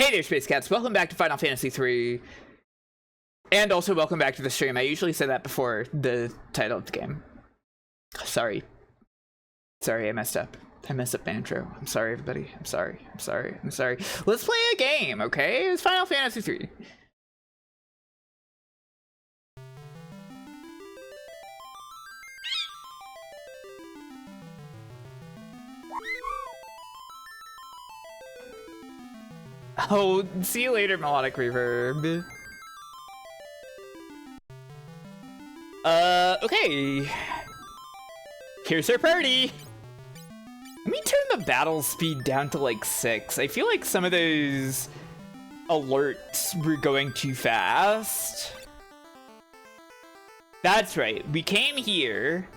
Hey there, Space Cats. Welcome back to Final Fantasy III. And also welcome back to the stream. I usually say that before the title of the game. Sorry. Sorry, I messed up. I messed up my intro. I'm sorry, everybody. I'm sorry. Let's play a game, okay? It's Final Fantasy III. Oh, see you later, melodic reverb. Okay. Here's our party. Let me turn the battle speed down to like 6. I feel like some of those alerts were going too fast. That's right. We came here,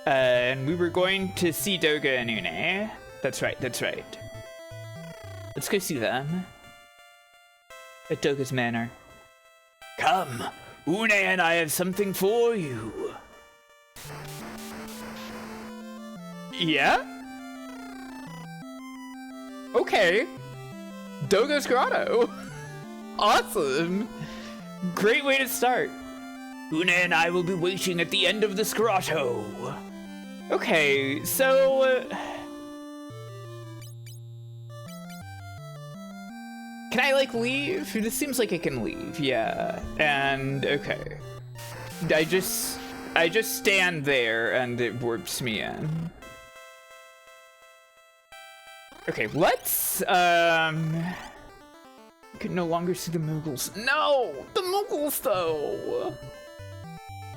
and we were going to see Doga and Une. That's right. Let's go see them. At Doga's manor. Come, Une and I have something for you. Yeah? Okay. Doga's grotto. Awesome. Great way to start. Une and I will be waiting at the end of this grotto. Okay, so... can I, like, leave? This seems like I can leave, yeah. And, okay. I just stand there and it warps me in. Okay, let's, I can no longer see the Moogles. No! The Moogles, though!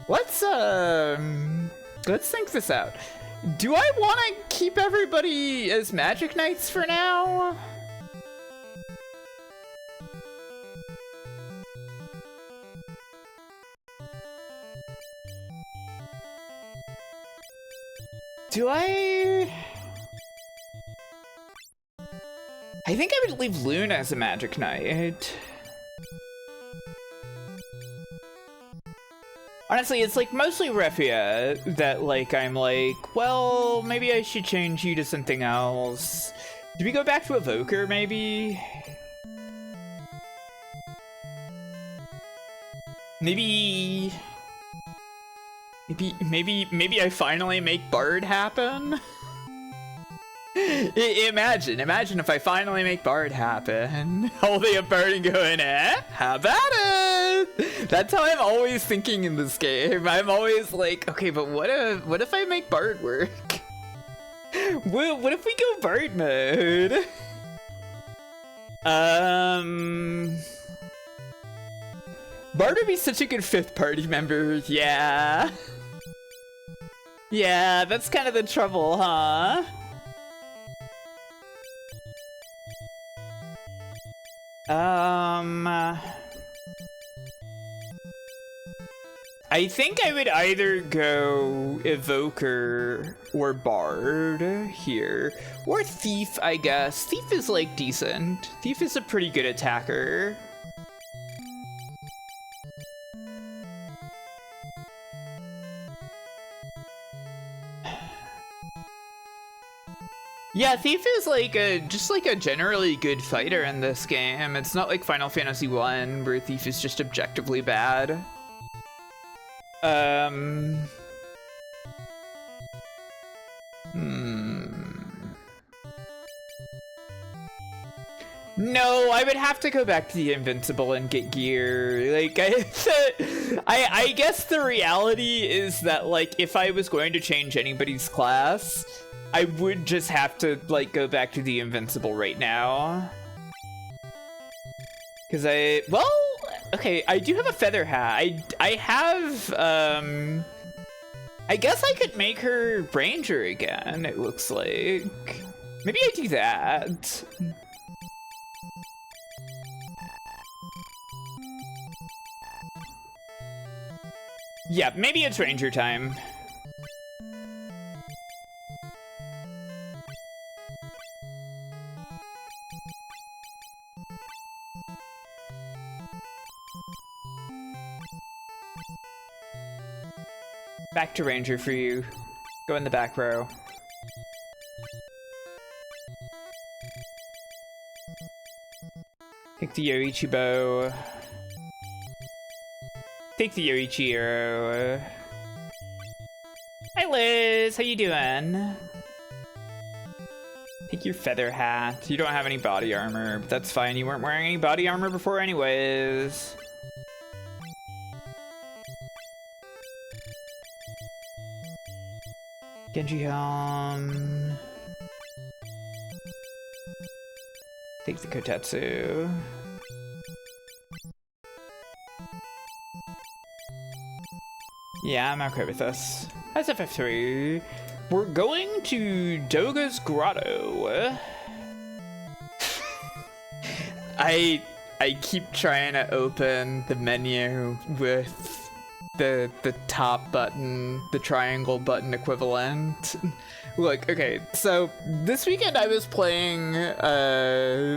Let's think this out. Do I want to keep everybody as Magic Knights for now? Do I think I would leave Luna as a Magic Knight. Honestly, it's like mostly Refia that like I'm like, well, maybe I should change you to something else. Do we go back to Evoker maybe? Maybe I finally make Bard happen? Imagine if I finally make Bard happen. Holding a Bard and going, how about it? That's how I'm always thinking in this game. I'm always like, okay, but what if I make Bard work? What if we go Bard mode? Bard would be such a good 5th party member, yeah. Yeah, that's kind of the trouble, huh? I think I would either go Evoker or Bard here. Or Thief, I guess. Thief is, like, decent. Thief is a pretty good attacker. Yeah, Thief is like just like a generally good fighter in this game. It's not like Final Fantasy I, where Thief is just objectively bad. No, I would have to go back to the Invincible and get gear. Like, I guess the reality is that, like, if I was going to change anybody's class, I would just have to, like, go back to the Invincible right now. Because well, okay, I do have a feather hat. I have, I guess I could make her Ranger again, it looks like. Maybe I do that. Yeah, maybe it's Ranger time. Back to Ranger for you. Go in the back row. Take the Yoichi bow. Take the Yoichi arrow. Hi Liz, how you doing? Take your feather hat. You don't have any body armor, but that's fine. You weren't wearing any body armor before anyways. Genji helm. Take the kotetsu. Yeah, I'm okay with this. That's FF3. We're going to Doga's grotto. I keep trying to open the menu with the top button, the triangle button equivalent. Look, okay, so this weekend I was playing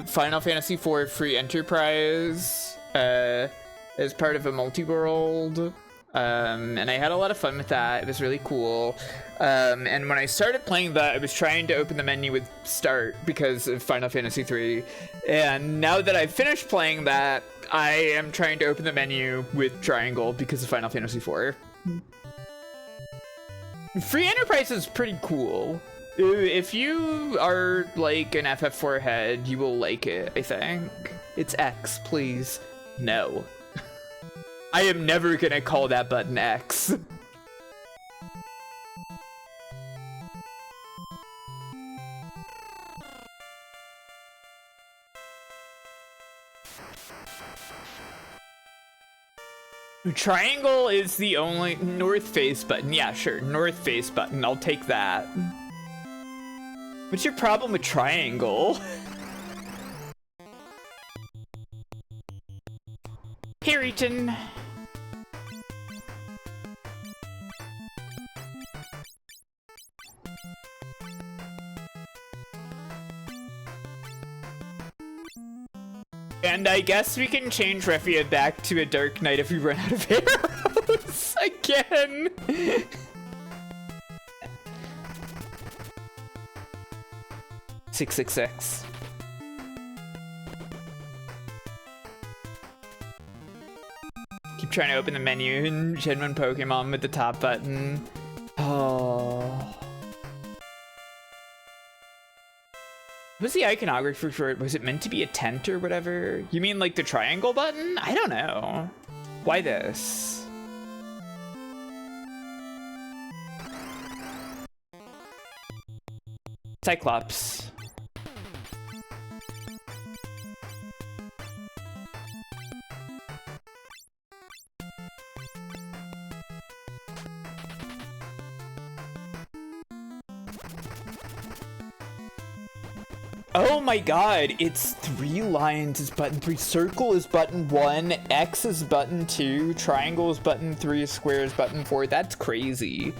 Final Fantasy IV Free Enterprise as part of a multi-world. And I had a lot of fun with that. It was really cool. And when I started playing that, I was trying to open the menu with start because of Final Fantasy III. And now that I've finished playing that, I am trying to open the menu with triangle because of Final Fantasy IV. Free Enterprise is pretty cool. If you are like an FF4 head, you will like it, I think. It's X, please. No. I am never gonna call that button X. Triangle is the only north face button. Yeah, sure, north face button. I'll take that. What's your problem with triangle? Harrington. And I guess we can change Refia back to a Dark Knight if we run out of arrows again. 666. Keep trying to open the menu and Shenmue Pokemon with the top button. Oh. What's the iconography for it? Was it meant to be a tent or whatever? You mean like the triangle button? I don't know. Why this? Cyclops. Oh my god, it's 3 lines is button 3, circle is button 1, X is button 2, triangle is button 3, square is button 4. That's crazy.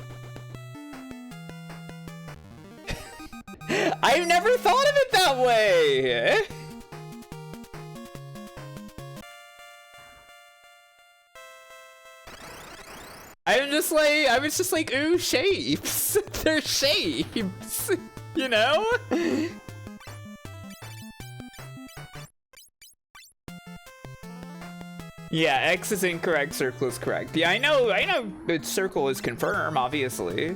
I've never thought of it that way. I was just like, ooh, shapes. They're shapes, you know? Yeah, X is incorrect, circle is correct. Yeah, I know that circle is confirmed, obviously.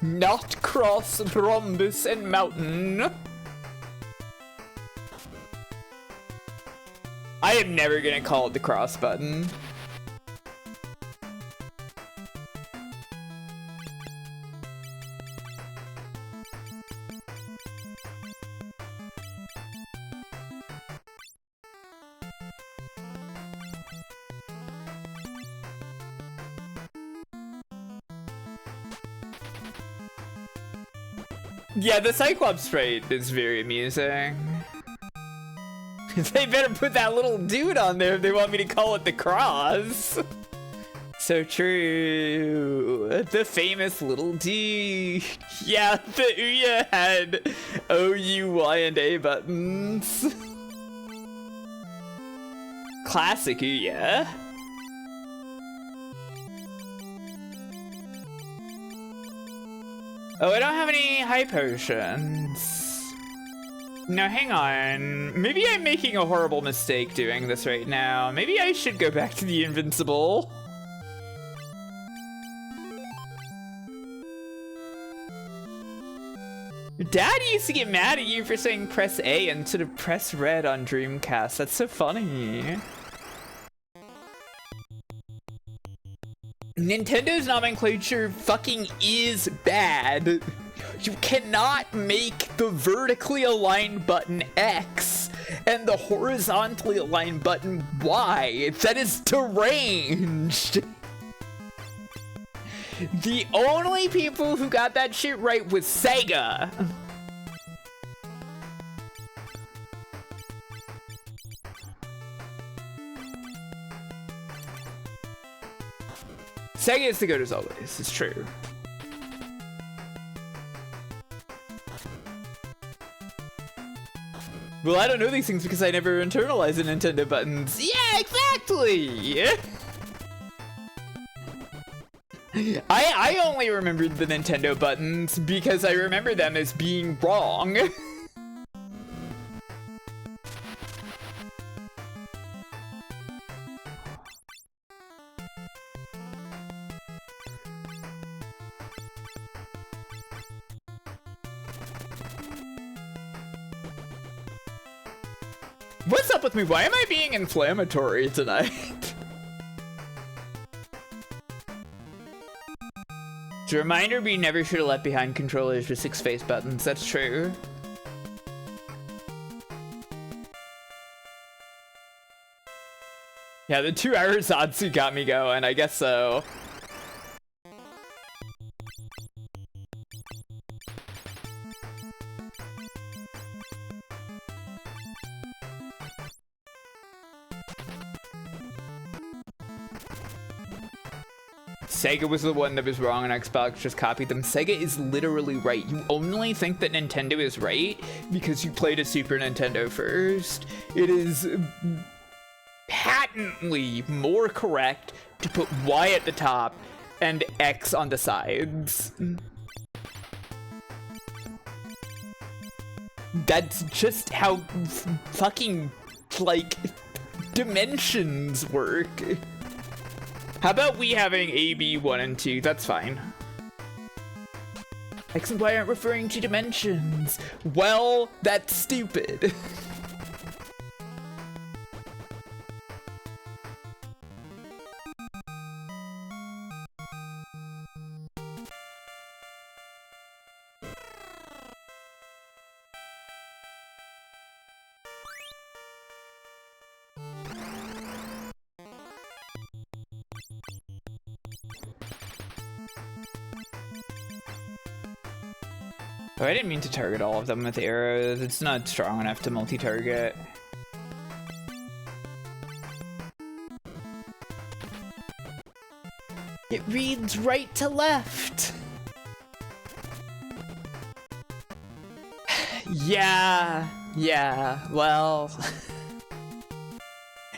Not cross rhombus and mountain. I am never gonna call it the cross button. Yeah, the Cyclops sprite is very amusing. They better put that little dude on there if they want me to call it the cross. So true. The famous little D. Yeah, the Ouya had O, U, Y, and A buttons. Classic Ouya. Oh, I don't have any high potions. No, hang on. Maybe I'm making a horrible mistake doing this right now. Maybe I should go back to the invincible. Dad used to get mad at you for saying press A instead of press red on Dreamcast. That's so funny. Nintendo's nomenclature fucking is bad. You cannot make the vertically aligned button X and the horizontally aligned button Y. That is deranged. The only people who got that shit right was Sega. Sega is the goat as always, it's true. Well, I don't know these things because I never internalized the Nintendo buttons. Yeah, exactly! I only remembered the Nintendo buttons because I remember them as being wrong. What's up with me? Why am I being inflammatory tonight? It's a reminder we never should have left behind controllers with 6 face buttons. That's true. Yeah, the 2-hour zatsu'd got me going, I guess so. Sega was the one that was wrong and Xbox just copied them. Sega is literally right. You only think that Nintendo is right because you played a Super Nintendo first. It is patently more correct to put Y at the top and X on the sides. That's just how fucking, like, dimensions work. How about we having A, B, 1, and 2? That's fine. X and Y aren't referring to dimensions. Well, that's stupid. Oh, I didn't mean to target all of them with arrows. It's not strong enough to multi-target. It reads right to left. Yeah, well...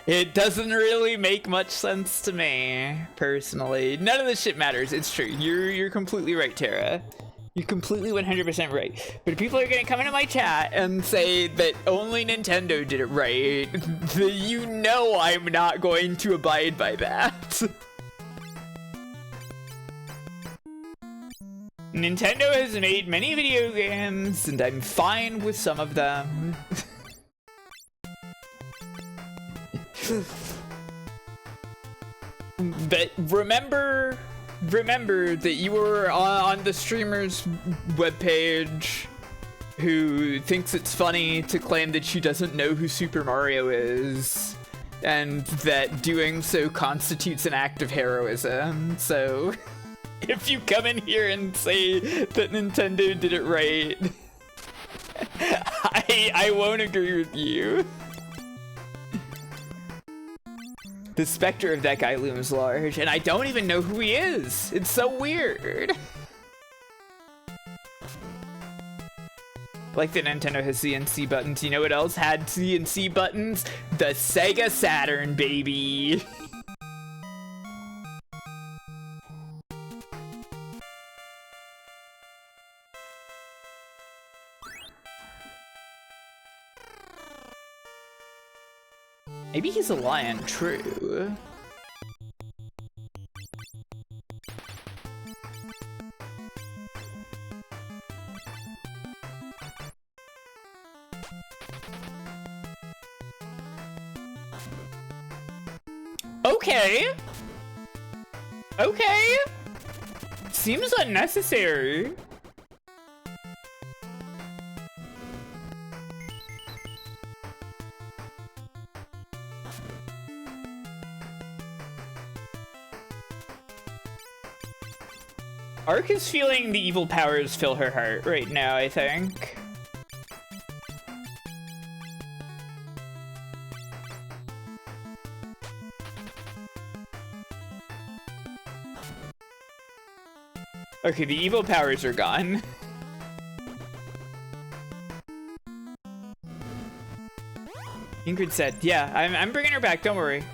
It doesn't really make much sense to me, personally. None of this shit matters, it's true. You're completely right, Tara. You're completely 100% right. But if people are gonna come into my chat and say that only Nintendo did it right, you know I'm not going to abide by that. Nintendo has made many video games, and I'm fine with some of them. But remember that you were on the streamer's webpage who thinks it's funny to claim that she doesn't know who Super Mario is, and that doing so constitutes an act of heroism. So if you come in here and say that Nintendo did it right, I won't agree with you. The specter of that guy looms large, and I don't even know who he is. It's so weird. Like the Nintendo has CNC buttons. You know what else had CNC buttons? The Sega Saturn, baby. Maybe he's a lion, true. Okay. Okay. Seems unnecessary. Ark is feeling the evil powers fill her heart right now, I think. Okay, the evil powers are gone. Ingrid said, yeah, I'm bringing her back, don't worry.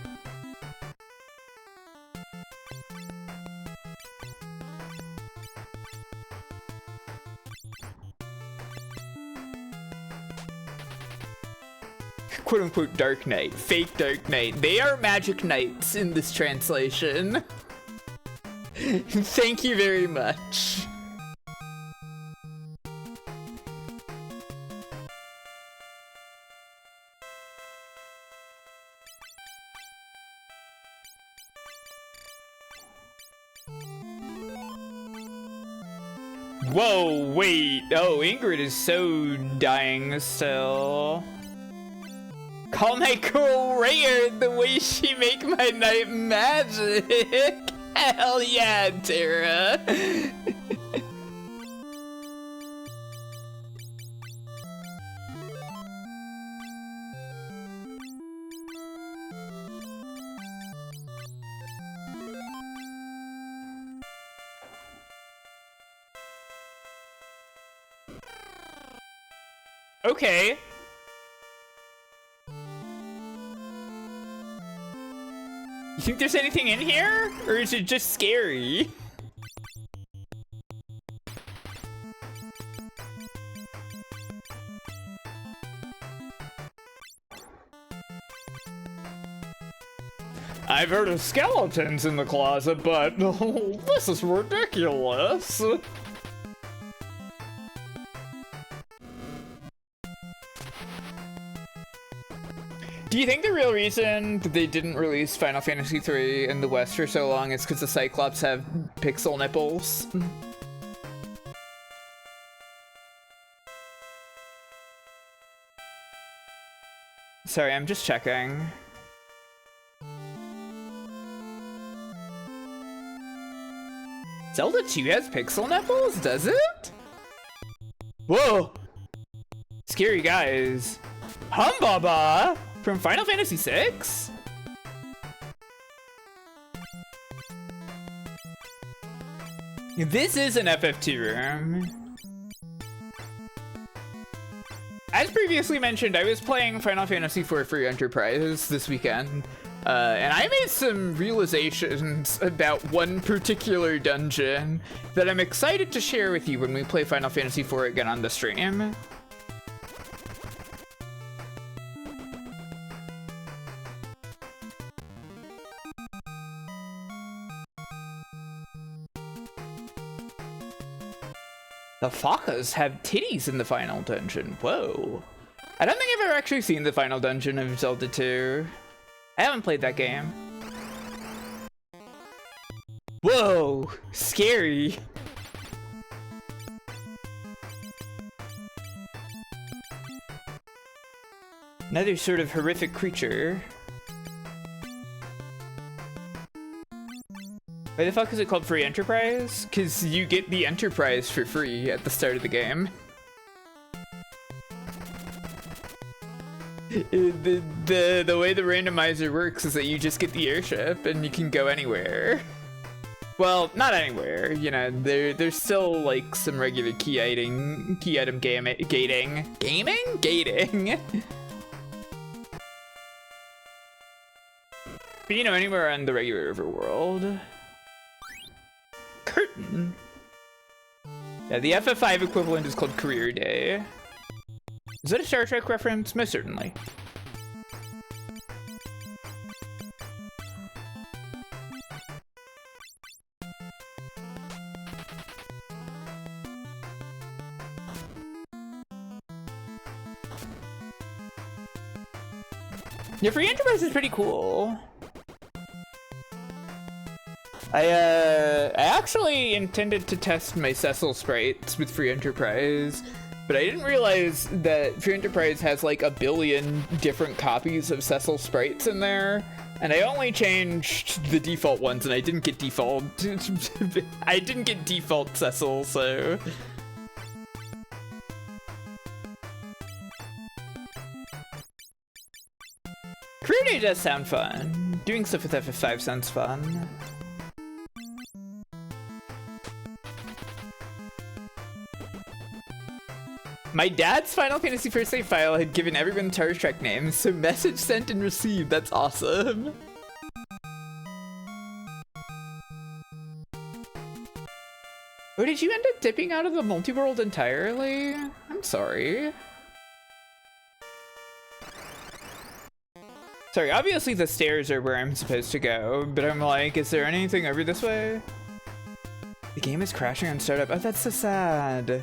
Quote-unquote Dark Knight, fake Dark Knight. They are magic knights in this translation. Thank you very much. Whoa, wait. Oh, Ingrid is so dying still. Call my girl rare the way she make my night magic. Hell yeah, Tara. Okay. You think there's anything in here? Or is it just scary? I've heard of skeletons in the closet, but this is ridiculous. Do you think the real reason that they didn't release Final Fantasy III in the West for so long is because the Cyclops have pixel nipples? Sorry, I'm just checking. Zelda 2 has pixel nipples, does it? Whoa! Scary guys. Humbaba! From Final Fantasy VI? This is an FF2 room. As previously mentioned, I was playing Final Fantasy IV Free Enterprise this weekend, and I made some realizations about one particular dungeon that I'm excited to share with you when we play Final Fantasy IV again on the stream. The Fakas have titties in the final dungeon. Whoa. I don't think I've ever actually seen the final dungeon of Zelda 2. I haven't played that game. Whoa. Scary. Another sort of horrific creature. Why the fuck is it called Free Enterprise? Because you get the Enterprise for free at the start of the game. The way the randomizer works is that you just get the airship and you can go anywhere. Well, not anywhere, you know, there's still like some regular key item gating. Gating? But you know, anywhere on the regular overworld. Curtain? Yeah, the FF5 equivalent is called Career Day. Is that a Star Trek reference? Most certainly. Yeah, free enterprise is pretty cool. I actually intended to test my Cecil sprites with free enterprise, but I didn't realize that free enterprise has like a billion different copies of Cecil sprites in there, and I only changed the default ones, and I didn't get default. I didn't get default Cecil, so. Career day does sound fun. Doing stuff with FF5 sounds fun. My dad's Final Fantasy First Save file had given everyone Star Trek names, so message sent and received. That's awesome. Oh, did you end up dipping out of the multi-world entirely? I'm sorry. Sorry, obviously the stairs are where I'm supposed to go, but I'm like, is there anything over this way? The game is crashing on startup. Oh, that's so sad.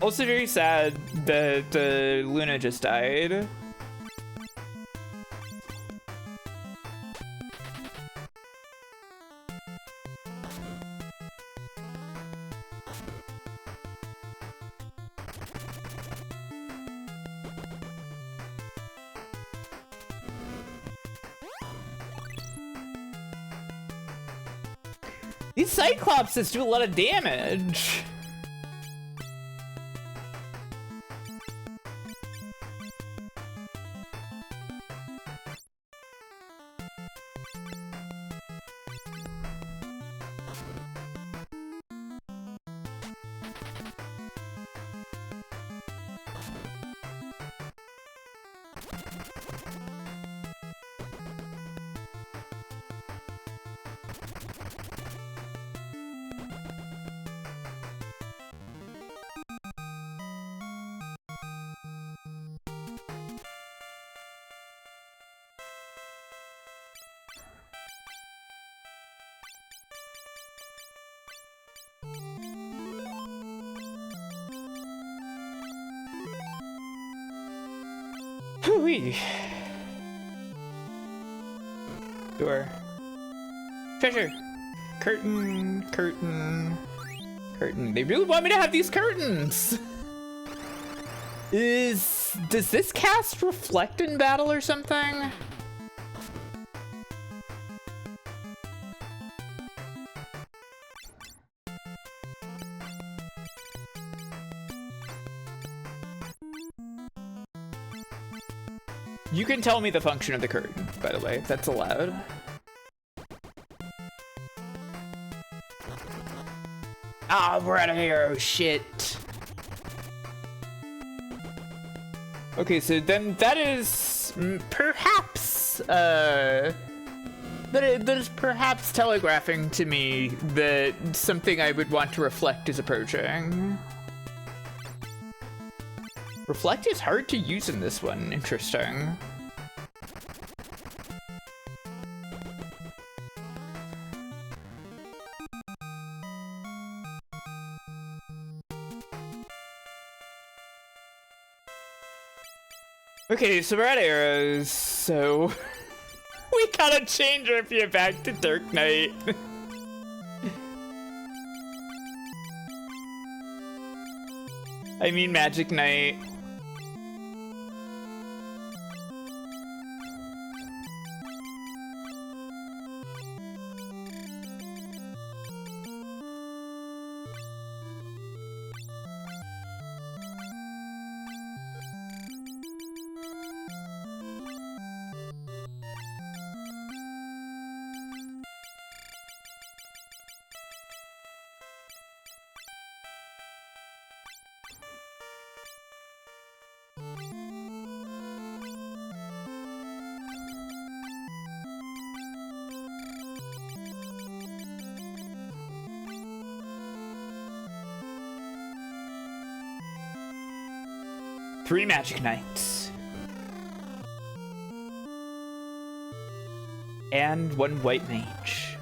Also very sad that Luna just died. These Cyclopses do a lot of damage. Hooey. Door. Treasure. Curtain. Curtain. Curtain. They really want me to have these curtains. Does this cast reflect in battle or something? You can tell me the function of the curtain, by the way, if that's allowed. Ah, we're out of here, oh shit. Okay, so then that is perhaps, that is perhaps telegraphing to me that something I would want to reflect is approaching. Reflect is hard to use in this one. Interesting. Okay, so we're at arrows, so we gotta change our view back to Dark Knight. I mean Magic Knight. Three Magic Knights. And one White Mage.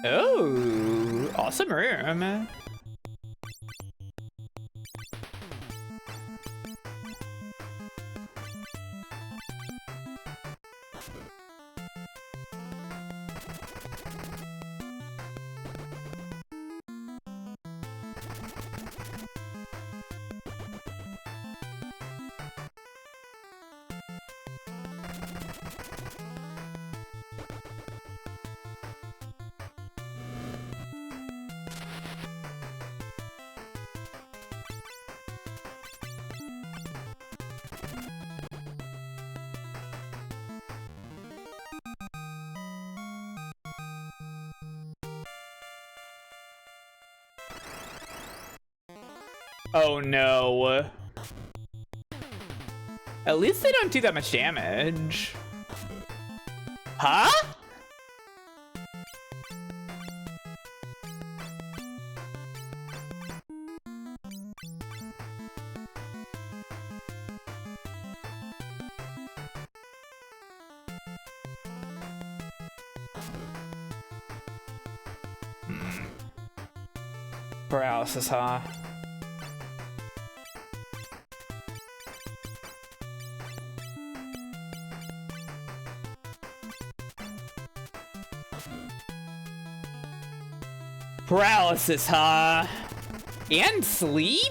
Oh, awesome room. Oh no. At least they don't do that much damage. Huh? Paralysis, huh? Paralysis, huh? And sleep?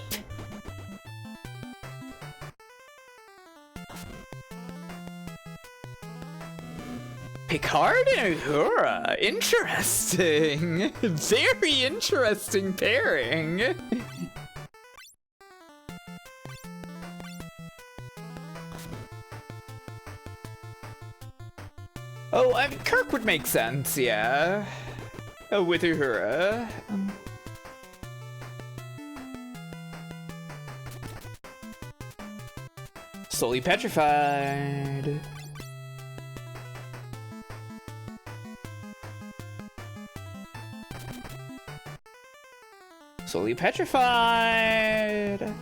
Picard and Uhura. Interesting. Very interesting pairing. Oh, I mean, Kirk would make sense, yeah. With Uhura. Slowly petrified. Slowly petrified.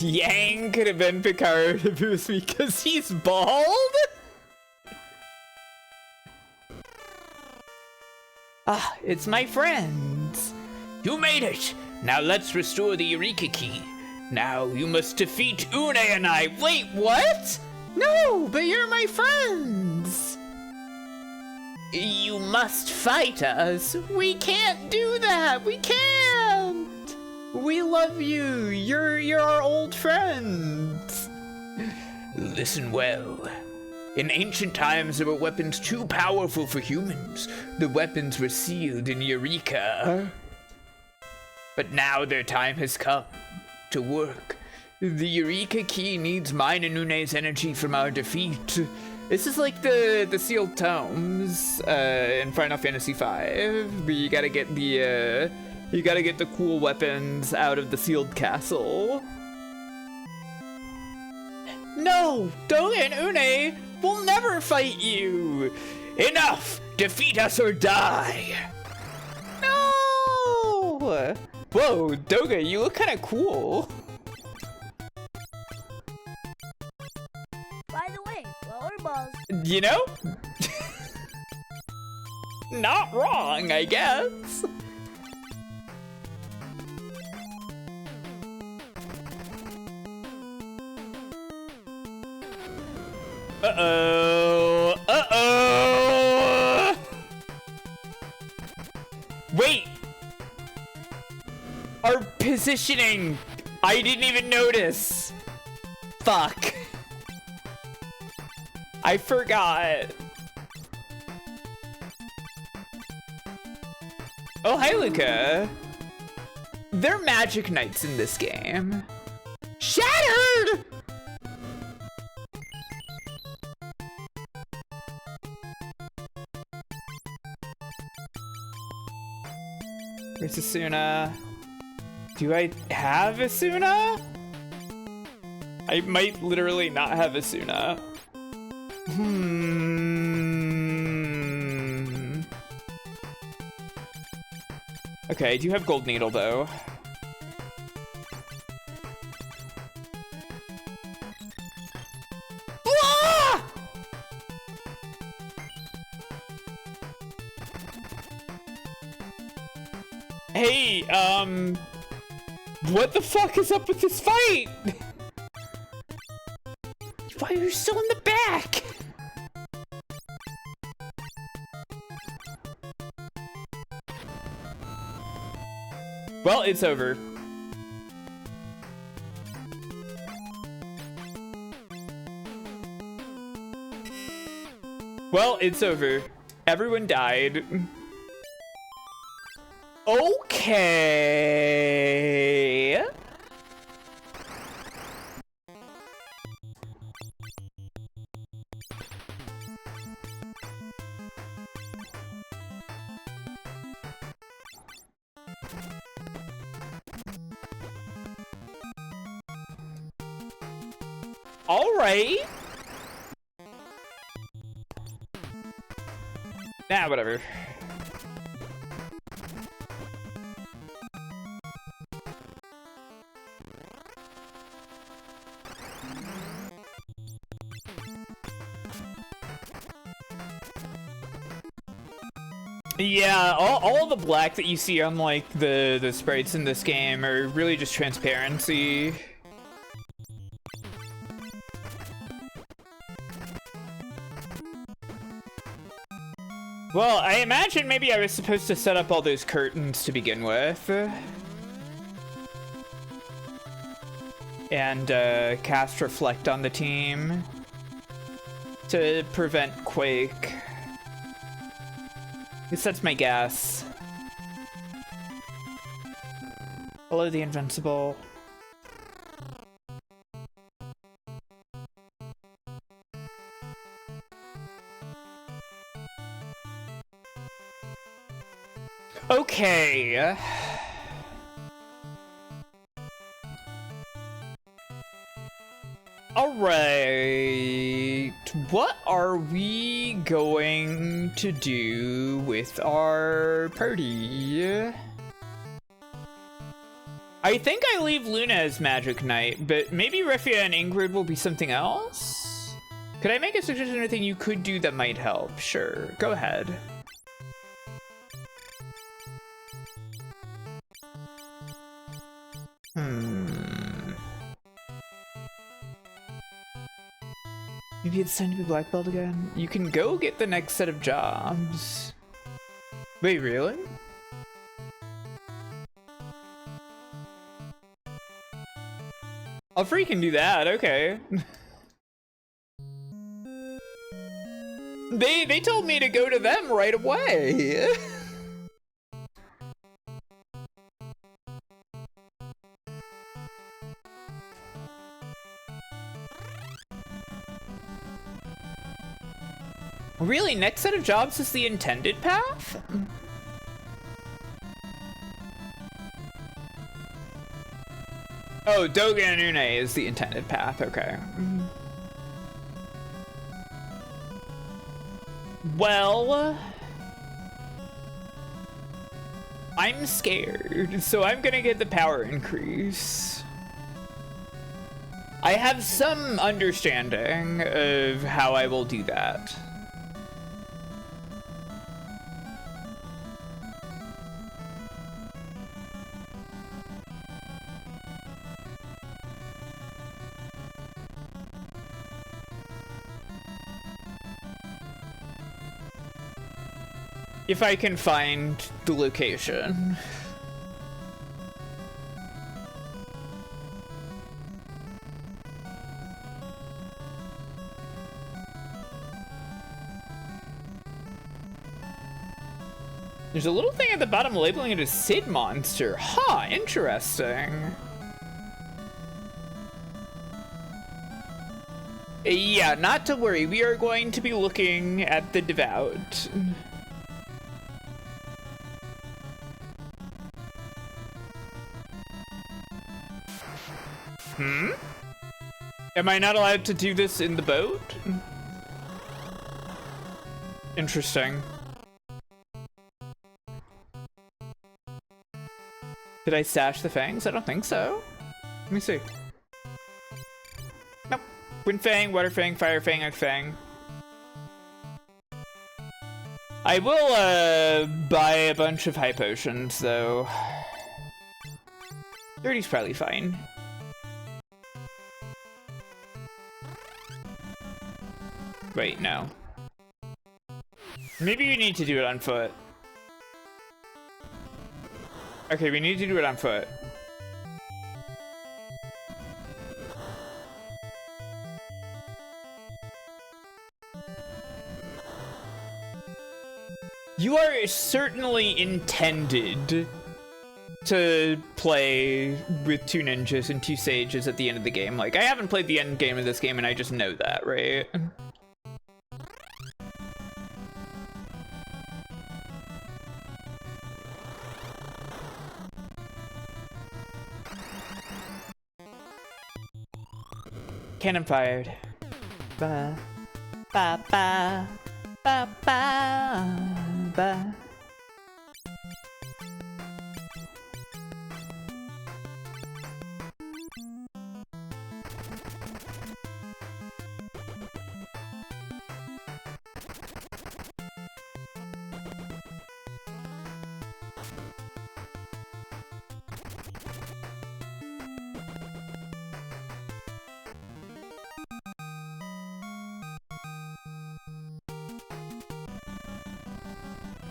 Yang could have been Picard if it was because he's bald? Ah, it's my friends. You made it. Now let's restore the Eureka key. Now you must defeat Une and I. Wait, what? No, but you're my friends. You must fight us. We can't do that. We can't. We love you. You're our old friends. Listen well. In ancient times, there were weapons too powerful for humans. The weapons were sealed in Eureka. But now their time has come to work. The Eureka key needs mine and Une's energy from our defeat. This is like the sealed tomes in Final Fantasy V. But you gotta get the cool weapons out of the sealed castle. No, Doga and Une will never fight you. Enough! Defeat us or die. No! Whoa, Doga, you look kind of cool. By the way, flower balls. You know? Not wrong, I guess. Uh-oh. Uh-oh. Wait. Our positioning. I didn't even notice. Fuck. I forgot. Oh, hi, Luca. They're magic knights in this game. Shattered! Where's Asuna? Do I have Asuna? I might literally not have Asuna. Okay, I do have Gold Needle though. Ah! Hey, what the fuck is up with this fight? Why are you still in the back? Well, it's over. Well, it's over. Everyone died. Okay. All right. Nah, whatever. Yeah, all the black that you see on like the sprites in this game are really just transparency. Well, I imagine maybe I was supposed to set up all those curtains to begin with. And cast Reflect on the team to prevent Quake. I guess that's my guess. Hello, the Invincible. Okay. All right. What are we going to do with our party? I think I leave Luna as Magic Knight, but maybe Refia and Ingrid will be something else? Could I make a suggestion or anything you could do that might help? Sure, go ahead. Maybe it's time to be black belt again? You can go get the next set of jobs. Wait, really? I'll freaking do that, okay. They told me to go to them right away. Really? Next set of jobs is the intended path? Oh, Doga and Une is the intended path, okay. Well, I'm scared, so I'm gonna get the power increase. I have some understanding of how I will do that. If I can find the location. There's a little thing at the bottom labeling it as Sid Monster. Huh, interesting. Yeah, not to worry. We are going to be looking at the Devout. Am I not allowed to do this in the boat? Interesting. Did I stash the fangs? I don't think so. Let me see. Nope. Wind fang, water fang, fire fang, earth fang. I will buy a bunch of high potions though. 30's probably fine. Wait, no. Maybe you need to do it on foot. Okay, we need to do it on foot. You are certainly intended to play with 2 ninjas and 2 sages at the end of the game. Like, I haven't played the end game of this game and I just know that, right? Cannon fired. Ba, ba, ba, ba, ba, ba.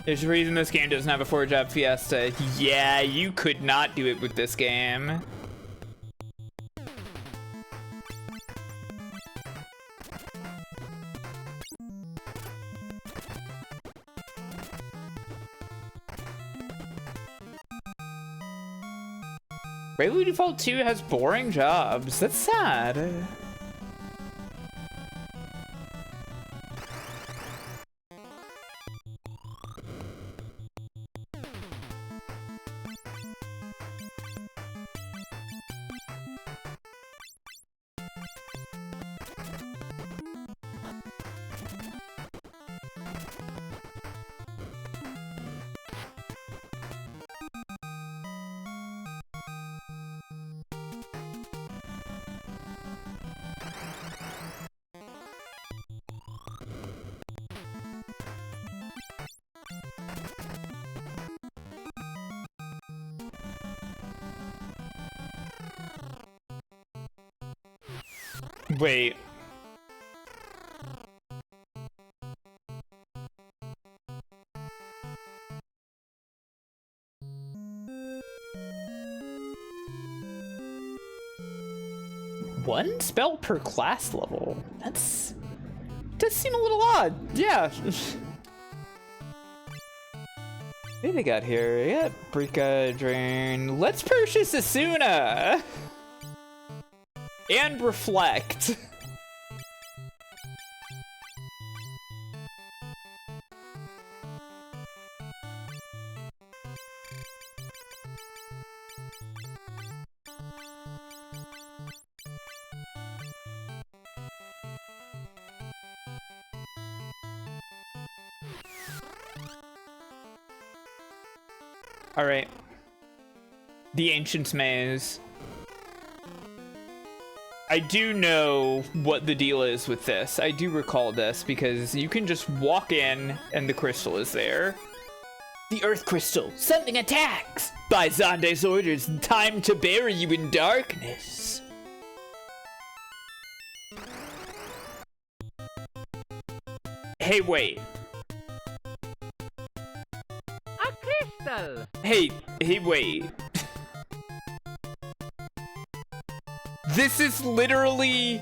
There's a reason this game doesn't have a 4-job fiesta. Yeah, you could not do it with this game. Bravely Default 2 has boring jobs. That's sad. Wait. One spell per class level. Does seem a little odd. Yeah. What do they got here? Yeah, Brika, Drain. Let's purchase Asuna! And Reflect. All right. The Ancient's Maze. I do know what the deal is with this. I do recall this because you can just walk in and the crystal is there. The Earth Crystal. Something attacks. By Zande's orders, time to bury you in darkness. Hey, wait. A crystal. Hey, wait. This is literally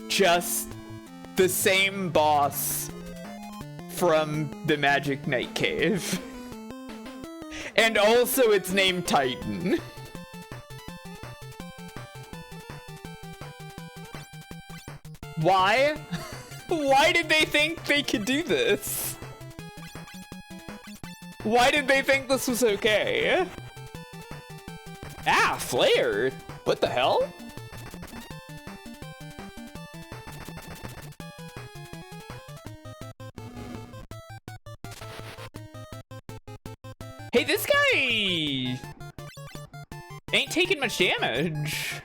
just the same boss from the Magic Night Cave. And also it's named Titan. Why? Why did they think they could do this? Why did they think this was okay? Ah, Flare! What the hell? Hey, this guy ain't taking much damage.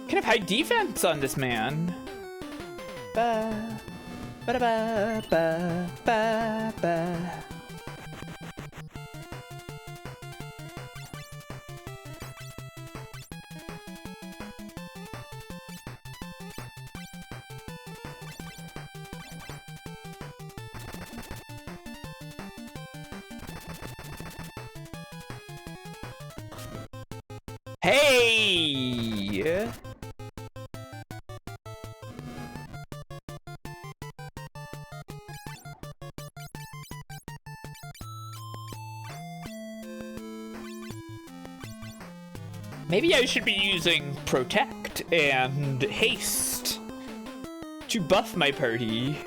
Can have high defense on this man. Ba, ba, ba, ba, ba, ba. Hey! Maybe I should be using Protect and Haste to buff my party.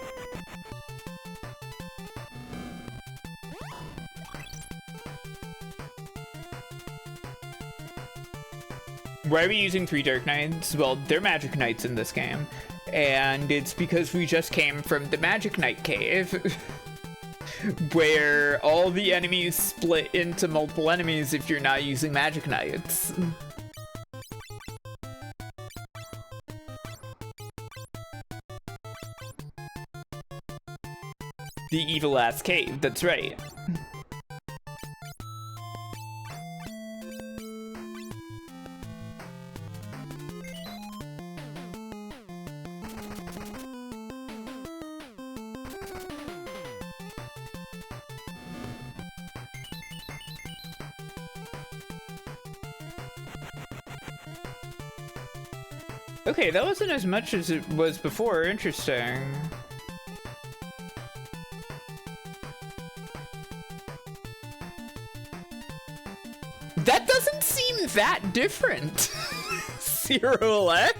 Why are we using 3 Dark Knights? Well, they're Magic Knights in this game. And it's because we just came from the Magic Knight cave. Where all the enemies split into multiple enemies if you're not using Magic Knights. The evil ass cave, that's right. Okay, that wasn't as much as it was before. Interesting. That doesn't seem that different. Cyrillec?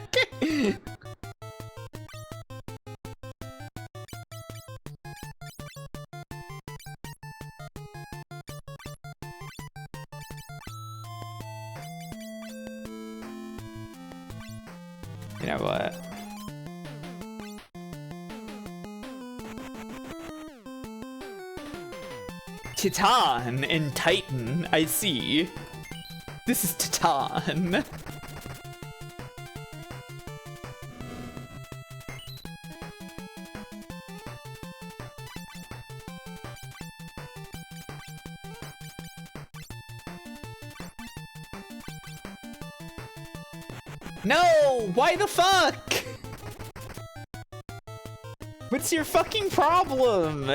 You know what? Titan and Titan, I see. This is Titan. No! Why the fuck? What's your fucking problem?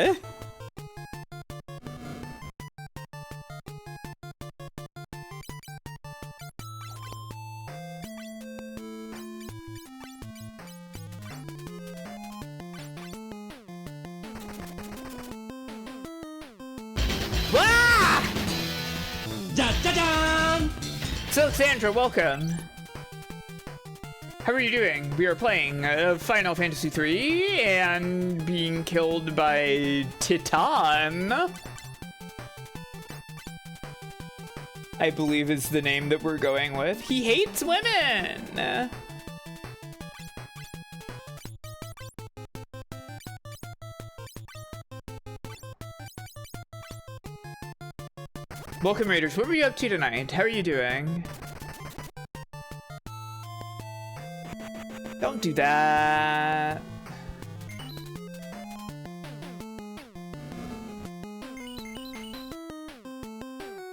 Ah! Da-da-da! So, Sandra, welcome. How are you doing? We are playing Final Fantasy III and being killed by Titan. I believe is the name that we're going with. He hates women. Welcome, Raiders. What were you up to tonight? How are you doing? Don't do that.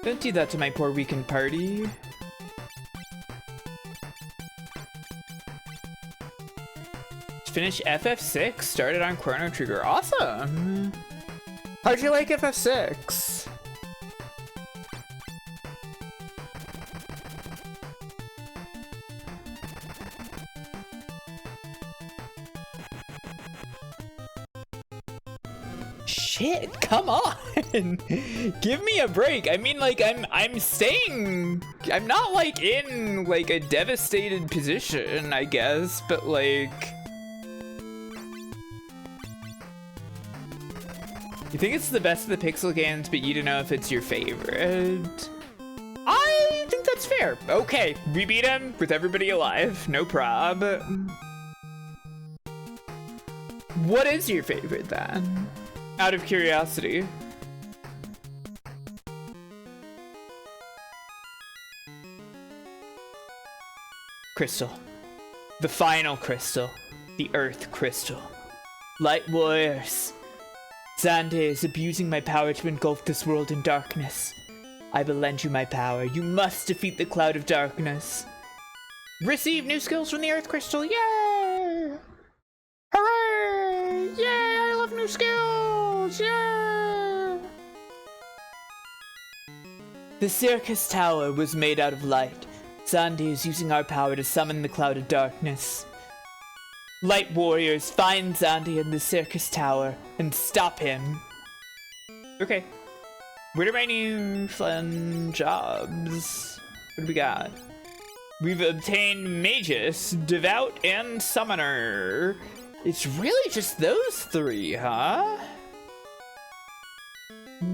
Don't do that to my poor weekend party. Finish FF6, started on Chrono Trigger. Awesome. How'd you like FF6? Shit, come on. Give me a break. I mean, like, I'm staying, I'm not like in like a devastated position, I guess, but like, you think it's the best of the Pixel games, but you don't know if it's your favorite. I think that's fair. Okay, we beat him with everybody alive, no prob. What is your favorite then? Out of curiosity. Crystal. The final crystal. The Earth Crystal. Light warriors. Xande is abusing my power to engulf this world in darkness. I will lend you my power. You must defeat the cloud of darkness. Receive new skills from the Earth Crystal. Yay! Hooray! Yay! I love new skills! Yeah! The circus tower was made out of light. Xande is using our power to summon the cloud of darkness. Light warriors, find Xande in the circus tower and stop him. Okay. What are my new fun jobs? What do we got? We've obtained Magus, Devout, and Summoner. It's really just those three, huh?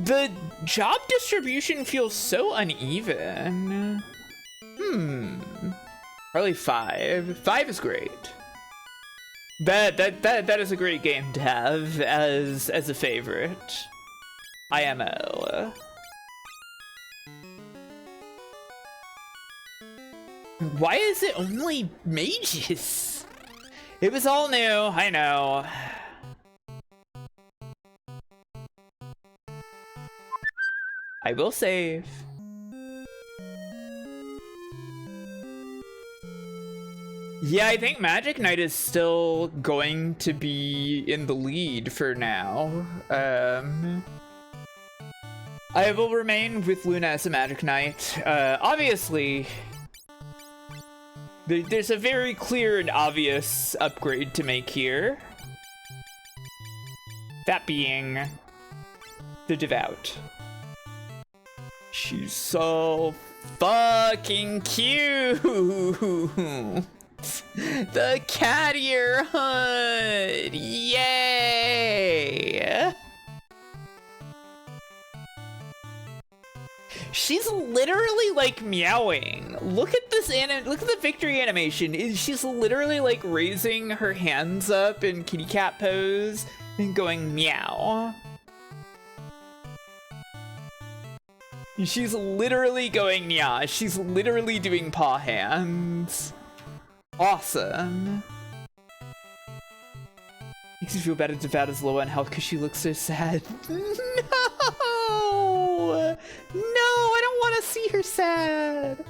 The job distribution feels so uneven. Probably 5. 5 is great. That is a great game to have as a favorite. IMO. Why is it only mages? It was all new, I know. I will save. Yeah, I think Magic Knight is still going to be in the lead for now. I will remain with Luna as a Magic Knight. Obviously, there's a very clear and obvious upgrade to make here. That being the Devout. She's so fucking cute! The cat ear hood! Yay! She's literally like meowing. Look at this look at the victory animation. She's literally like raising her hands up in kitty cat pose and going meow. She's literally going meow. She's literally doing paw hands. Awesome. Makes me feel bad if Devout is low on health because she looks so sad. No! No, I don't want to see her sad.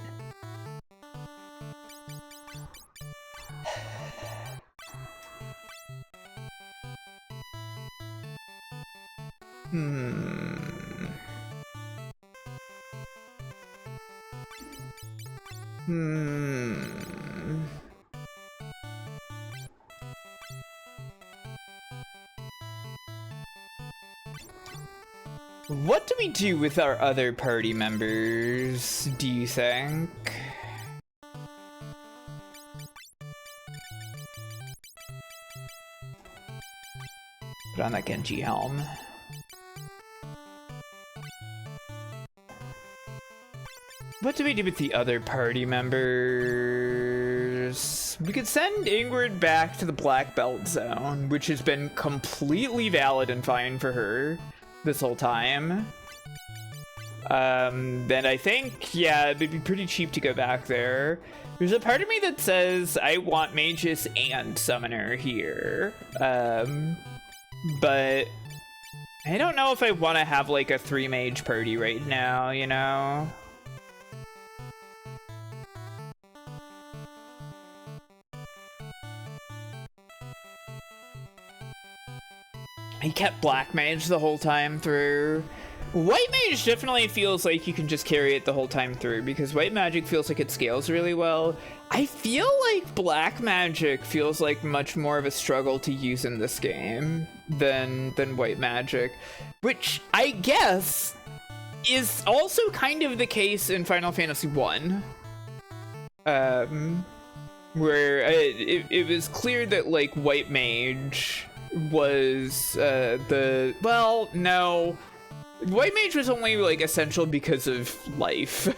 What do we do with our other party members, do you think? Put on that Genji helm. What do we do with the other party members? We could send Ingrid back to the Black Belt Zone, which has been completely valid and fine for her this whole time. Then I think, yeah, it'd be pretty cheap to go back there. There's a part of me that says I want Magus and Summoner here. But I don't know if I want to have like a 3-mage party right now, you know? He kept Black Mage the whole time through. White Mage definitely feels like you can just carry it the whole time through because White Magic feels like it scales really well. I feel like Black Magic feels like much more of a struggle to use in this game than White Magic, which I guess is also kind of the case in Final Fantasy 1. Where it was clear that like White Mage was well, no, White Mage was only like essential because of life.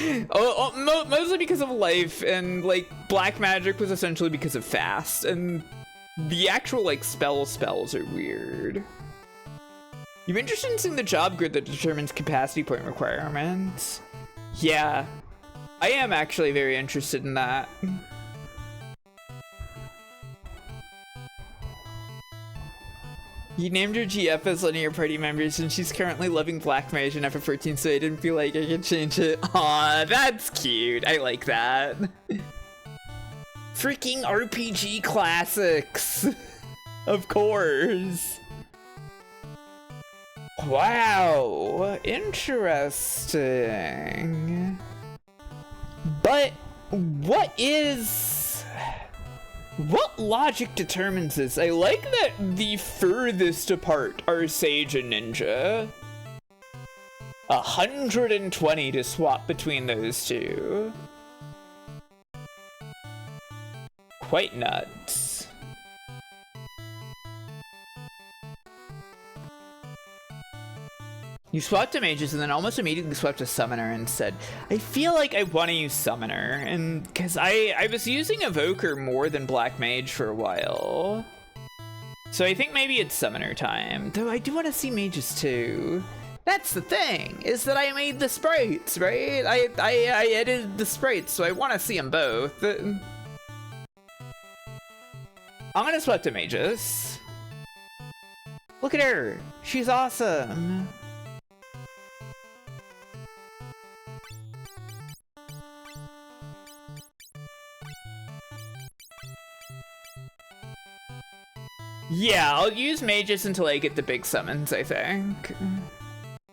Mostly because of life, and like Black Magic was essentially because of fast, and the actual like spells are weird. You interested in seeing the job grid that determines capacity point requirements? Yeah, I am actually very interested in that. You named your GF as one of your party members, and she's currently loving Black Mage in FF14, so I didn't feel like I could change it. Aw, that's cute. I like that. Freaking RPG classics. Of course. Wow, interesting. But what logic determines this? I like that the furthest apart are Sage and Ninja. 120 to swap between those two. Quite nuts. You swapped to mages and then almost immediately swapped to summoner and said, I feel like I want to use summoner. And because I was using evoker more than black mage for a while. So I think maybe it's summoner time. Though I do want to see mages too. That's the thing, is that I made the sprites, right? I edited the sprites, so I want to see them both. I'm gonna swap to mages. Look at her. She's awesome. Yeah, I'll use mages until I get the big summons, I think.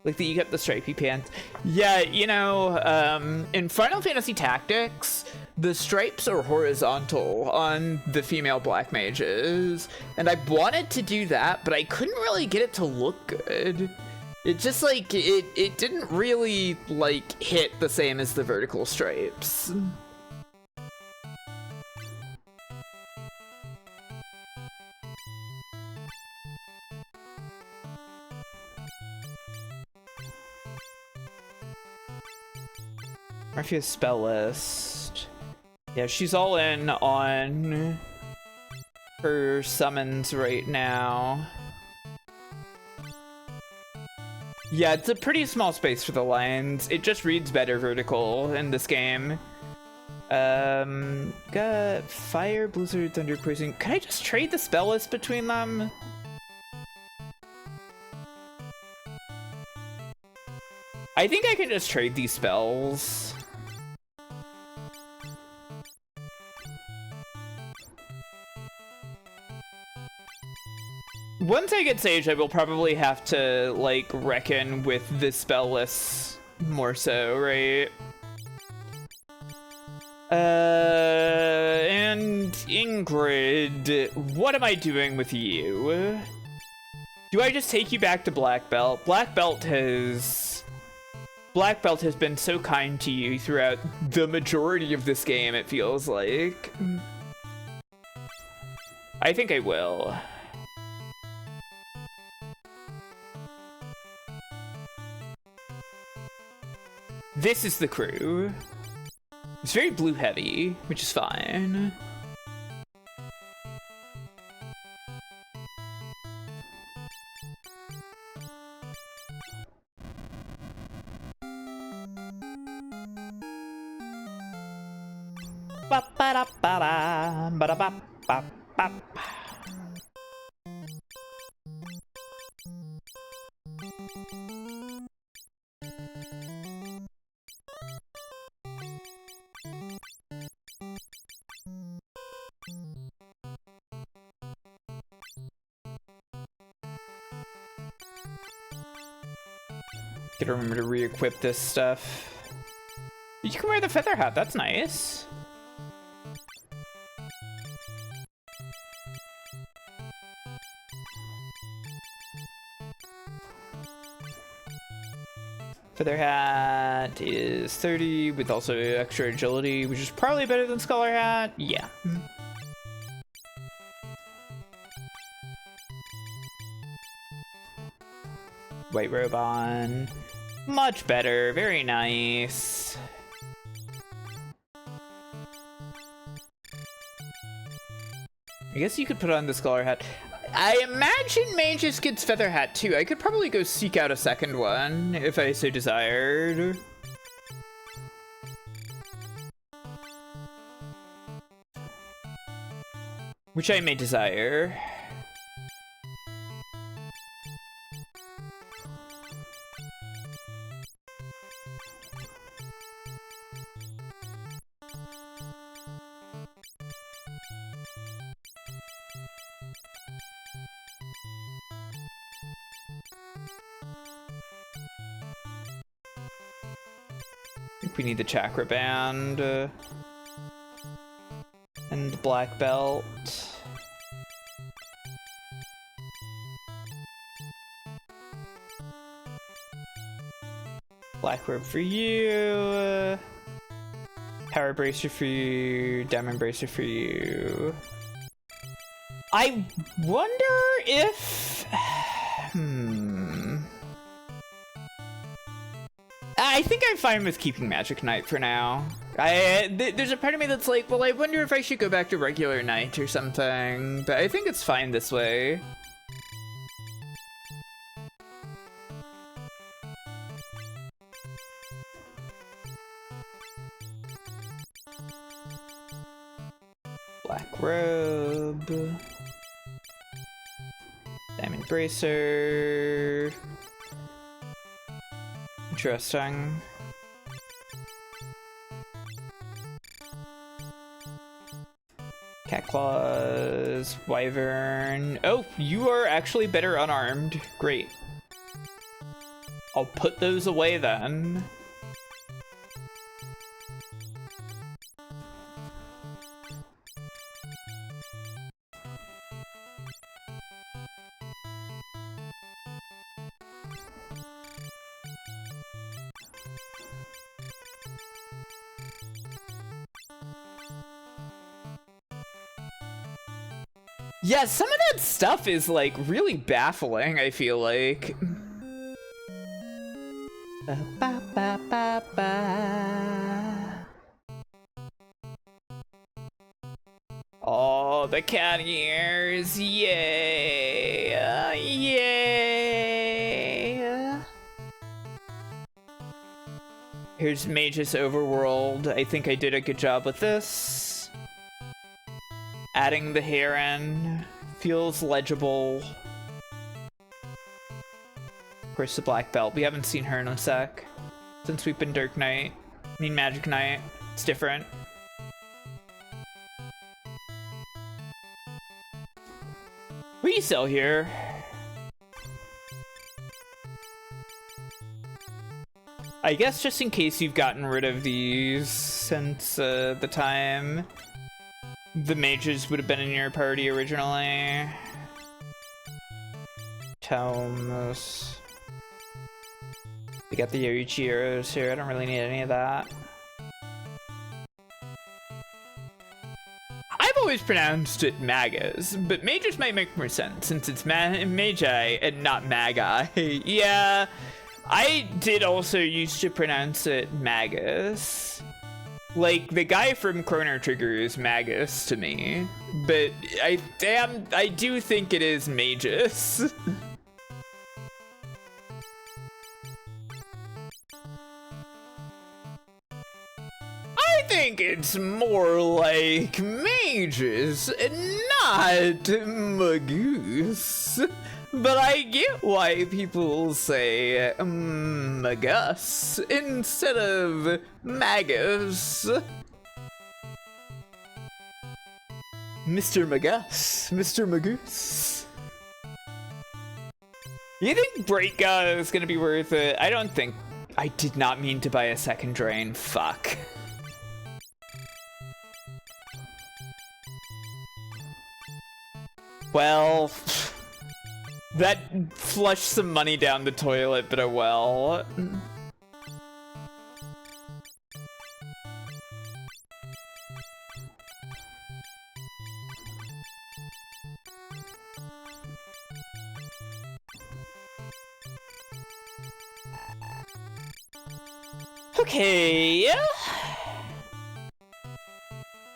Like you get the stripey pants. Yeah, you know, in Final Fantasy Tactics, the stripes are horizontal on the female black mages. And I wanted to do that, but I couldn't really get it to look good. It just like, it didn't really like hit the same as the vertical stripes. Marfia's spell list. Yeah, she's all in on her summons right now. Yeah, it's a pretty small space for the lines. It just reads better vertical in this game. Got fire, blizzard, thunder, poison. Can I just trade the spell list between them? I think I can just trade these spells. Once I get Sage, I will probably have to, like, reckon with the spell lists more so, right? And Ingrid, what am I doing with you? Do I just take you back to Black Belt? Black Belt has been so kind to you throughout the majority of this game, it feels like. I think I will. This is the crew. It's very blue heavy, which is fine. Ba ba da ba da ba da ba ba ba. Gotta remember to re-equip this stuff. You can wear the feather hat, that's nice. Feather hat is 30 with also extra agility, which is probably better than Scholar hat. Yeah. White robe on. Much better. Very nice. I guess you could put on the Scholar hat. I imagine Magus gets Feather Hat too. I could probably go seek out a second one if I so desired. Which I may desire. I think we need the chakra band and the black belt. Black robe for you. Power bracer for you. Diamond bracer for you. I wonder if I think I'm fine with keeping Magic Knight for now. There's a part of me that's like, well, I wonder if I should go back to regular Knight or something, but I think it's fine this way. Black robe. Diamond bracer. Interesting. Cat claws, wyvern. Oh, you are actually better unarmed. Great. I'll put those away then. Yeah, some of that stuff is like really baffling, I feel like. Oh, the cat ears, yay! Yay! Here's Mage's Overworld. I think I did a good job with this. Adding the heron feels legible. Of course, the black belt. We haven't seen her in a sec since we've been Dark Knight. I mean, Magic Knight. It's different. What do you sell here? I guess just in case you've gotten rid of these since the time the mages would have been in your party originally. Tomes. We got the Yoichi arrows here. I don't really need any of that. I've always pronounced it magas, but mages might make more sense since it's magi and not magi. Yeah, I did also used to pronounce it magus. Like, the guy from Chrono Trigger is Magus to me, but I do think it is Magus. I think it's more like mages, not magus. But I get why people say magus instead of magus. Mr. Magus, Mr. Magoose. You think Breaka is gonna be worth it? I don't think. I did not mean to buy a second drain. Fuck. Well, that flushed some money down the toilet, but oh well. Okay.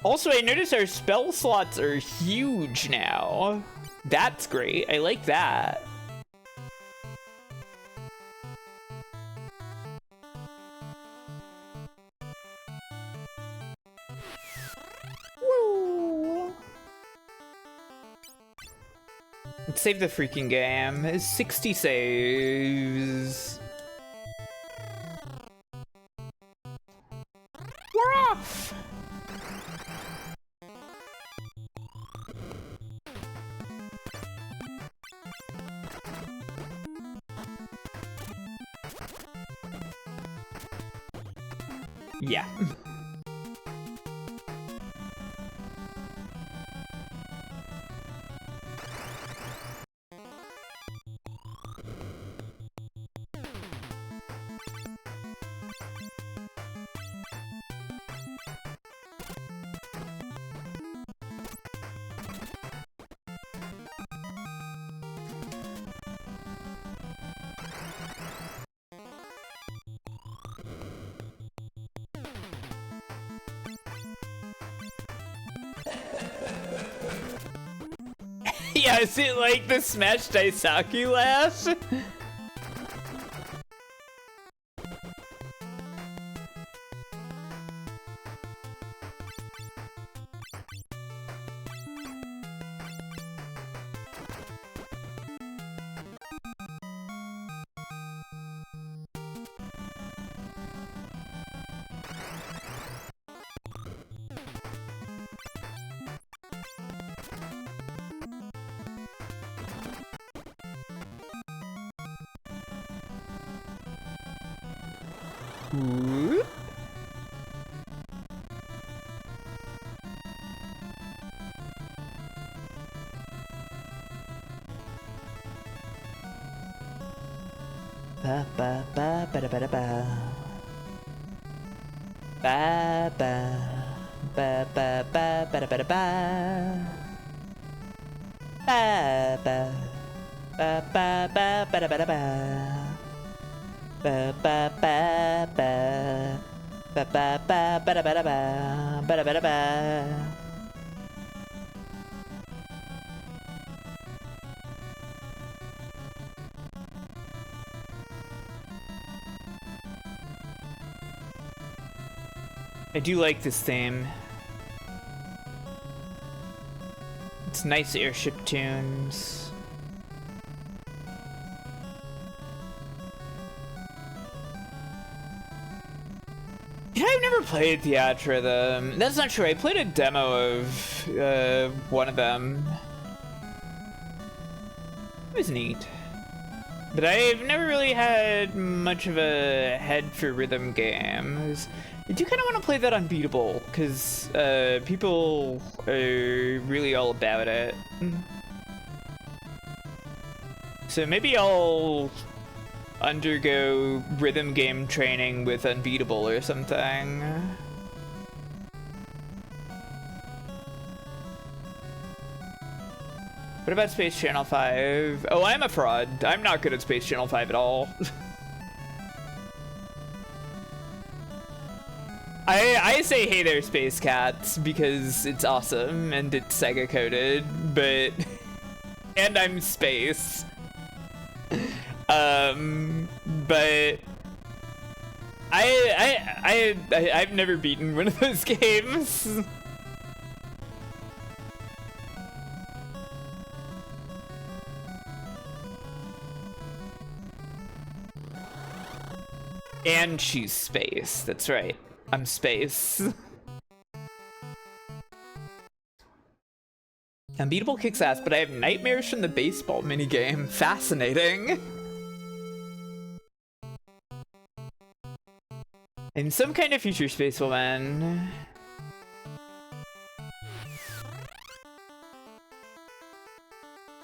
Also, I noticed our spell slots are huge now. That's great. I like that. Woo. Let's save the freaking game. 60 saves. We're off. Yeah. Yeah, is it like the Smash Daisaku laugh? Whoop. Ba ba ba ba da ba da ba. Ba ba ba ba ba ba da ba da ba. Ba ba ba ba ba ba da ba da ba. Ba ba ba ba ba ba ba ba da ba da ba ba da ba da ba. I do like this theme. It's nice airship tunes. Yeah, I've never played Theatrhythm. That's not true. I played a demo of one of them. It was neat. But I've never really had much of a head for rhythm games. I do kind of want to play that Unbeatable, because people are really all about it. So maybe I'll undergo rhythm game training with Unbeatable or something. What about Space Channel 5? Oh, I'm a fraud. I'm not good at Space Channel 5 at all. I say hey there, Space Cats, because it's awesome and it's Sega coded, but and I'm space. But I've never beaten one of those games. And she's space. That's right. I'm space. Unbeatable kicks ass, but I have nightmares from the baseball minigame. Fascinating. I'm some kind of future space woman.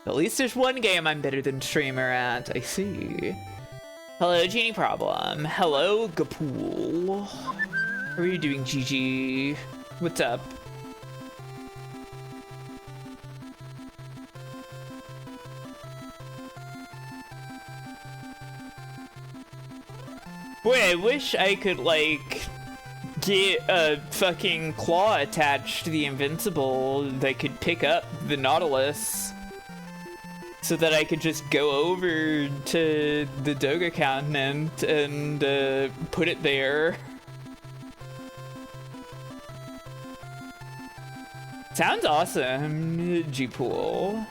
At least there's one game I'm better than streamer at. I see. Hello, Genie Problem. Hello, Gapool. How are you doing, GG? What's up? Boy, I wish I could, like, get a fucking claw attached to the Invincible that could pick up the Nautilus. So that I could just go over to the Doga continent and put it there. Sounds awesome, G-Pool.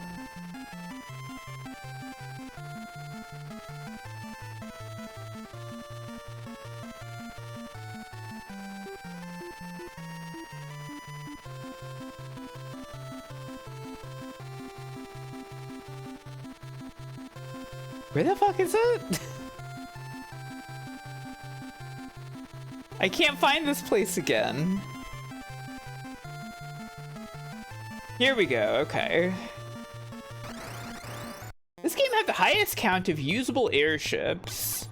Where the fuck is it? I can't find this place again. Here we go, okay. This game had the highest count of usable airships.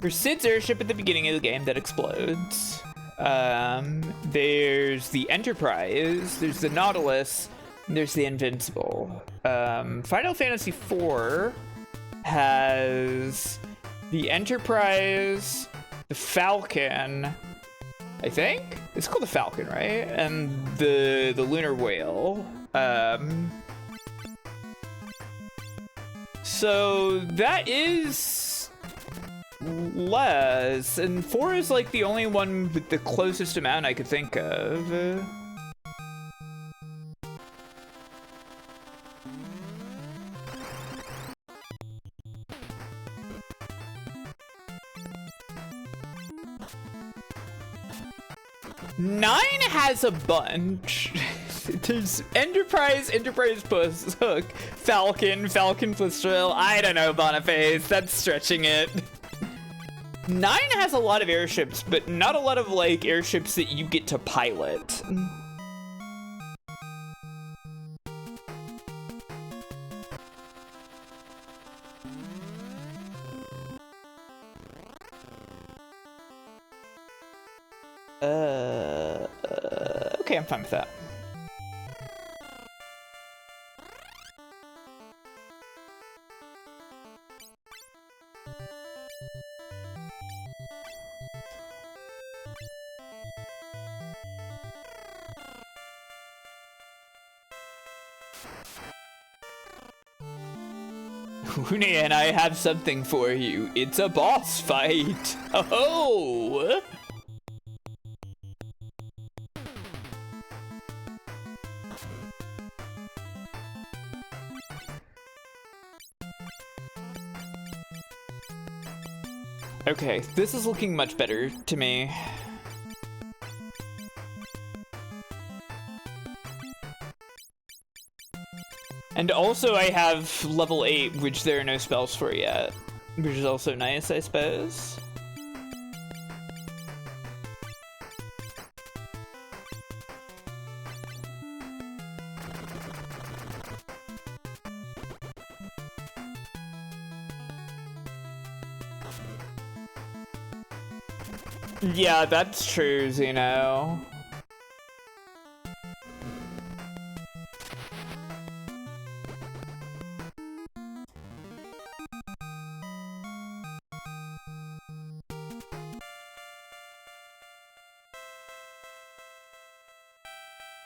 There's Sid's airship at the beginning of the game that explodes. There's the Enterprise, there's the Nautilus, and there's the Invincible. Final Fantasy IV has the Enterprise, the Falcon, I think it's called the falcon, right? And the lunar whale. So that is less, and 4 is like the only one with the closest amount I could think of. Nine has a bunch. There's Enterprise, Enterprise plus Hook, Falcon, Falcon plus Drill. I don't know, Boniface. That's stretching it. 9 has a lot of airships, but not a lot of like airships that you get to pilot. Okay, I'm fine with that. Une and I have something for you. It's a boss fight. Oh! Okay, this is looking much better to me. And also I have level 8, which there are no spells for yet, which is also nice, I suppose. Yeah, that's true, Zeno.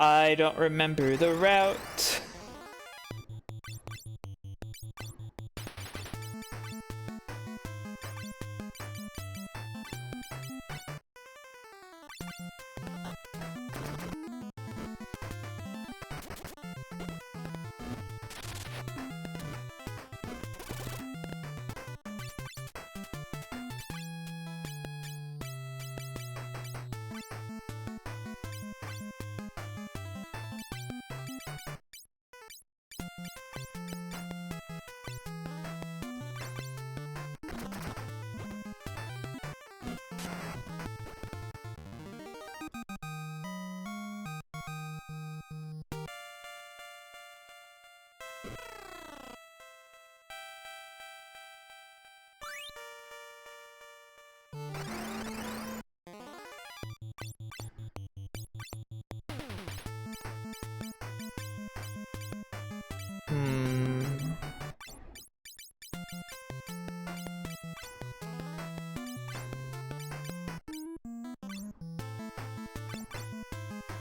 I don't remember the route.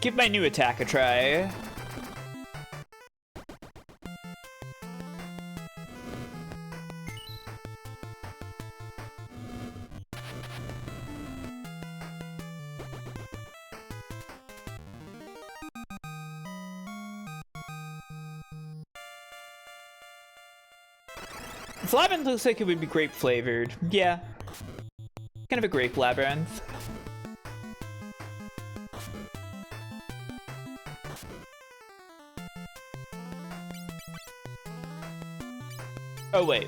Give my new attack a try. This labyrinth looks like it would be grape flavored. Yeah. Kind of a grape labyrinth. Oh, wait.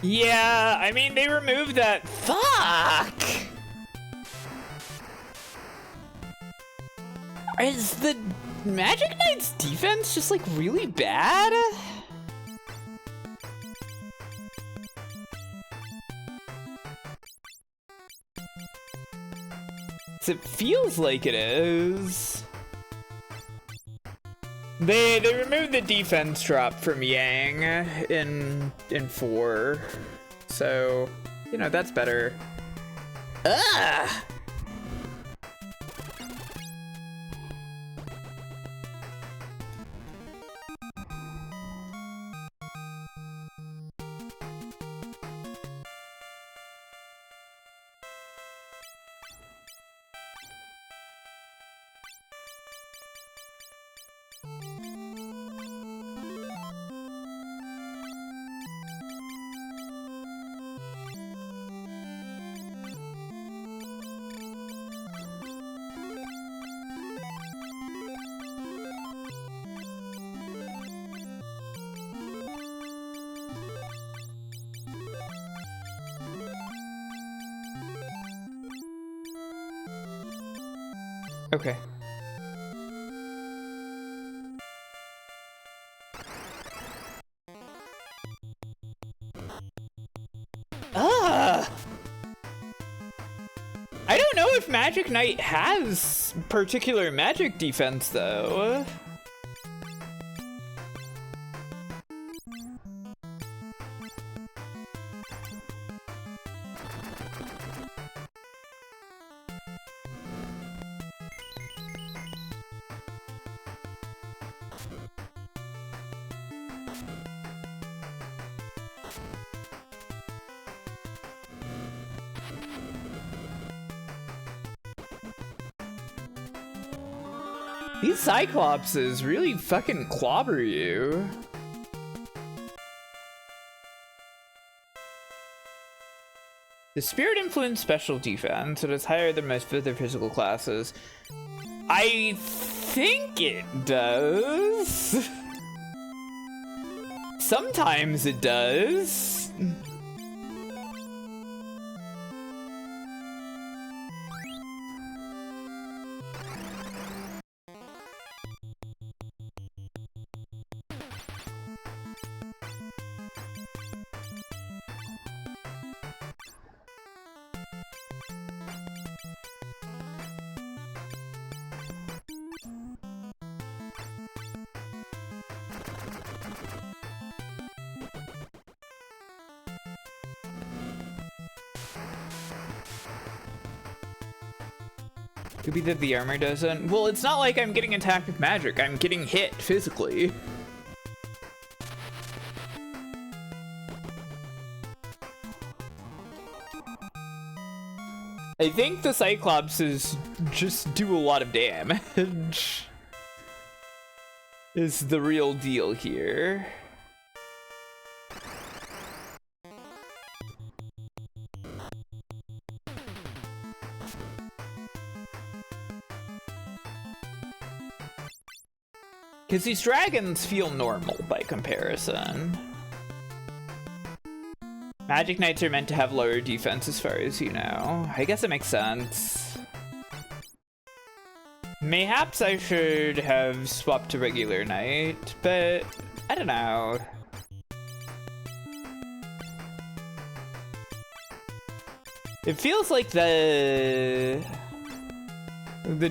Yeah, I mean, they removed that. Fuck! Is the Magic Knight's defense just like really bad? It feels like it is. They removed the defense drop from Yang in 4, so you know that's better. Ugh! Okay. I don't know if Magic Knight has particular magic defense though. These Cyclopses really fucking clobber you. The Spirit Influence special defense, it is higher than most other physical classes. I think it does. Sometimes it does. Could be that the armor doesn't. Well, it's not like I'm getting attacked with magic. I'm getting hit physically. I think the Cyclopses just do a lot of damage. Is the real deal here. Because these dragons feel normal by comparison. Magic Knights are meant to have lower defense as far as you know. I guess it makes sense. Mayhaps I should have swapped to regular Knight, but I don't know. It feels like the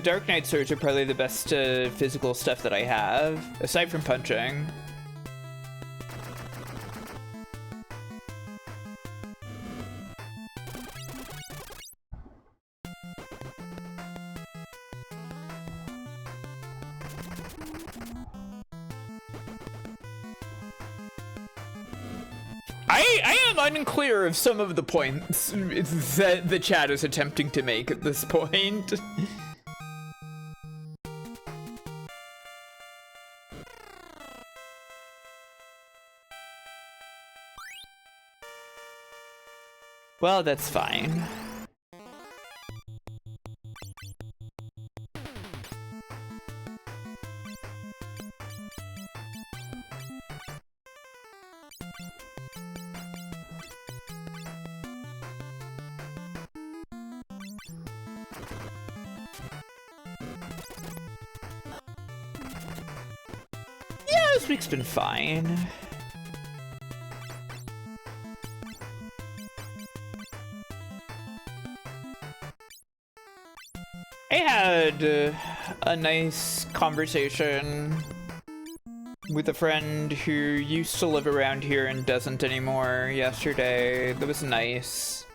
Dark Knight Swords are probably the best physical stuff that I have, aside from punching. I am unclear of some of the points that the chat is attempting to make at this point. Well, that's fine. this week's been fine. I had a nice conversation with a friend who used to live around here and doesn't anymore yesterday. That was nice.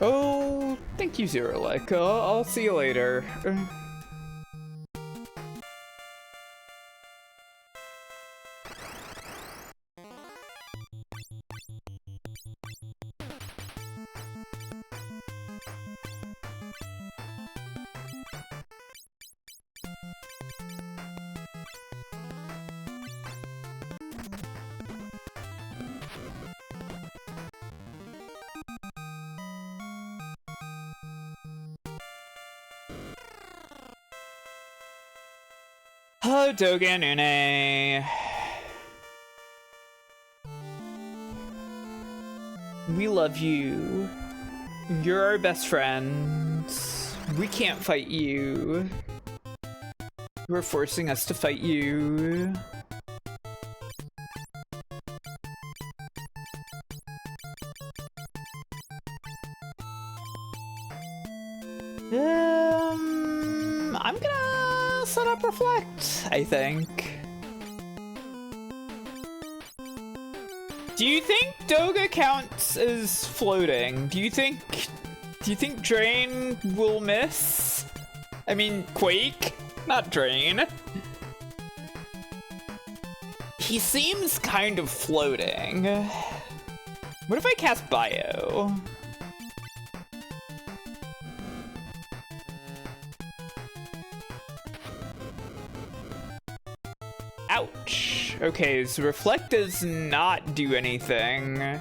Oh, thank you, Zerolek. I'll see you later. Hello, Doga Nune. We love you. You're our best friends. We can't fight you. You're forcing us to fight you. I'm gonna set up reflect, I think. Do you think Doga counts as floating? Do you think Drain will miss? I mean, Quake, not Drain. He seems kind of floating. What if I cast Bio? Ouch. Okay, so Reflect does not do anything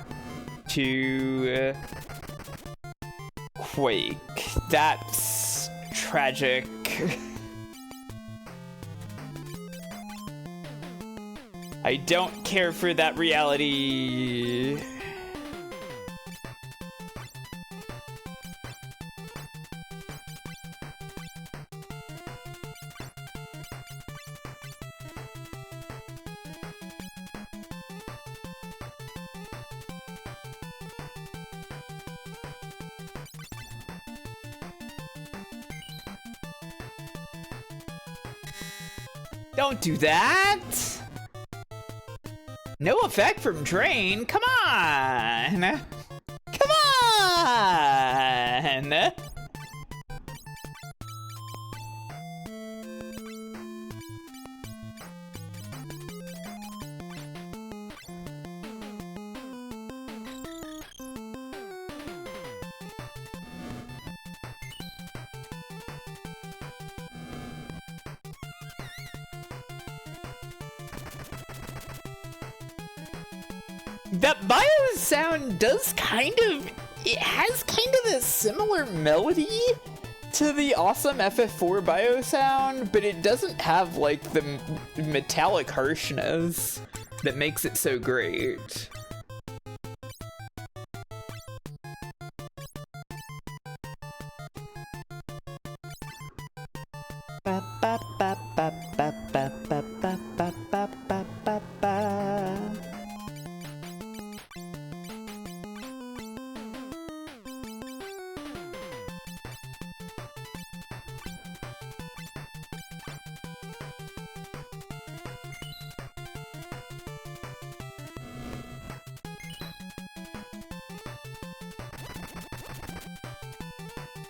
to Quake. That's tragic. I don't care for that reality. Don't do that! No effect from Drain? Come on! Come on! That bio sound does it has kind of a similar melody to the awesome FF4 bio sound, but it doesn't have like the metallic harshness that makes it so great.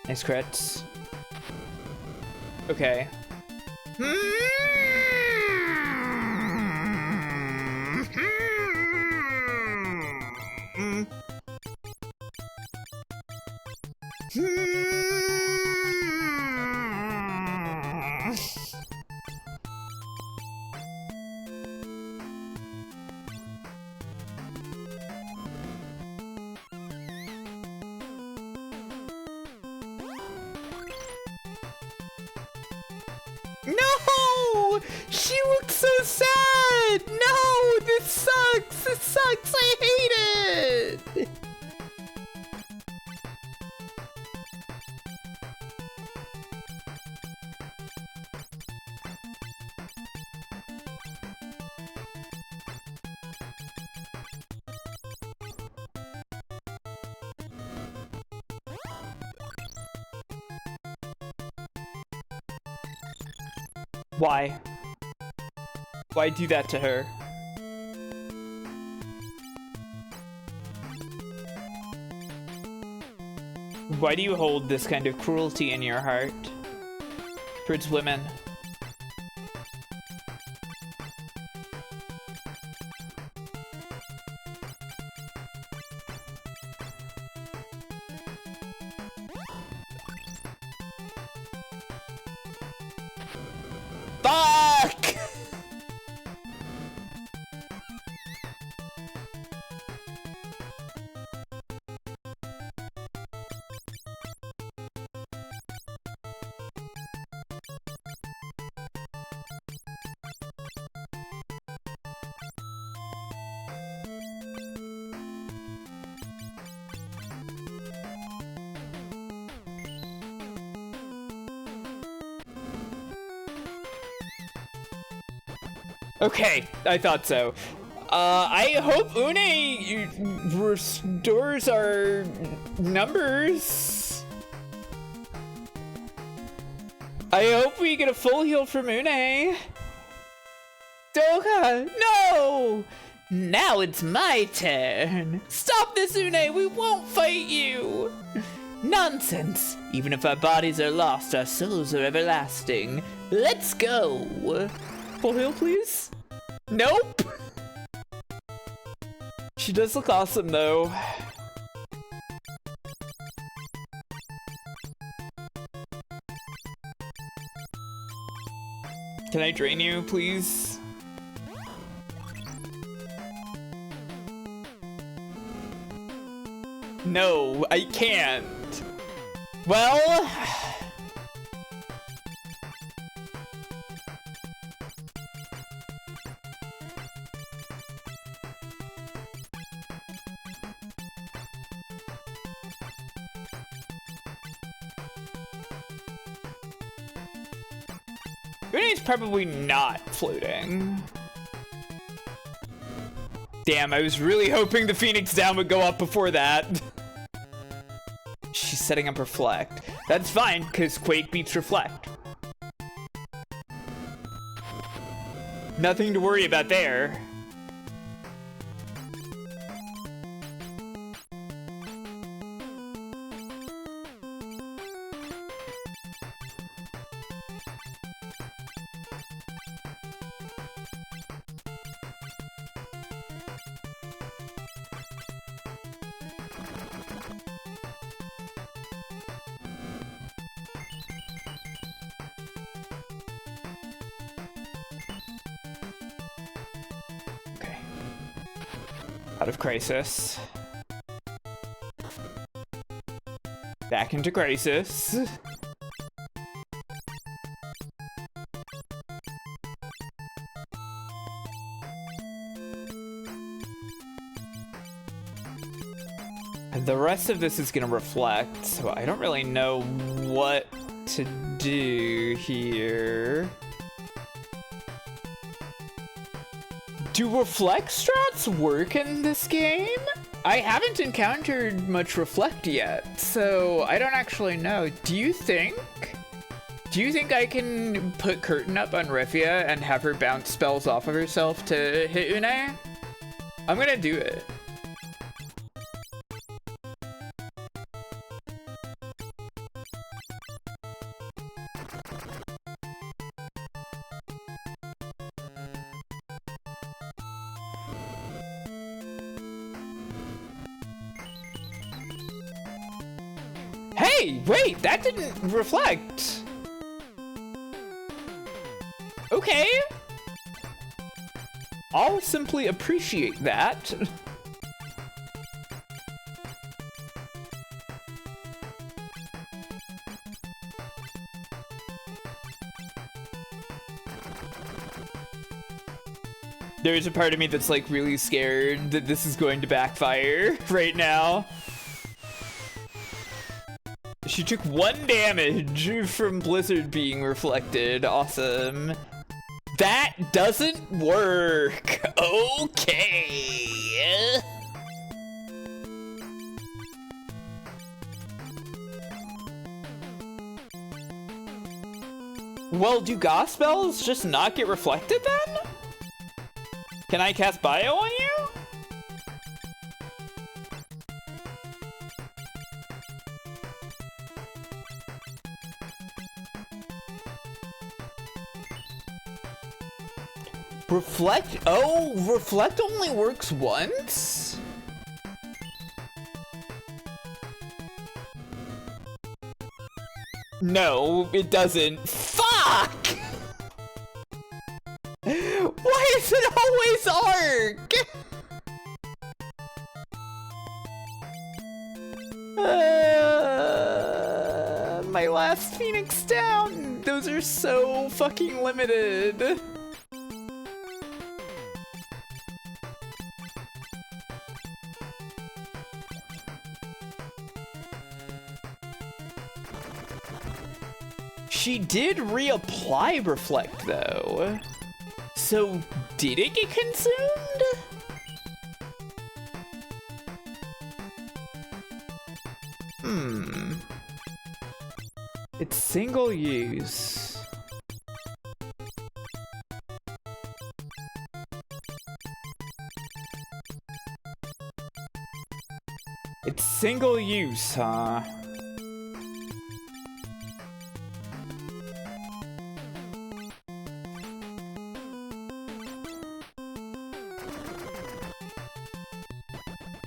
Nice crits. Okay. No! She looks so sad! No! This sucks! This sucks! I hate it! Why? Why do that to her? Why do you hold this kind of cruelty in your heart towards women? Fuck! Okay, I thought so. I hope Une restores our numbers. I hope we get a full heal from Une. Doga, no! Now it's my turn. Stop this, Une, we won't fight you. Nonsense. Even if our bodies are lost, our souls are everlasting. Let's go. Full heal, please? Nope! She does look awesome, though. Can I drain you, please? No, I can't. Well... Une's probably not floating. Damn, I was really hoping the Phoenix down would go up before that. She's setting up Reflect. That's fine, because Quake beats Reflect. Nothing to worry about there. Out of Crisis. Back into Crisis. And the rest of this is gonna reflect, so I don't really know what to do here. Do reflect strats work in this game? I haven't encountered much reflect yet, so I don't actually know. Do you think I can put Curtain up on Rifia and have her bounce spells off of herself to hit Une? I'm gonna do it. Hey, wait, that didn't reflect. Okay. I'll simply appreciate that. There's a part of me that's like really scared that this is going to backfire right now. She took 1 damage from Blizzard being reflected. Awesome. That doesn't work. Okay. Well, do Goth spells just not get reflected then? Can I cast Bio on you? Reflect? Oh, reflect only works once? No, it doesn't. Fuck! Why is it always arc? My last Phoenix down. Those are so fucking limited. She did reapply reflect though. So did it get consumed? It's single use. It's single use, huh?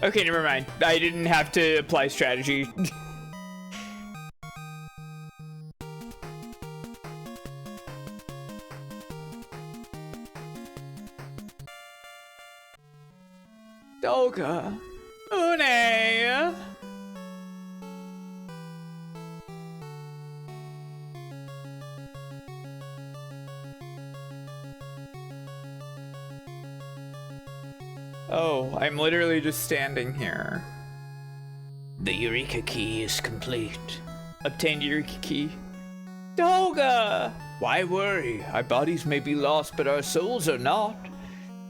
Okay, never mind. I didn't have to apply strategy. Doga. Une. Oh, I'm literally just standing here. The Eureka key is complete. Obtained Eureka key. Doga! Why worry? Our bodies may be lost, but our souls are not.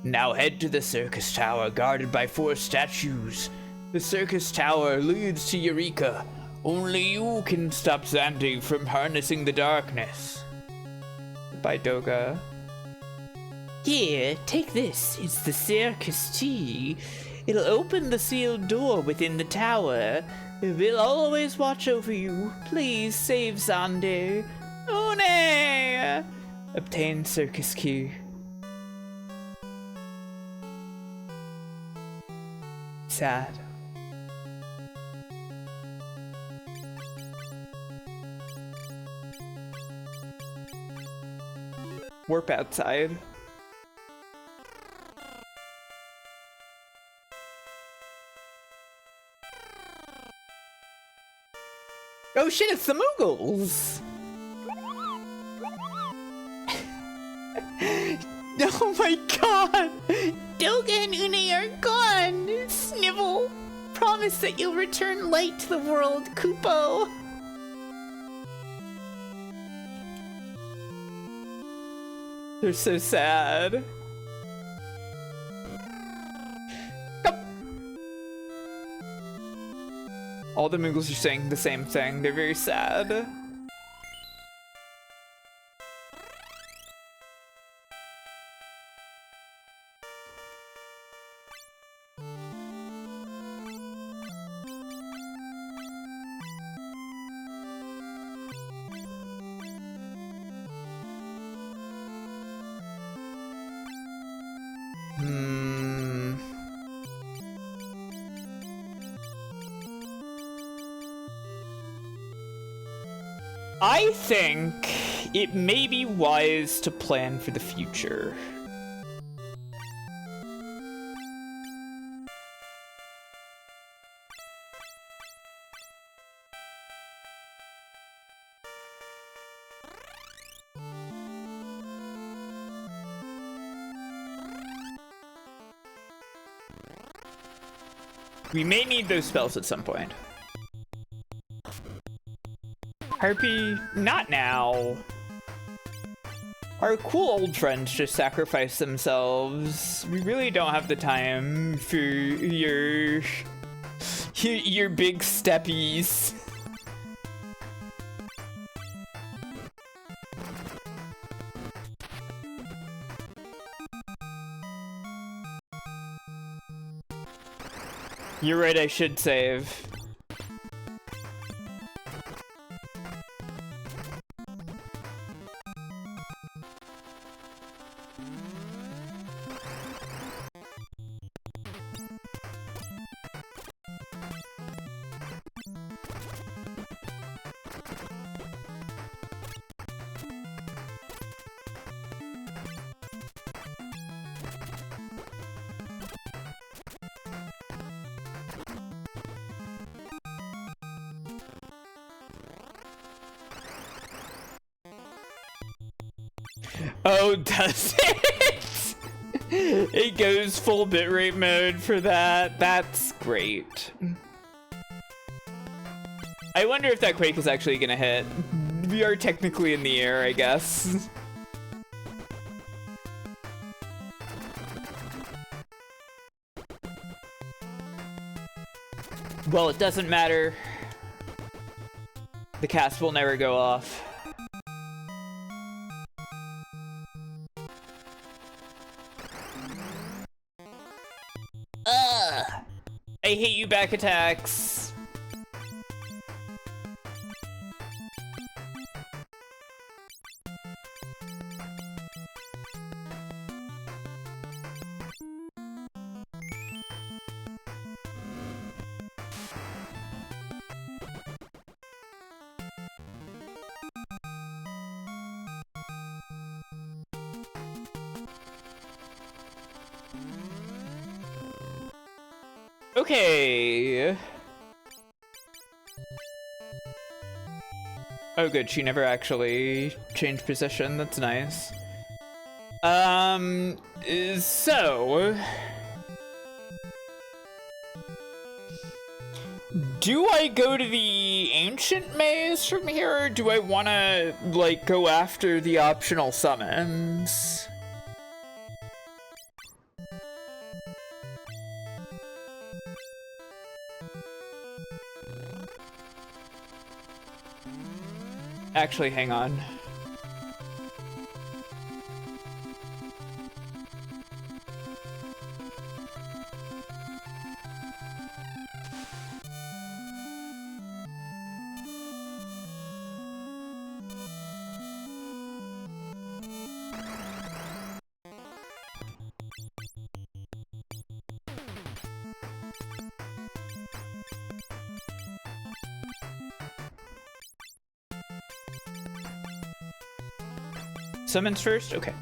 Now head to the circus tower, guarded by 4 statues. The circus tower leads to Eureka. Only you can stop Xandu from harnessing the darkness. By Doga. Here, take this. It's the circus tea. It'll open the sealed door within the tower. We'll always watch over you. Please save Xandu. Une! Obtain circus key. Sad. Warp outside. Oh shit, it's the Moogles! Oh my god! Doga and Une are gone! Snivel! Promise that you'll return light to the world, Kupo! They're so sad. All the Moogles are saying the same thing. They're very sad. I think it may be wise to plan for the future. We may need those spells at some point. Harpy, not now. Our cool old friends just sacrificed themselves. We really don't have the time for your big steppies. You're right, I should save. Oh, does it? It goes full bitrate mode for that. That's great. I wonder if that Quake is actually gonna hit. We are technically in the air, I guess. Well, it doesn't matter. The cast will never go off. I hate you, back attacks. Okay. Oh good, she never actually changed position. That's nice. So do I go to the ancient maze from here, or do I want to like go after the optional summons? Actually, hang on. Summons first? Okay.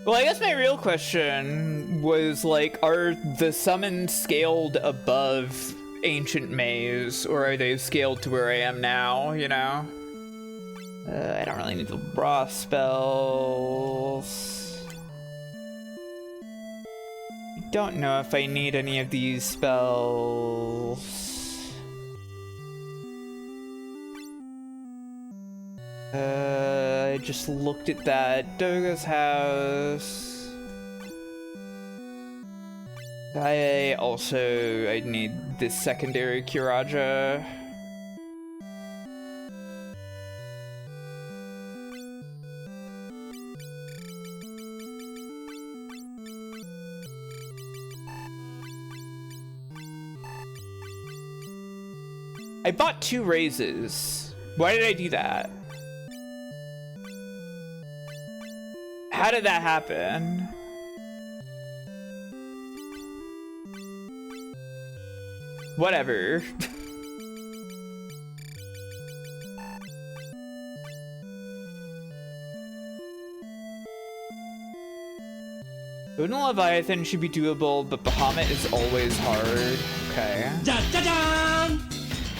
Well, I guess my real question was, like, are the summons scaled above Ancient Maze, or are they scaled to where I am now, you know? I don't really need the raw spells. I don't know if I need any of these spells. I just looked at that. Doga's house. I need this secondary Kiraja. I bought 2 raises. Why did I do that? How did that happen? Whatever. Odin and Leviathan should be doable, but Bahamut is always hard. Okay.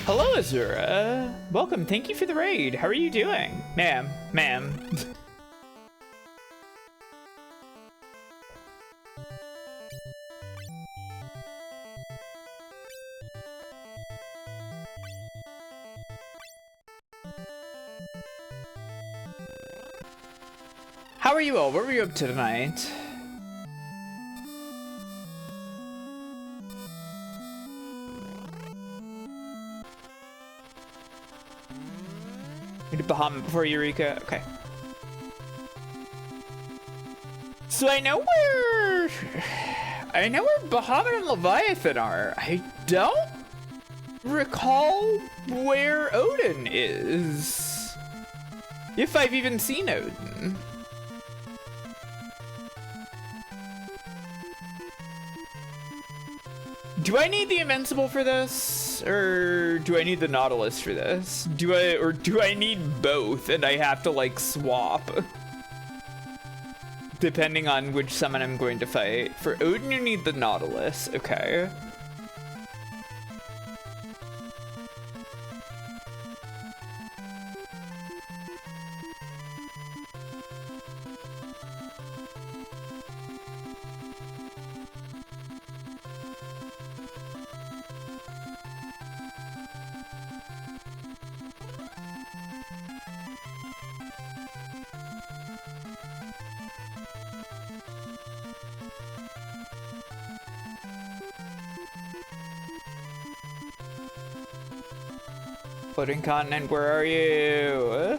Hello, Azura. Welcome. Thank you for the raid. How are you doing? Ma'am. How are you all? What were you up to tonight? We did Bahamut before Eureka. Okay. So I know where Bahamut and Leviathan are. I don't recall where Odin is. If I've even seen Odin. Do I need the Invincible for this? Or do I need the Nautilus for this? Do I need both and I have to like swap? Depending on which summon I'm going to fight. For Odin you need the Nautilus, okay. Floating continent, where are you?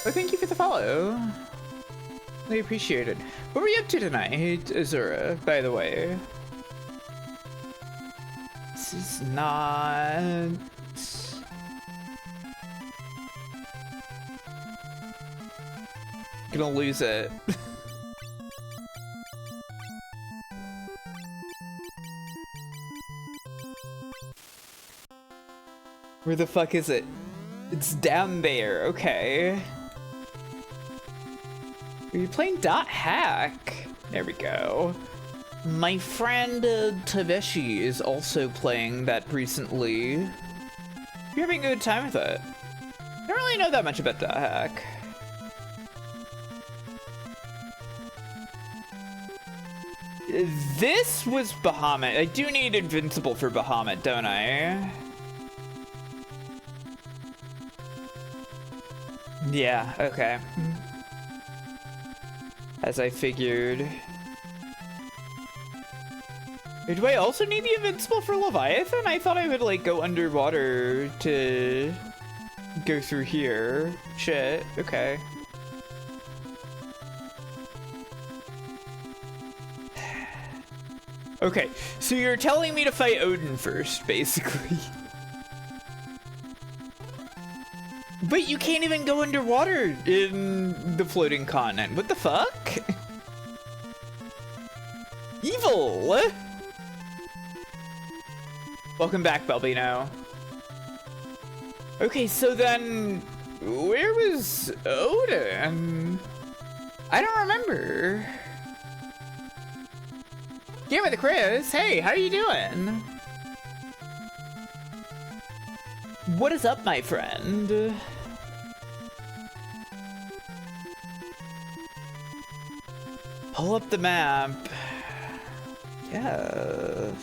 Oh, thank you for the follow. I appreciate it. What were you up to tonight, Azura, by the way? This is not... Gonna lose it. Where the fuck is it? It's down there, okay. Are you playing .hack? There we go. My friend Taveshi is also playing that recently. You're having a good time with it. I don't really know that much about .hack. This was Bahamut. I do need Invincible for Bahamut, don't I? Yeah, okay. As I figured. Do I also need the Invincible for Leviathan? I thought I would like go underwater to go through here. Shit, okay. Okay, so you're telling me to fight Odin first, basically. But you can't even go underwater in the floating continent. What the fuck? Evil! Welcome back, Belbino. Okay, so then where was Odin? I don't remember. Game with the Chris. Hey, how are you doing? What is up, my friend? Pull up the map. Yes.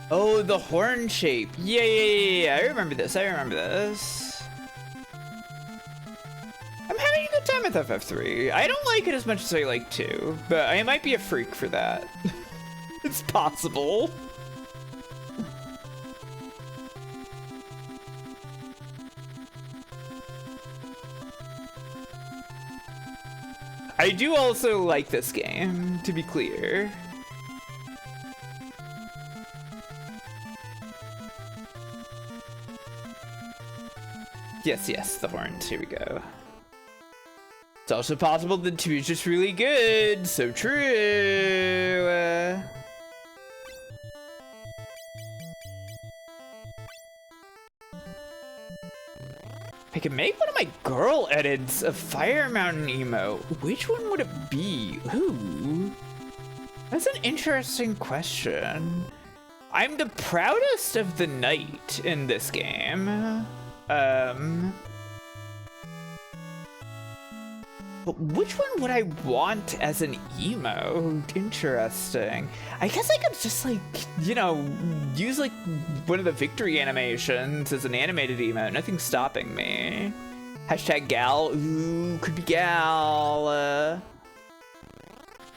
Oh, the horn shape. Yeah. I remember this. I'm having a good time with FF3. I don't like it as much as I like 2, but I might be a freak for that. It's possible. I do also like this game, to be clear. Yes, yes, the horns. Here we go. It's also possible that 2 is just really good. So true. I could make one of my girl edits of Fire Mountain emo. Which one would it be? Ooh, that's an interesting question. I'm the proudest of the knight in this game. But which one would I want as an emo? Interesting. I guess I could just, like, you know, use, like, one of the victory animations as an animated emote. Nothing's stopping me. Hashtag gal. Ooh, could be gal.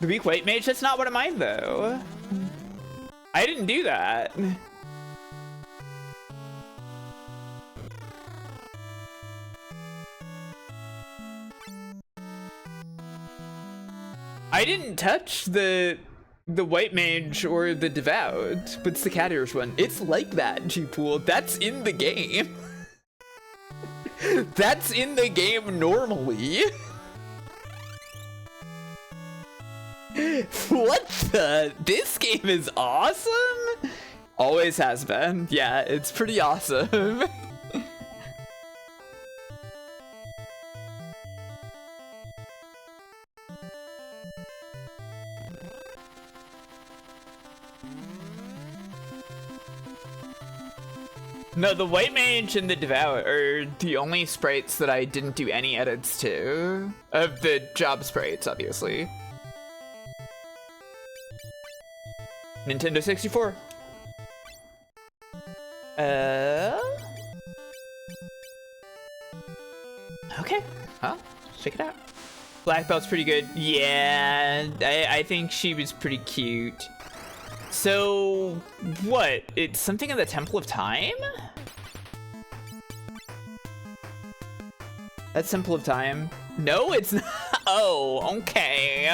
The weak white mage, that's not one of mine, though. I didn't do that. I didn't touch the white mage or the devout, but it's the catgirl one. It's like that, G-Pool. That's in the game. That's in the game normally. What the? This game is awesome? Always has been. Yeah, it's pretty awesome. No, the white mage and the devout are the only sprites that I didn't do any edits to. Of the job sprites, obviously. Nintendo 64. Okay, well, check it out. Black belt's pretty good. Yeah, I think she was pretty cute. So, what? It's something in the Temple of Time? That's Temple of Time. No, it's not. Oh, okay.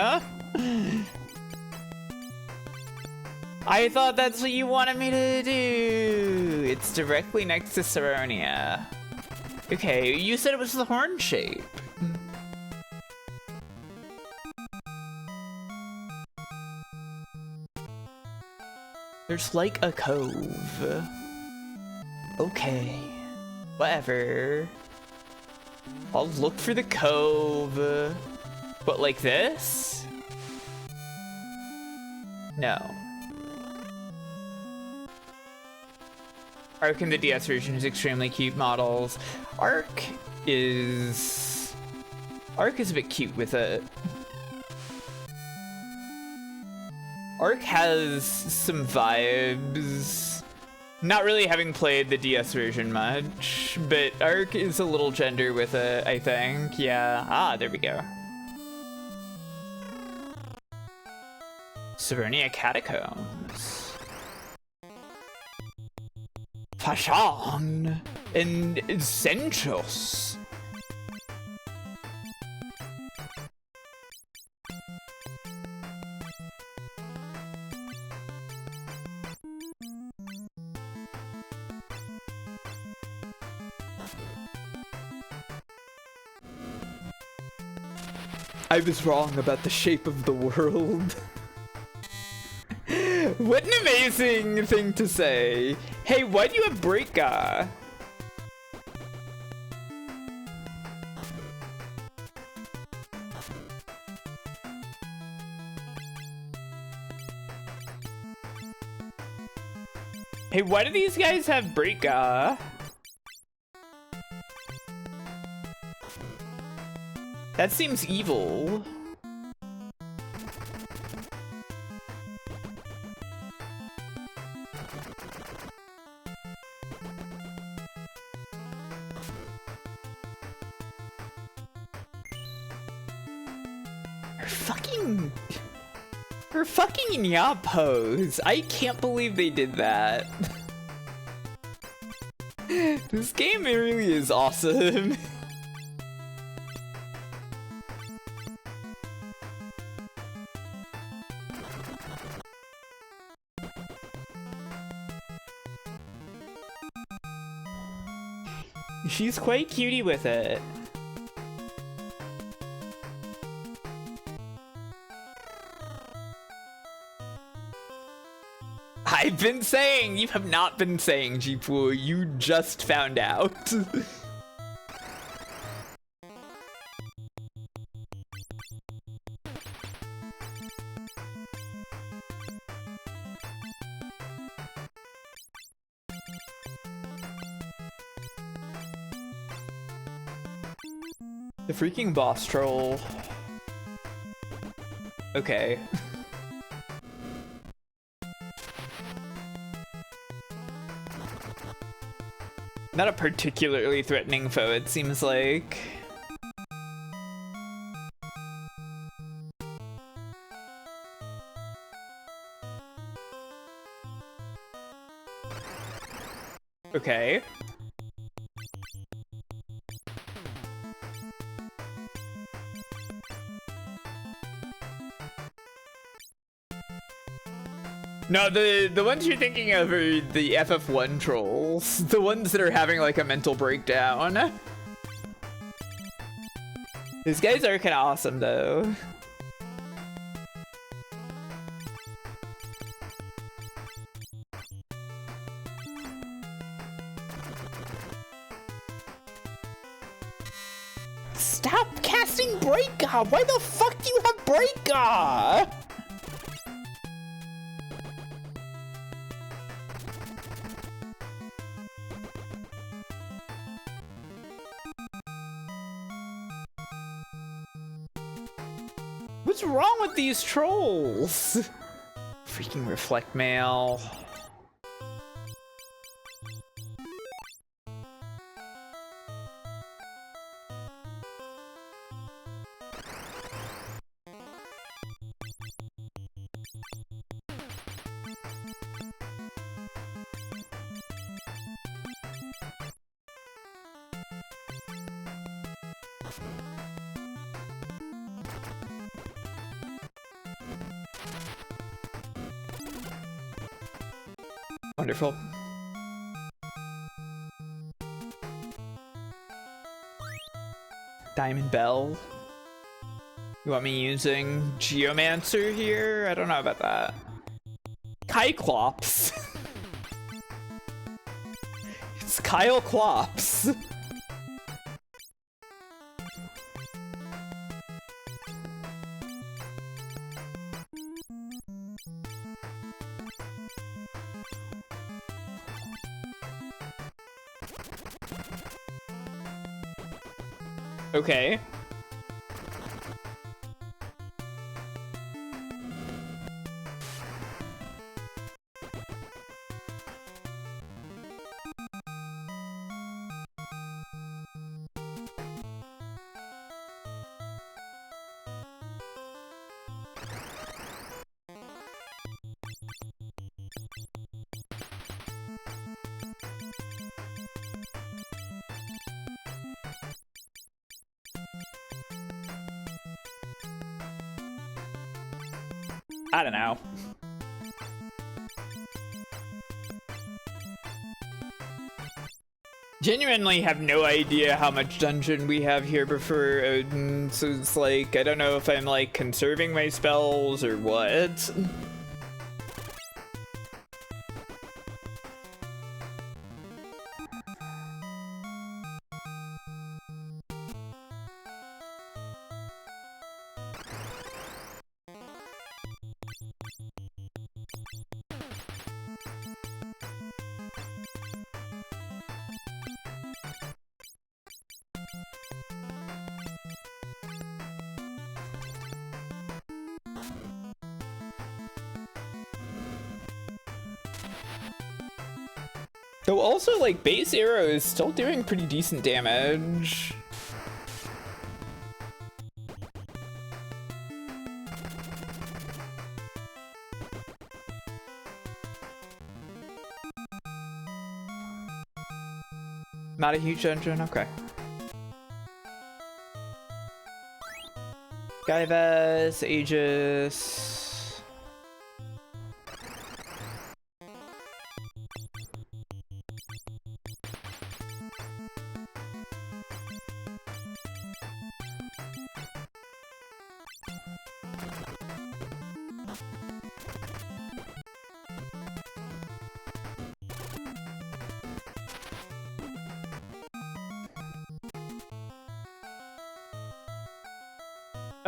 I thought that's what you wanted me to do. It's directly next to Saronia. Okay, you said it was the horn shape. There's like a cove. Okay, whatever. I'll look for the cove. But like this? No. Arc in the DS version is extremely cute models. Arc is a bit cute with it. Arc has some vibes. Not really having played the DS version much, but Arc is a little gender with it, I think. Yeah. Ah, there we go. Saronia catacombs. Fashan and Centros. I was wrong about the shape of the world. What an amazing thing to say. Hey, why do you have Breaka? Hey, why do these guys have Breaka? That seems evil. Her fucking yacht pose. I can't believe they did that. This game really is awesome. She's quite cutie with it. I've been saying, you have not been saying, Jeepool. You just found out. The freaking boss troll. Okay. Not a particularly threatening foe, it seems like. Okay. No, the ones you're thinking of are the FF1 trolls. The ones that are having like a mental breakdown. These guys are kind of awesome though. Stop casting Breaker! Why the fuck do you have Breaker? What's wrong with these trolls? Freaking reflect mail. Wonderful. Diamond Bell. You want me using Geomancer here? I don't know about that. Kyclops. It's Kyle Clops. Okay. I don't know. Genuinely have no idea how much dungeon we have here before Odin, so it's like, I don't know if I'm like conserving my spells or what. Though also, like, base arrow is still doing pretty decent damage. Not a huge dungeon? Okay. Gaivas, Aegis.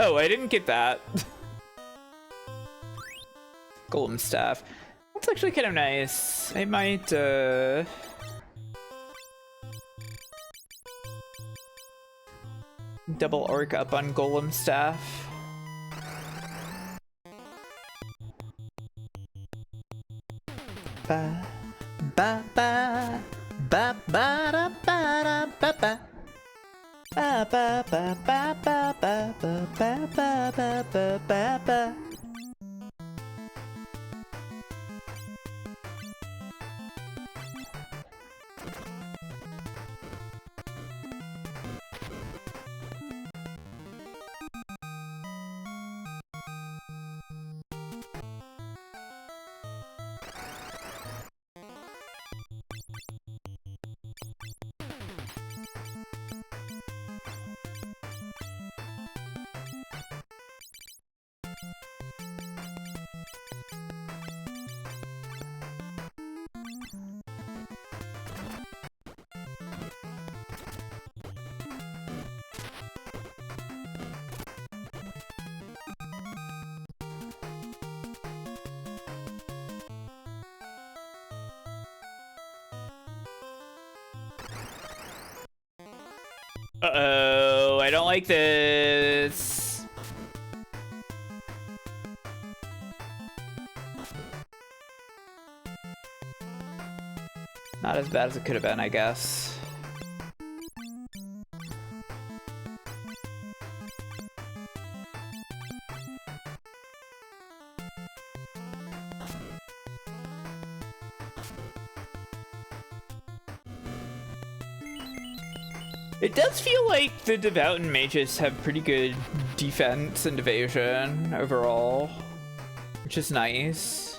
Oh, I didn't get that. Golden staff. That's actually kind of nice. I might, double orc up on golem staff. Ba ba ba ba ba da ba da ba ba. Ba ba ba ba ba ba ba ba ba ba ba ba ba. Uh-oh, I don't like this. Not as bad as it could have been, I guess. It does feel like the devout and mages have pretty good defense and evasion overall, which is nice.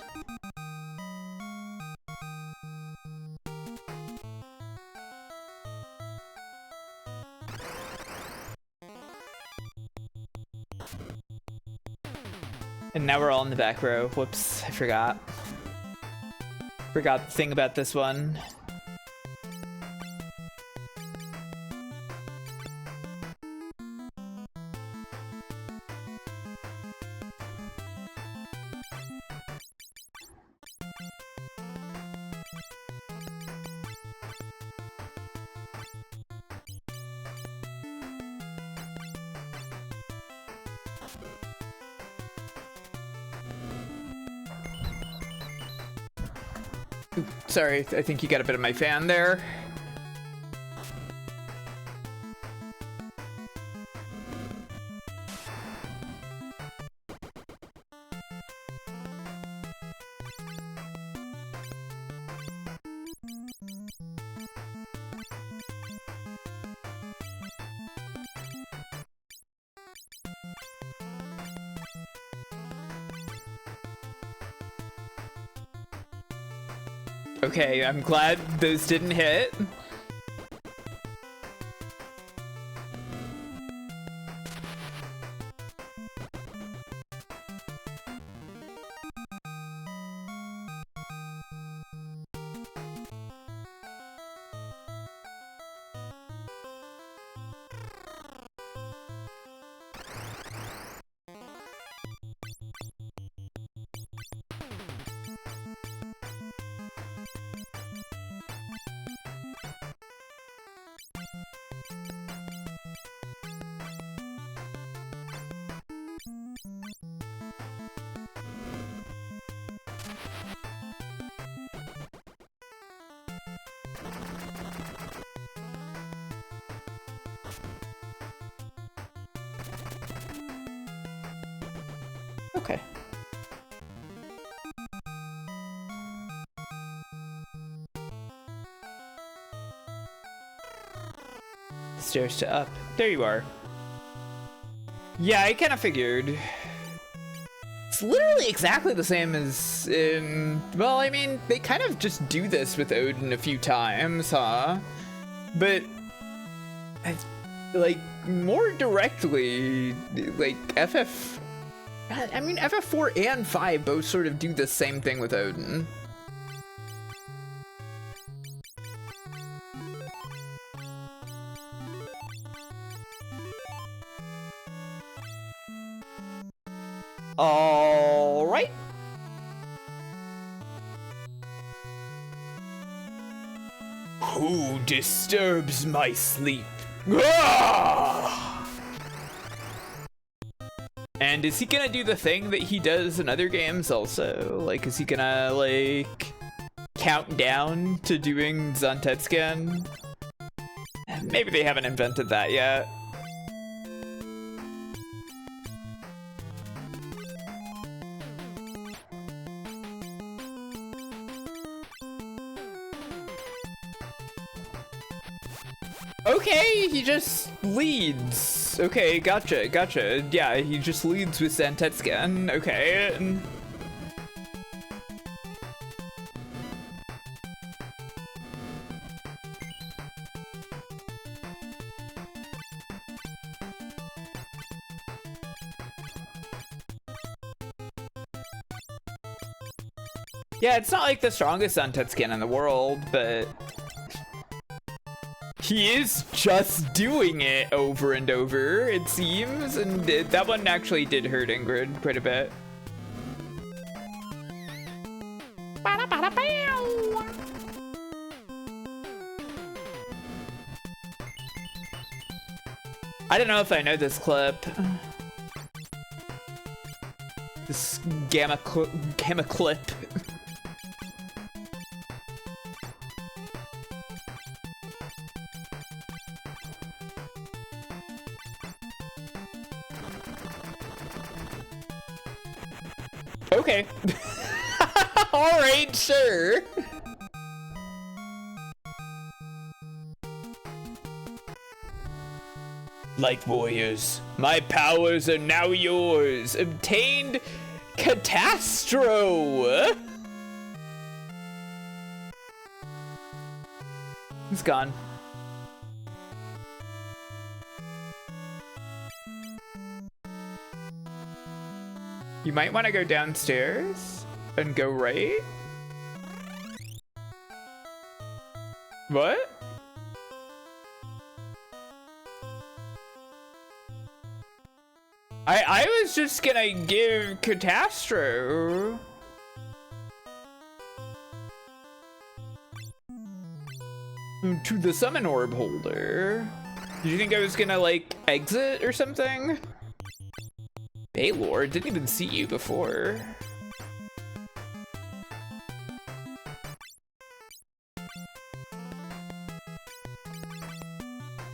And now we're all in the back row. Whoops, I forgot. Forgot the thing about this one. Sorry, I think you got a bit of my fan there. Okay, I'm glad those didn't hit. Okay. Stairs to up. There you are. Yeah, I kind of figured. It's literally exactly the same as in... Well, I mean, they kind of just do this with Odin a few times, huh? But... like, more directly, like, I mean, FF4 and 5 both sort of do the same thing with Odin. All right. Who disturbs my sleep? Ah! And is he gonna do the thing that he does in other games also? Like, is he gonna, like, count down to doing Zantetsuken? Maybe they haven't invented that yet. Okay, he just leads. Okay, gotcha, gotcha. Yeah, he just leads with Zantetsuken. Okay. Yeah, it's not like the strongest Zantetsuken in the world, but he is just doing it over and over, it seems, and that one actually did hurt Ingrid quite a bit. I don't know if I know this clip. This gamma clip. Okay. Alright, sure. Light warriors, my powers are now yours. Obtained catastro. He's gone. You might want to go downstairs and go right. What? I was just gonna give catastro. To the summon orb holder. Did you think I was gonna, like, exit or something? Baylor, didn't even see you before.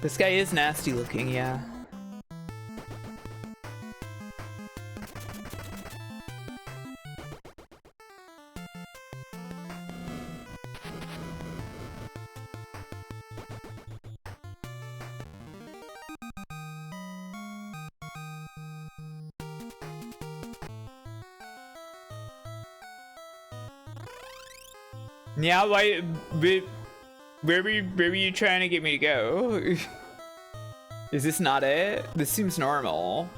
This guy is nasty looking, yeah. Yeah, why? Where were you trying to get me to go? Is this not it? This seems normal.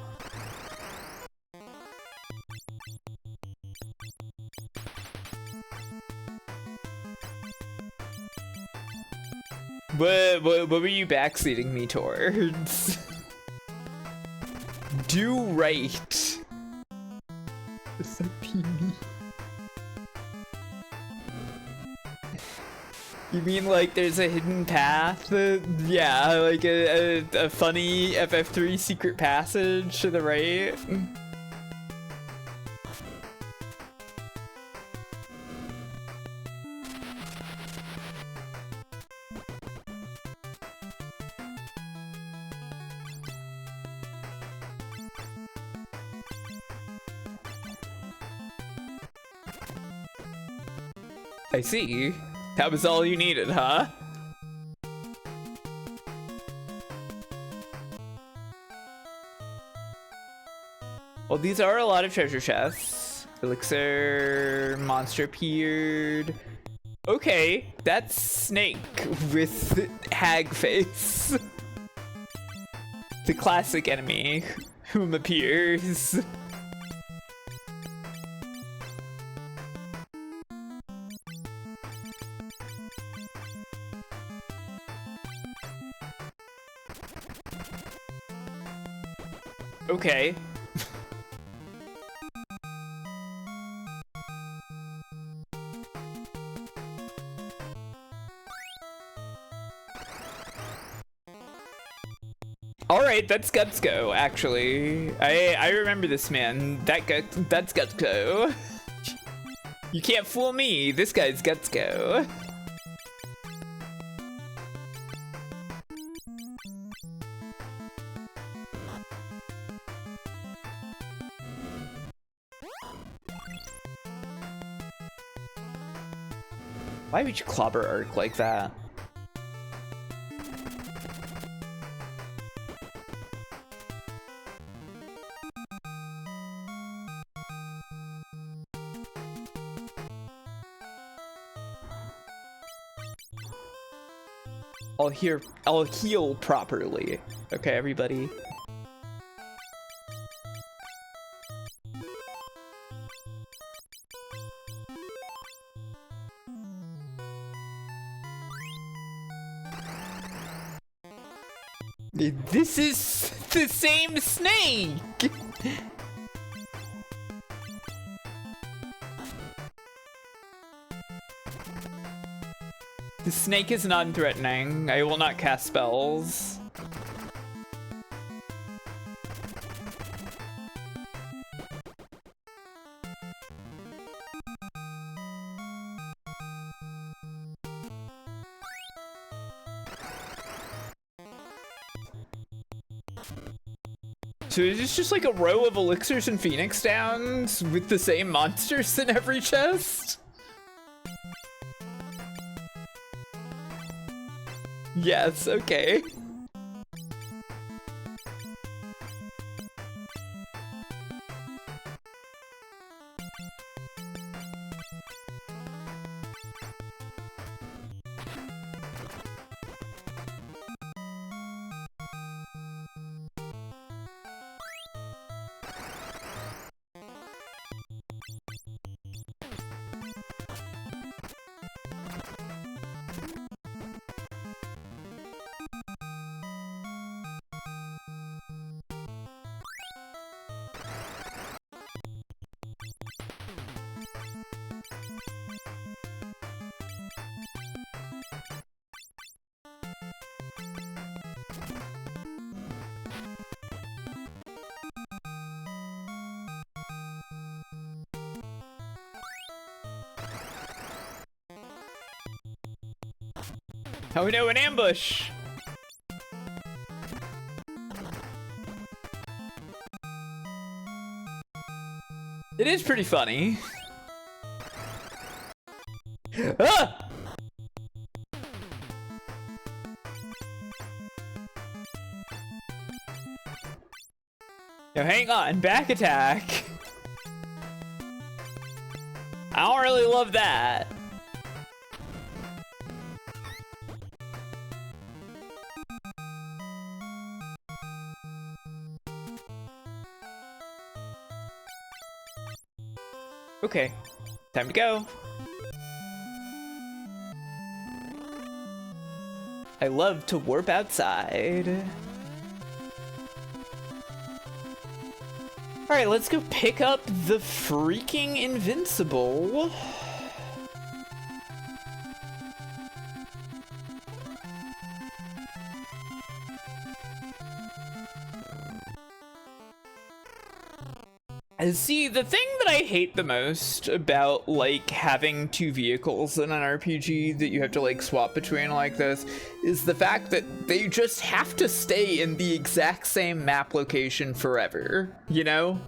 What were you backseating me towards? Do right. You mean like there's a hidden path? Yeah, like a funny FF3 secret passage to the right? I see. That was all you needed, huh? Well, these are a lot of treasure chests. Elixir, monster appeared. Okay, that's Snake with hag face. The classic enemy whom appears. Okay. All right, that's Gutsko, actually. I remember this man. That's Gutsko. You can't fool me. This guy's Gutsko. Why would you clobber Ark like that? I'll heal properly. Okay, everybody. This is the same snake! The snake is non-threatening. I will not cast spells. So is this just like a row of elixirs and phoenix downs with the same monsters in every chest? Yes, okay. Oh no, an ambush! It is pretty funny. Ah! Now hang on, back attack. I don't really love that. Okay, time to go. I love to warp outside. Alright, let's go pick up the freaking invincible. See, the thing that I hate the most about, like, having two vehicles in an RPG that you have to, like, swap between like this is the fact that they just have to stay in the exact same map location forever, you know?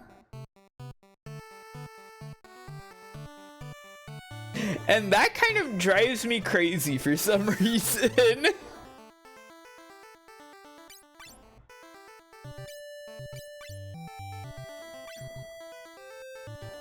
And that kind of drives me crazy for some reason.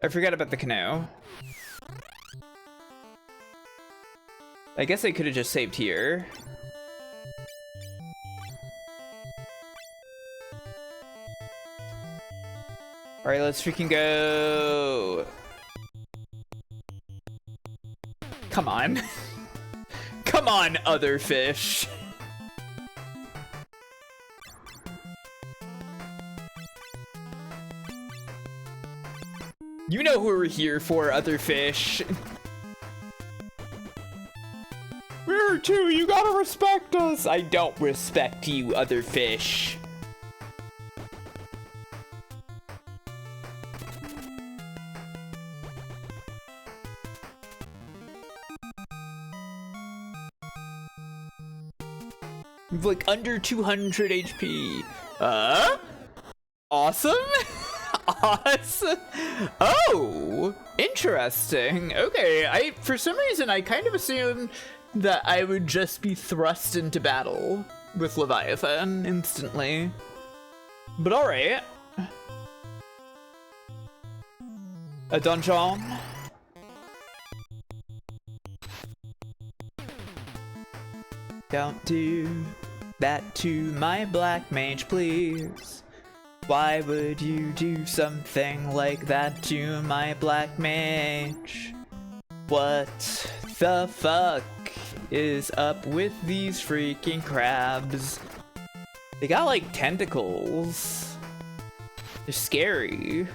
I forgot about the canoe. I guess I could have just saved here. Alright, let's freaking go. Come on. Come on, other fish. You know who we're here for, other fish. We're here too, you gotta respect us. I don't respect you, other fish. We've like under 200 HP. Awesome. Awesome. Oh, interesting. Okay, for some reason I kind of assumed that I would just be thrust into battle with Leviathan instantly. But alright. A dungeon. Don't do that to my black mage, please. Why would you do something like that to my black mage? What the fuck is up with these freaking crabs? They got like tentacles. They're scary.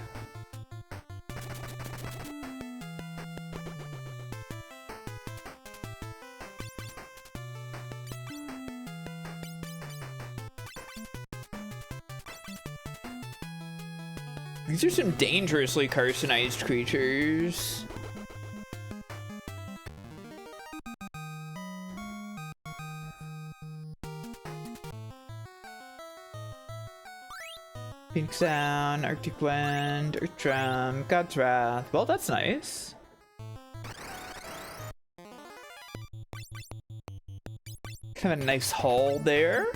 These are some dangerously carcinized creatures. Phoenix Down, Arctic Wind, Earthtrem, God's Wrath. Well, that's nice. Kind of a nice haul there.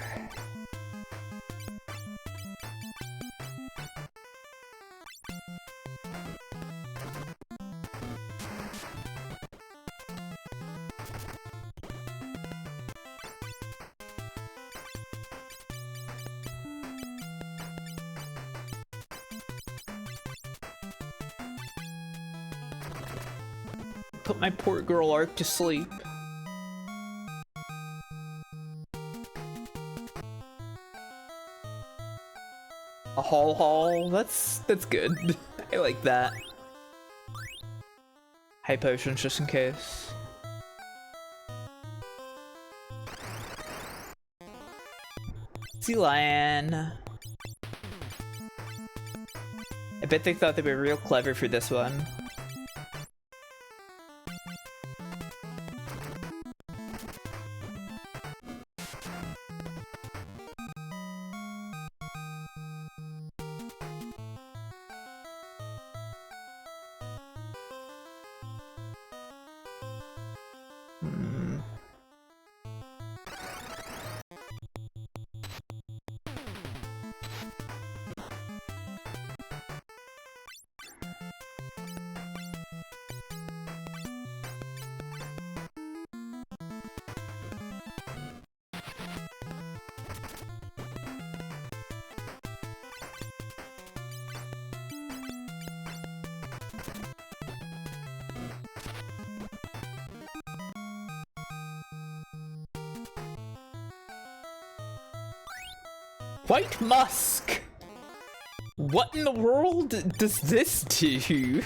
Put my poor girl Ark to sleep. A haul. That's good. I like that. High potions just in case. Sea lion. I bet they thought they were real clever for this one. White musk! What in the world does this do?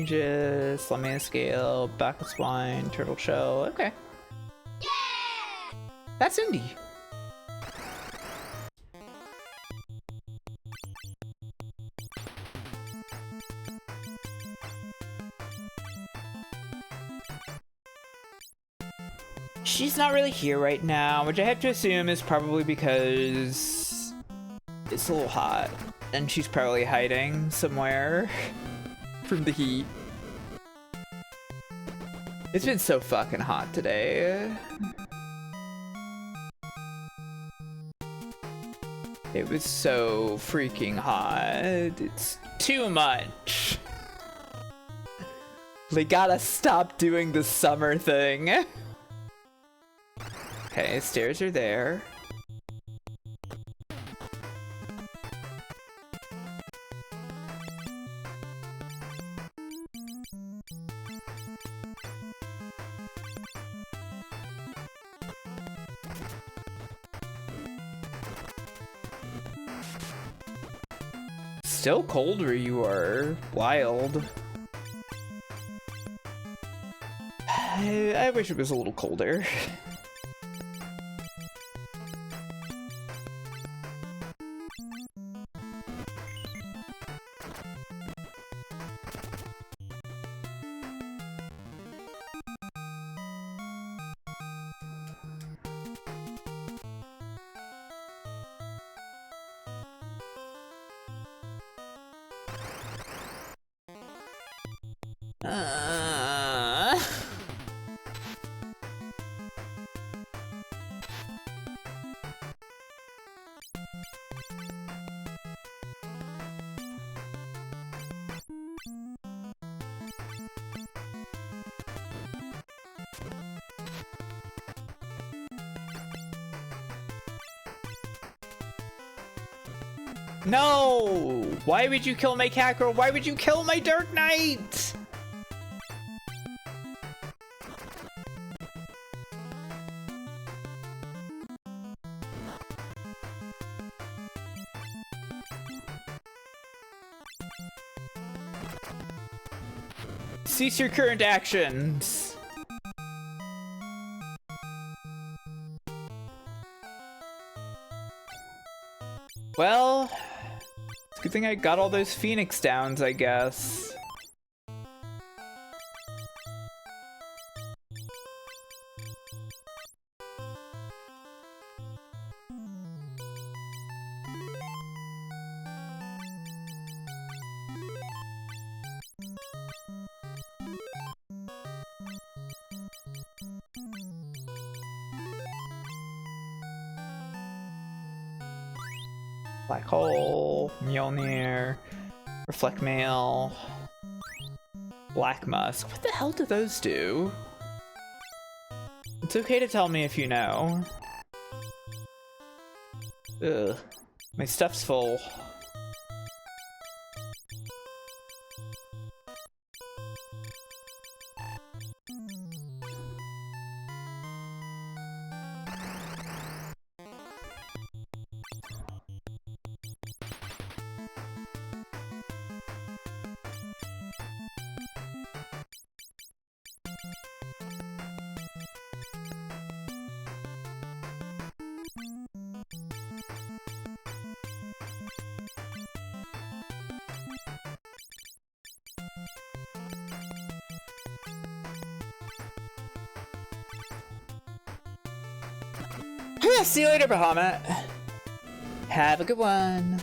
Just let me scale, backward spine, turtle shell. Okay. Yeah! That's indie. She's not really here right now, which I have to assume is probably because it's a little hot and she's probably hiding somewhere. from the heat. It's been so fucking hot today. It was so freaking hot. It's too much. They gotta stop doing the summer thing. Okay, stairs are there. Still cold where you are. Wild. I wish it was a little colder. No! Why would you kill my catgirl? Why would you kill my Dark Knight? Cease your current actions. Well, it's a good thing I got all those Phoenix downs, I guess. Black Hole, Mjolnir, Reflect Mail, Black Musk. What the hell do those do? It's okay to tell me if you know. Ugh. My stuff's full. See you later, Bahamut. Have a good one.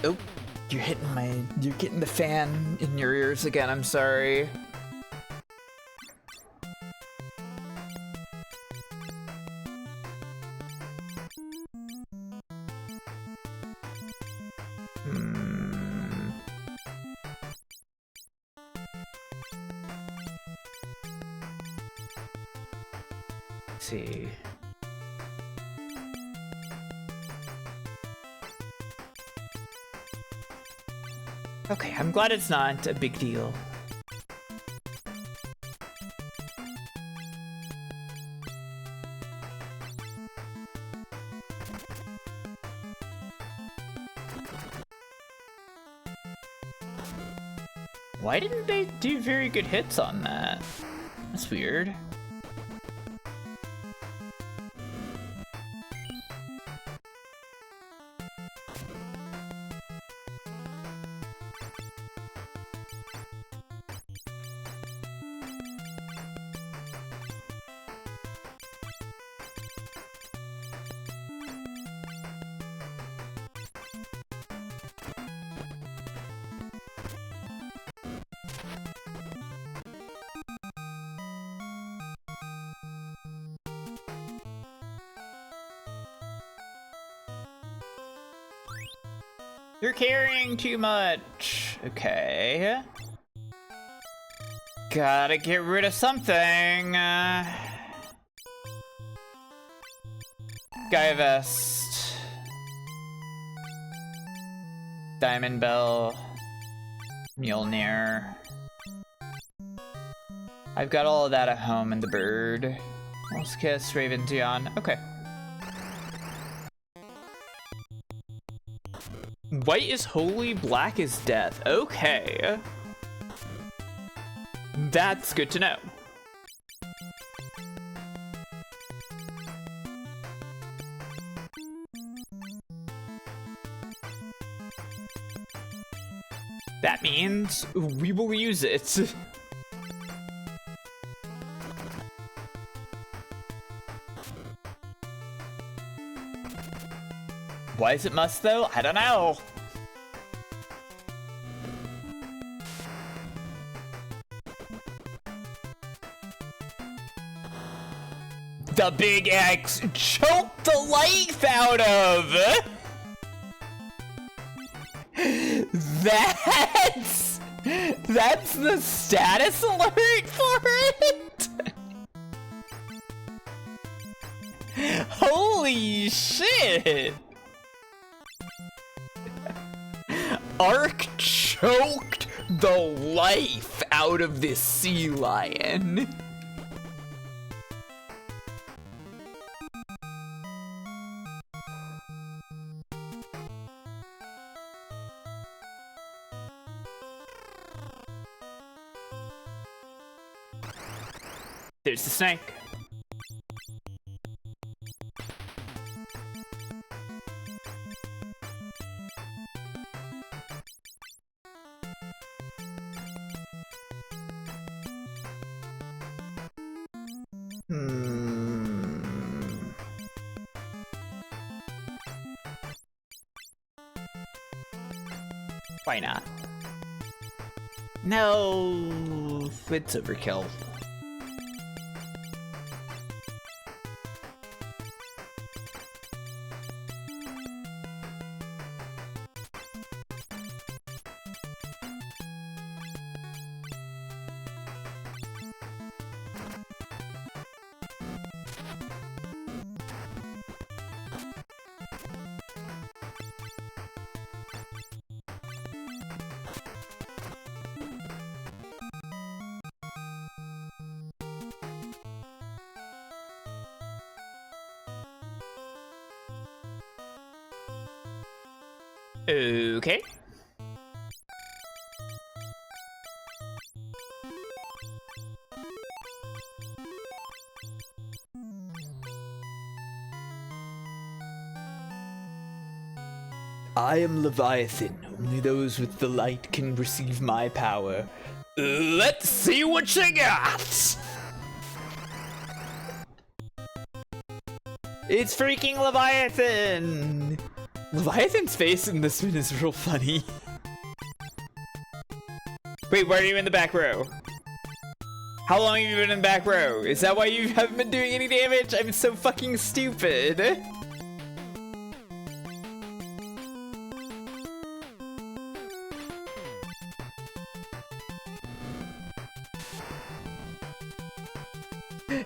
Oh, you're getting the fan in your ears again, I'm sorry. Let's see. Okay, I'm glad it's not a big deal. Why didn't they do very good hits on that? That's weird. You're carrying too much. Okay. Gotta get rid of something. Guy vest. Diamond bell. Mjolnir. I've got all of that at home and the bird. Let's kiss Raven Dion. Okay. White is holy, black is death. Okay. That's good to know. That means we will use it. Why is it must though? I don't know. The big X choked the life out of. That's the status alert for it. Holy shit. Ark choked the life out of this sea lion. There's the snake. Why not? No, it's overkill. Okay. I am Leviathan. Only those with the light can receive my power. Let's see what you got! It's freaking Leviathan! Leviathan's face in this one is real funny. Wait, why are you in the back row? How long have you been in the back row? Is that why you haven't been doing any damage? I'm so fucking stupid.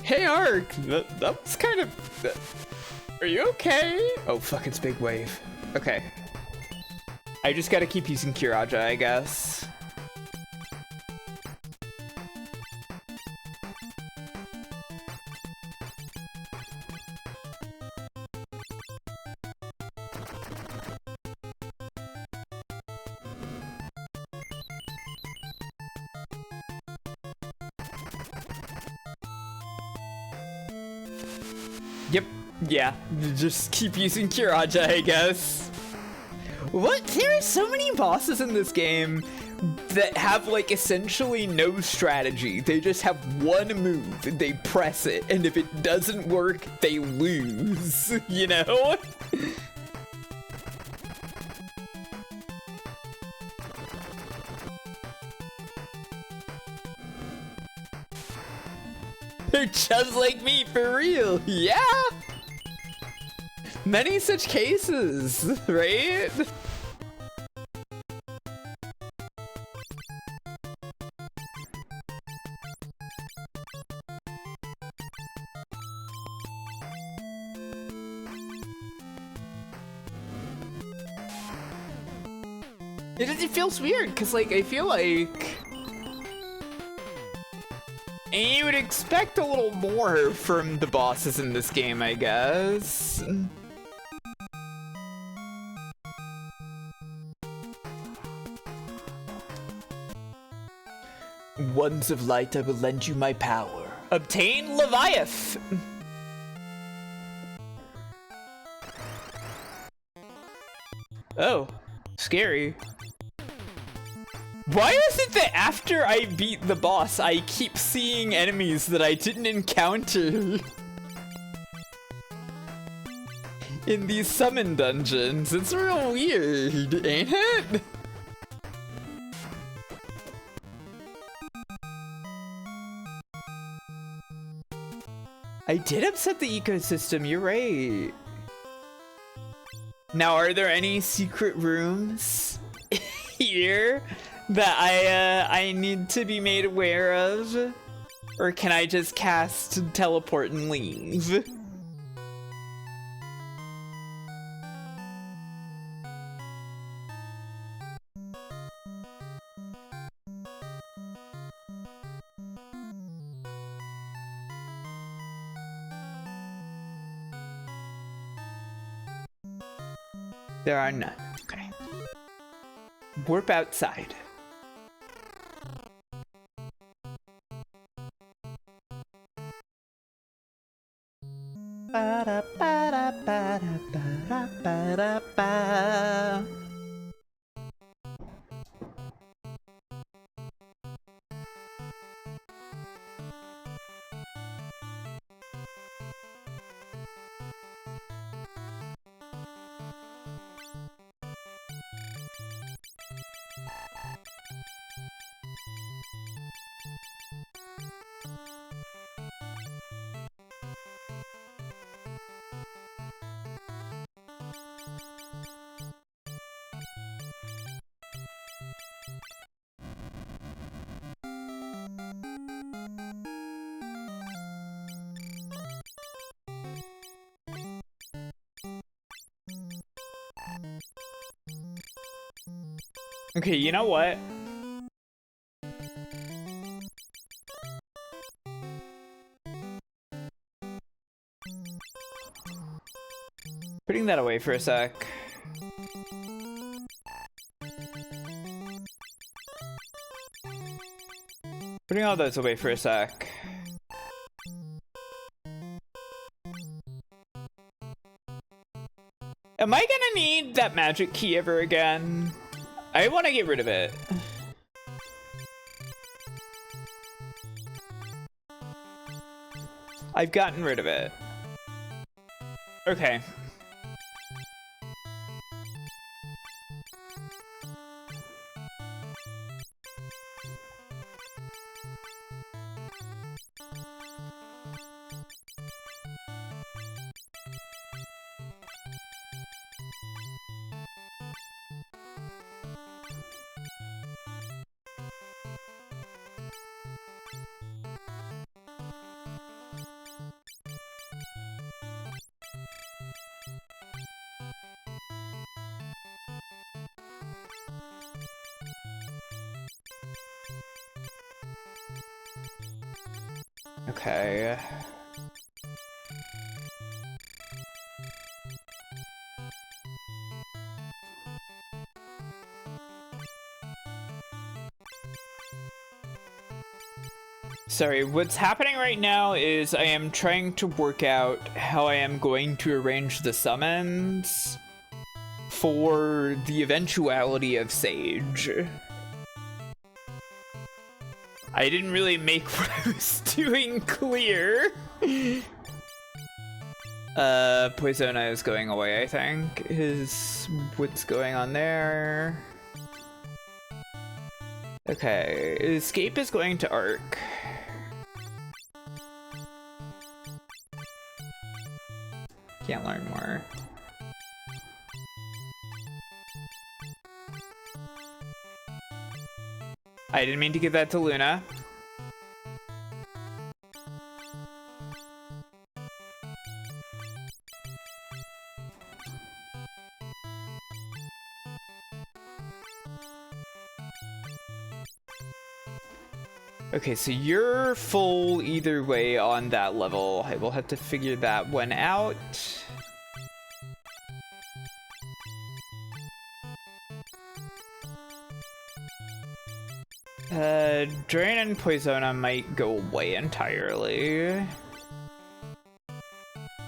Hey, Ark! That was kind of... Are you okay? Oh, fuck, it's big wave. Okay. I just gotta keep using Kiraja, I guess. Yep. Yeah, just keep using Kiraja, I guess. What? There are so many bosses in this game that have, like, essentially no strategy. They just have one move, they press it, and if it doesn't work, they lose, you know? They're just like me, for real, yeah? Many such cases, right? It feels weird, because, like, I feel like... And you would expect a little more from the bosses in this game, I guess. Ones of light, I will lend you my power. Obtain Leviathan! Oh, scary. Why is it that after I beat the boss, I keep seeing enemies that I didn't encounter in these summon dungeons? It's real weird, ain't it? I did upset the ecosystem, you're right. Now, are there any secret rooms here that I need to be made aware of? Or can I just cast teleport and leave? There are none. Okay. Warp outside. Ba-da-ba-da-ba-da-ba-da-ba. Okay, you know what? Putting that away for a sec. Putting all those away for a sec. Am I gonna need that magic key ever again? I want to get rid of it. I've gotten rid of it. Okay. Okay. Sorry, what's happening right now is I am trying to work out how I am going to arrange the summons for the eventuality of Sage. I didn't really make what I was doing clear. Poisona is going away, I think, is what's going on there. Okay, escape is going to Arc. Can't learn more. I didn't mean to give that to Luna. Okay, so you're full either way on that level. I will have to figure that one out. Drain and Poisona might go away entirely.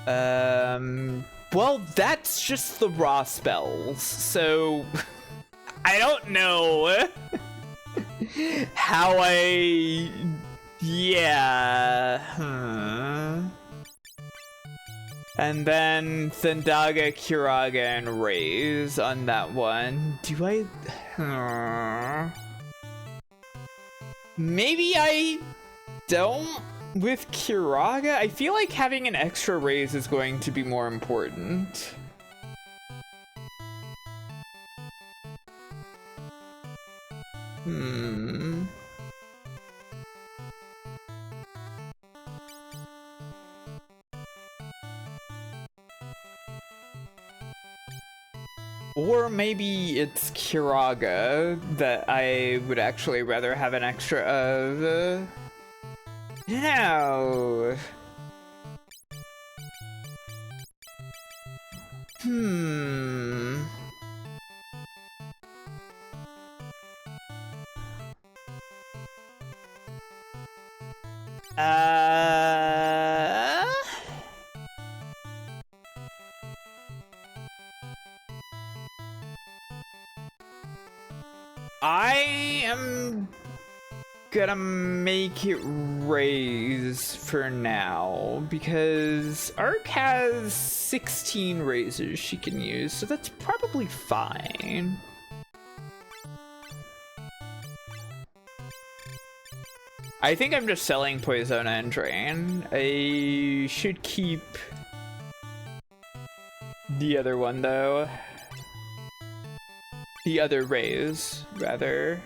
Well, that's just the raw spells, so I don't know how yeah. And then Thandaga, Kiraga, and Raise on that one. Do I? Maybe I don't with Kiraga. I feel like having an extra raise is going to be more important. Or maybe it's Kiraga that I would actually rather have an extra of. No. I am gonna make it raise for now because Ark has 16 raises she can use, so that's probably fine. I think I'm just selling Poisona and Drain. I should keep the other one though. The other raise, rather.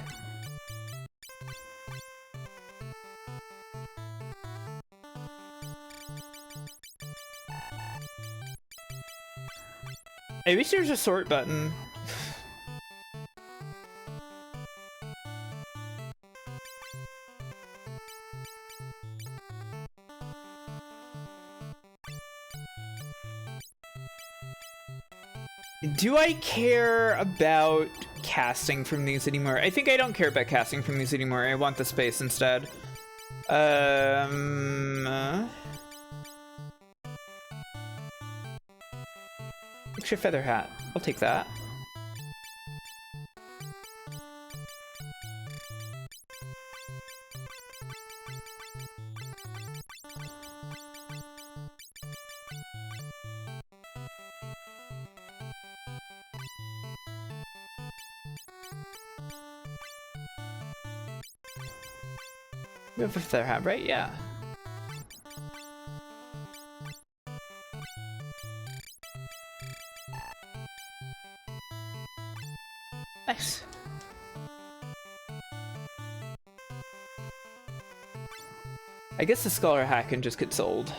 I wish there was a sort button. Do I care about casting from these anymore? I think I don't care about casting from these anymore. I want the space instead. Extra feather hat. I'll take that. We have a feather hat, right? Yeah. Nice. I guess the scholar hat can just get sold.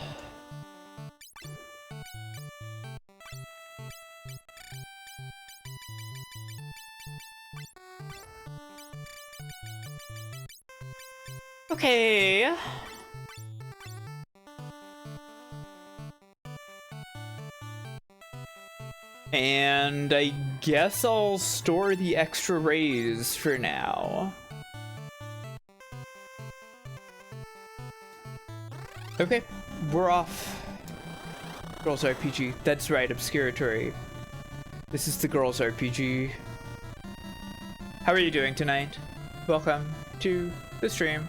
Okay. And I guess I'll store the extra raise for now. Okay, we're off. Girls RPG. That's right, Obscuratory. This is the Girls RPG. How are you doing tonight? Welcome to the stream.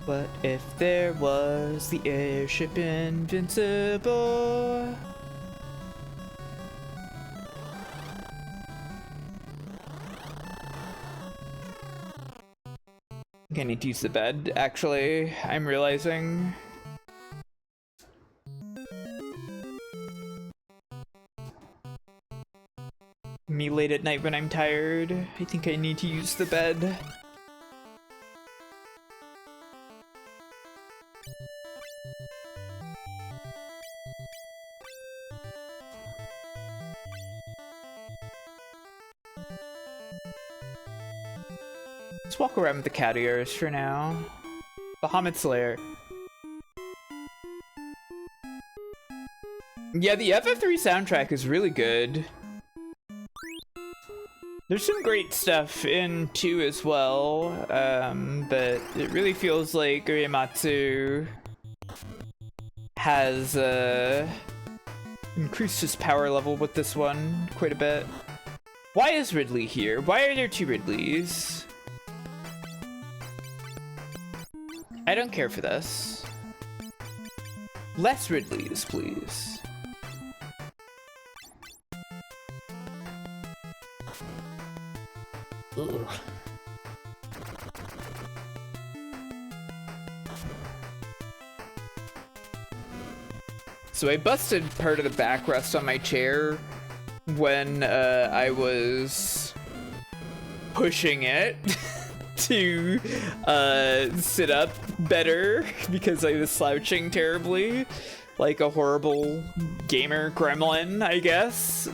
What if there was the airship invincible? I need to use the bed, actually, I'm realizing. Me late at night when I'm tired. I think I need to use the bed. Let's walk around with the cat ears for now. Bahamut's lair. Yeah, the FF3 soundtrack is really good. There's some great stuff in 2 as well, but it really feels like Uematsu has increased his power level with this one quite a bit. Why is Ridley here? Why are there 2 Ridleys? I don't care for this. Less Ridleys, please. Ugh. So I busted part of the backrest on my chair when I was pushing it to sit up better because I was slouching terribly, like a horrible gamer gremlin, I guess,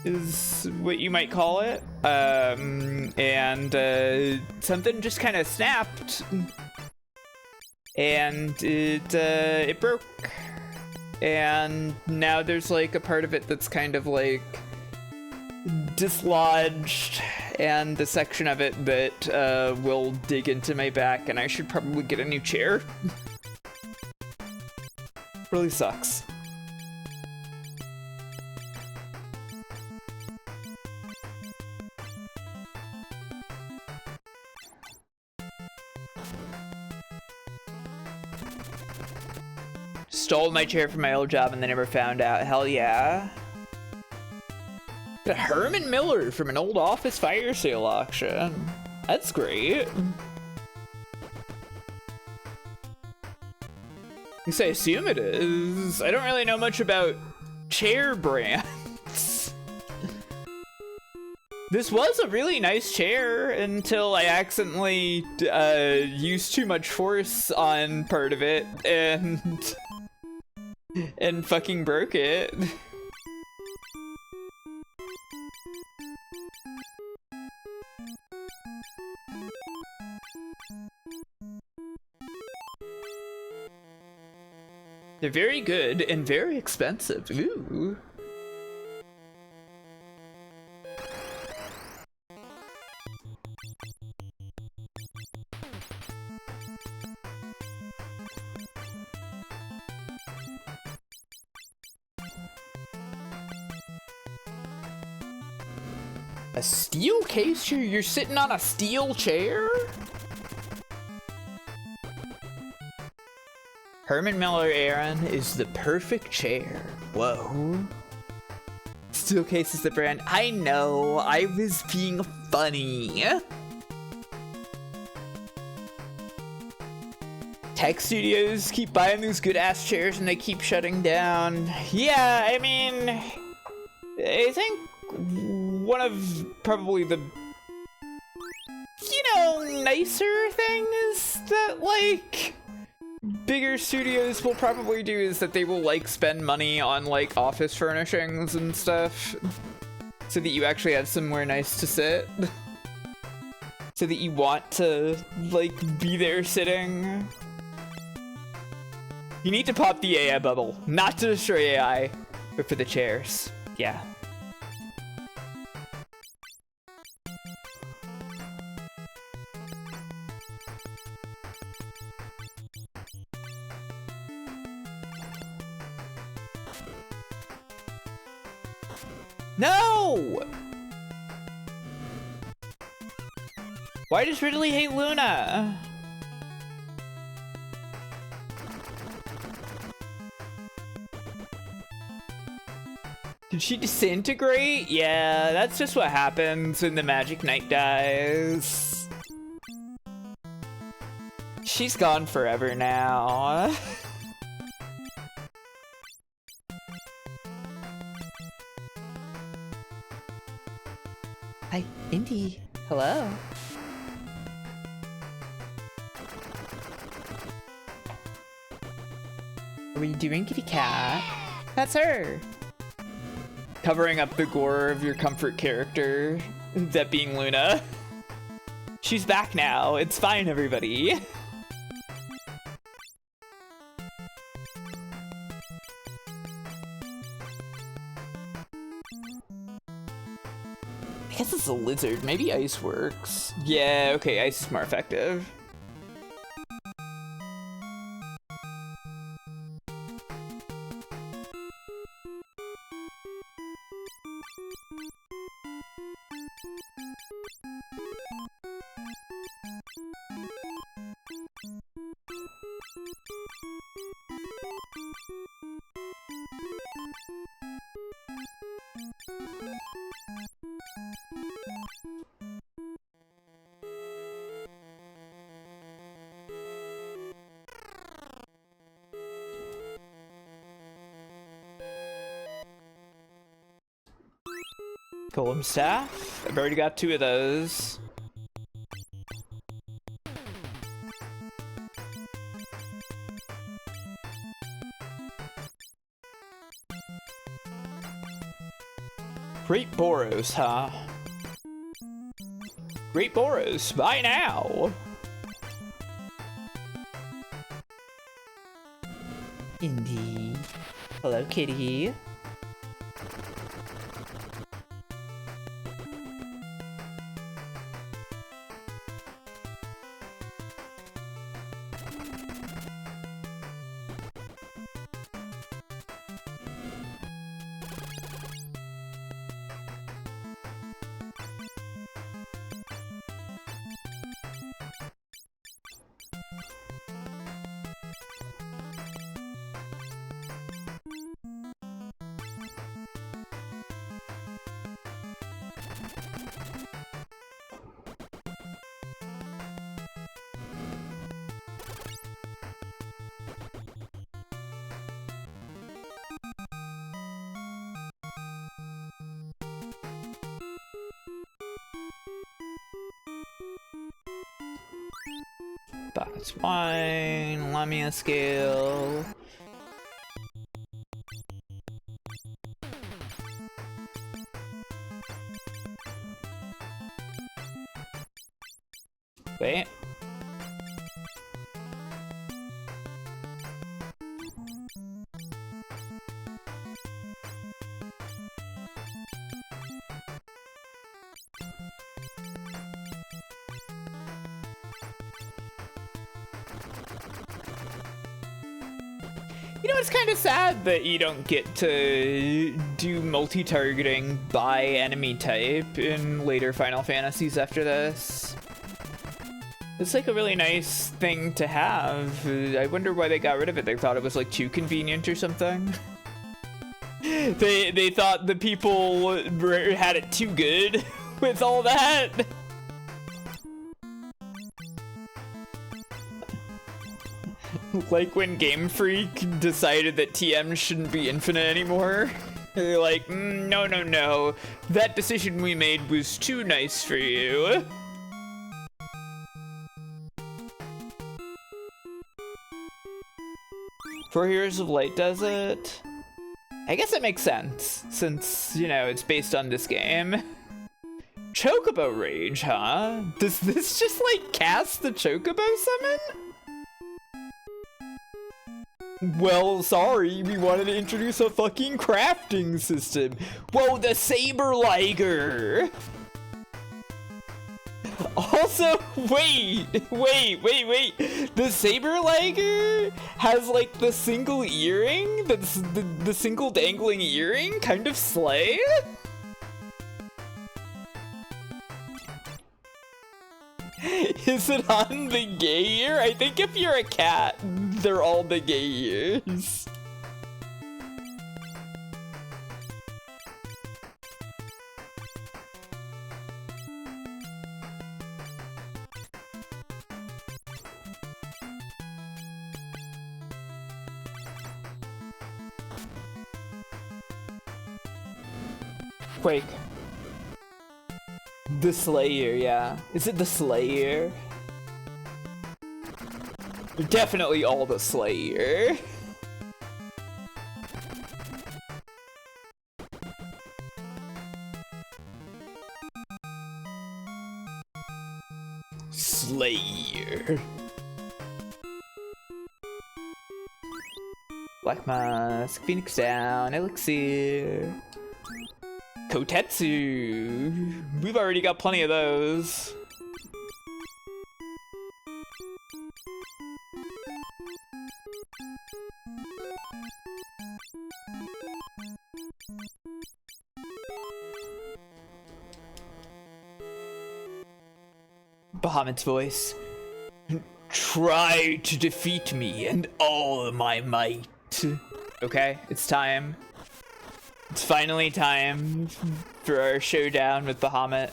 is what you might call it. And something just kind of snapped, and it broke. And now there's like a part of it that's kind of like dislodged, and the section of it that will dig into my back, and I should probably get a new chair. Really sucks. Stole my chair from my old job and they never found out. Hell yeah. Got a Herman Miller from an old office fire sale auction. That's great. At least I assume it is. I don't really know much about chair brands. This was a really nice chair until I accidentally used too much force on part of it and fucking broke it. They're very good and very expensive. Ooh. A steel case? You're sitting on a steel chair? Herman Miller Aaron is the perfect chair. Whoa. Steel case is the brand. I know, I was being funny. Tech studios keep buying these good ass chairs and they keep shutting down. Yeah, I mean, I think one of probably the, nicer things that, like, bigger studios will probably do is that they will, like, spend money on, like, office furnishings and stuff so that you actually have somewhere nice to sit. So that you want to, like, be there sitting. You need to pop the AI bubble. Not to destroy AI, but for the chairs. Yeah. No! Why does Ridley hate Luna? Did she disintegrate? Yeah, that's just what happens when the Magic Knight dies. She's gone forever now. Hi, Indy. Hello. What are you doing, kitty cat? That's her. Covering up the gore of your comfort character, that being Luna. She's back now. It's fine, everybody. I guess it's a lizard. Maybe ice works. Yeah, okay, ice is more effective. Golem staff. I've already got 2 of those. Great Boros, huh? Great Boros, buy now! Indy. Hello, kitty. That's fine. Lamia scale. Wait. You know, it's kind of sad that you don't get to do multi-targeting by enemy type in later Final Fantasies after this. It's like a really nice thing to have. I wonder why they got rid of it. They thought it was like too convenient or something. They thought the people had it too good with all that. Like when Game Freak decided that TM shouldn't be infinite anymore. They're like, no, no, no. That decision we made was too nice for you. For Heroes of Light does it? I guess it makes sense, since, you know, it's based on this game. Chocobo Rage, huh? Does this just, like, cast the Chocobo summon? Well, sorry, we wanted to introduce a fucking crafting system. Whoa, the Saber Liger! Also, wait! The Saber Liger has like the single earring, that's the single dangling earring, kind of slay? Is it on the gay ear? I think if you're a cat, they're all the gay ears. Quake. The Slayer, yeah. Is it the Slayer? Definitely all the Slayer. Slayer. Black Mask, Phoenix Down, Elixir, Kotetsu. We've already got plenty of those. Bahamut's voice. Try to defeat me and all my might. Okay, it's time. It's finally time for our showdown with Bahamut.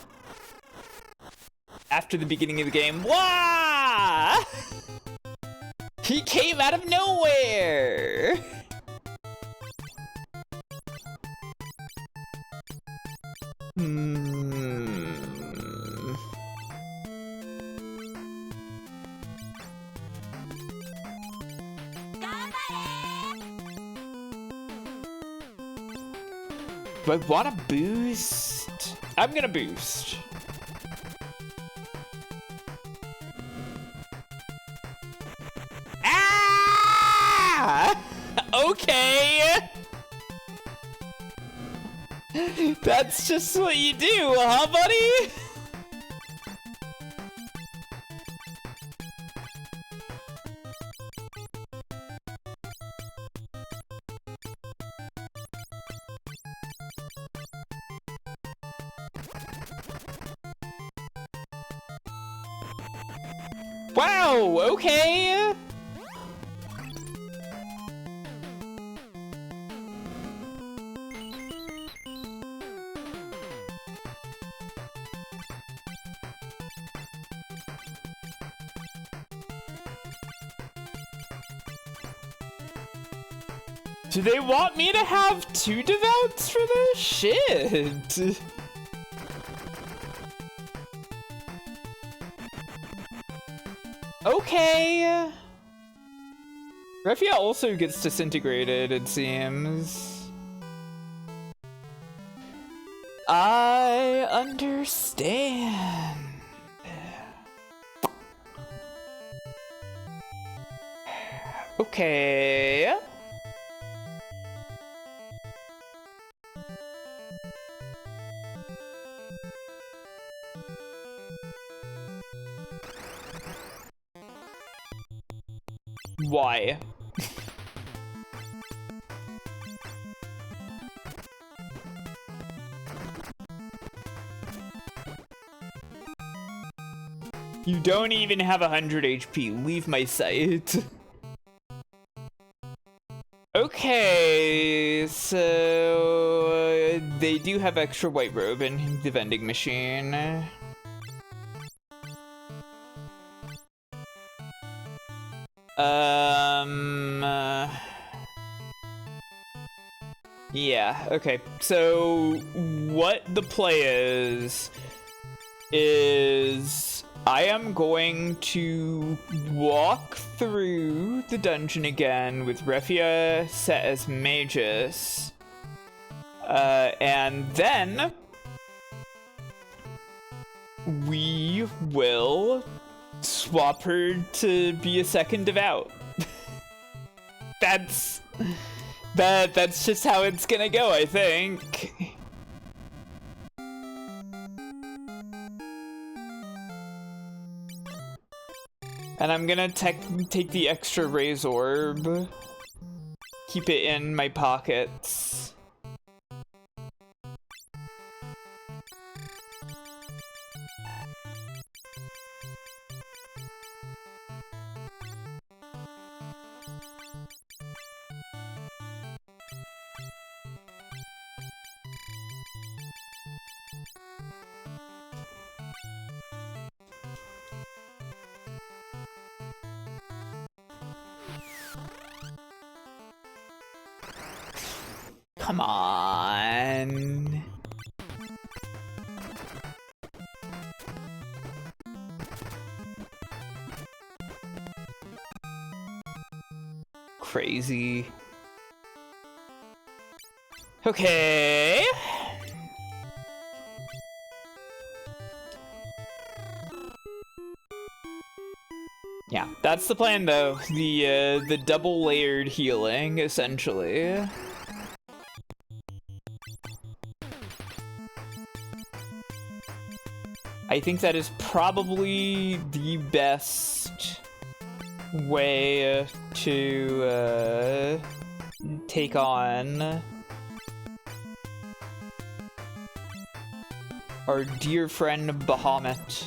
After the beginning of the game, wah! He came out of nowhere! Do I want to boost? I'm gonna boost. Ah! Okay. That's just what you do, huh, buddy? Wow, okay. Do they want me to have 2 devouts for this? Shit. Okay. Refia also gets disintegrated, it seems. I understand. Okay. Why? You don't even have 100 HP. Leave my sight. Okay, so they do have extra white robe in the vending machine. Yeah, okay. So what the play is I am going to walk through the dungeon again with Refia set as magus. And then we will swap her to be a second devout. That's just how it's gonna go, I think. And I'm gonna take the extra raise orb, keep it in my pockets. Come on. Crazy. Okay. Yeah, that's the plan though. The double layered healing, essentially. I think that is probably the best way to take on our dear friend Bahamut.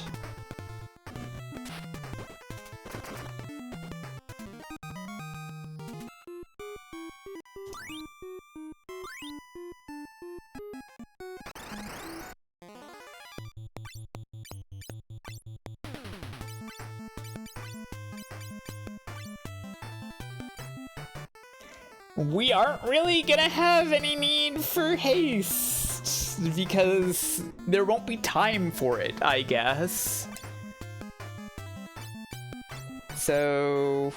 We aren't really gonna have any need for haste because there won't be time for it, I guess. So,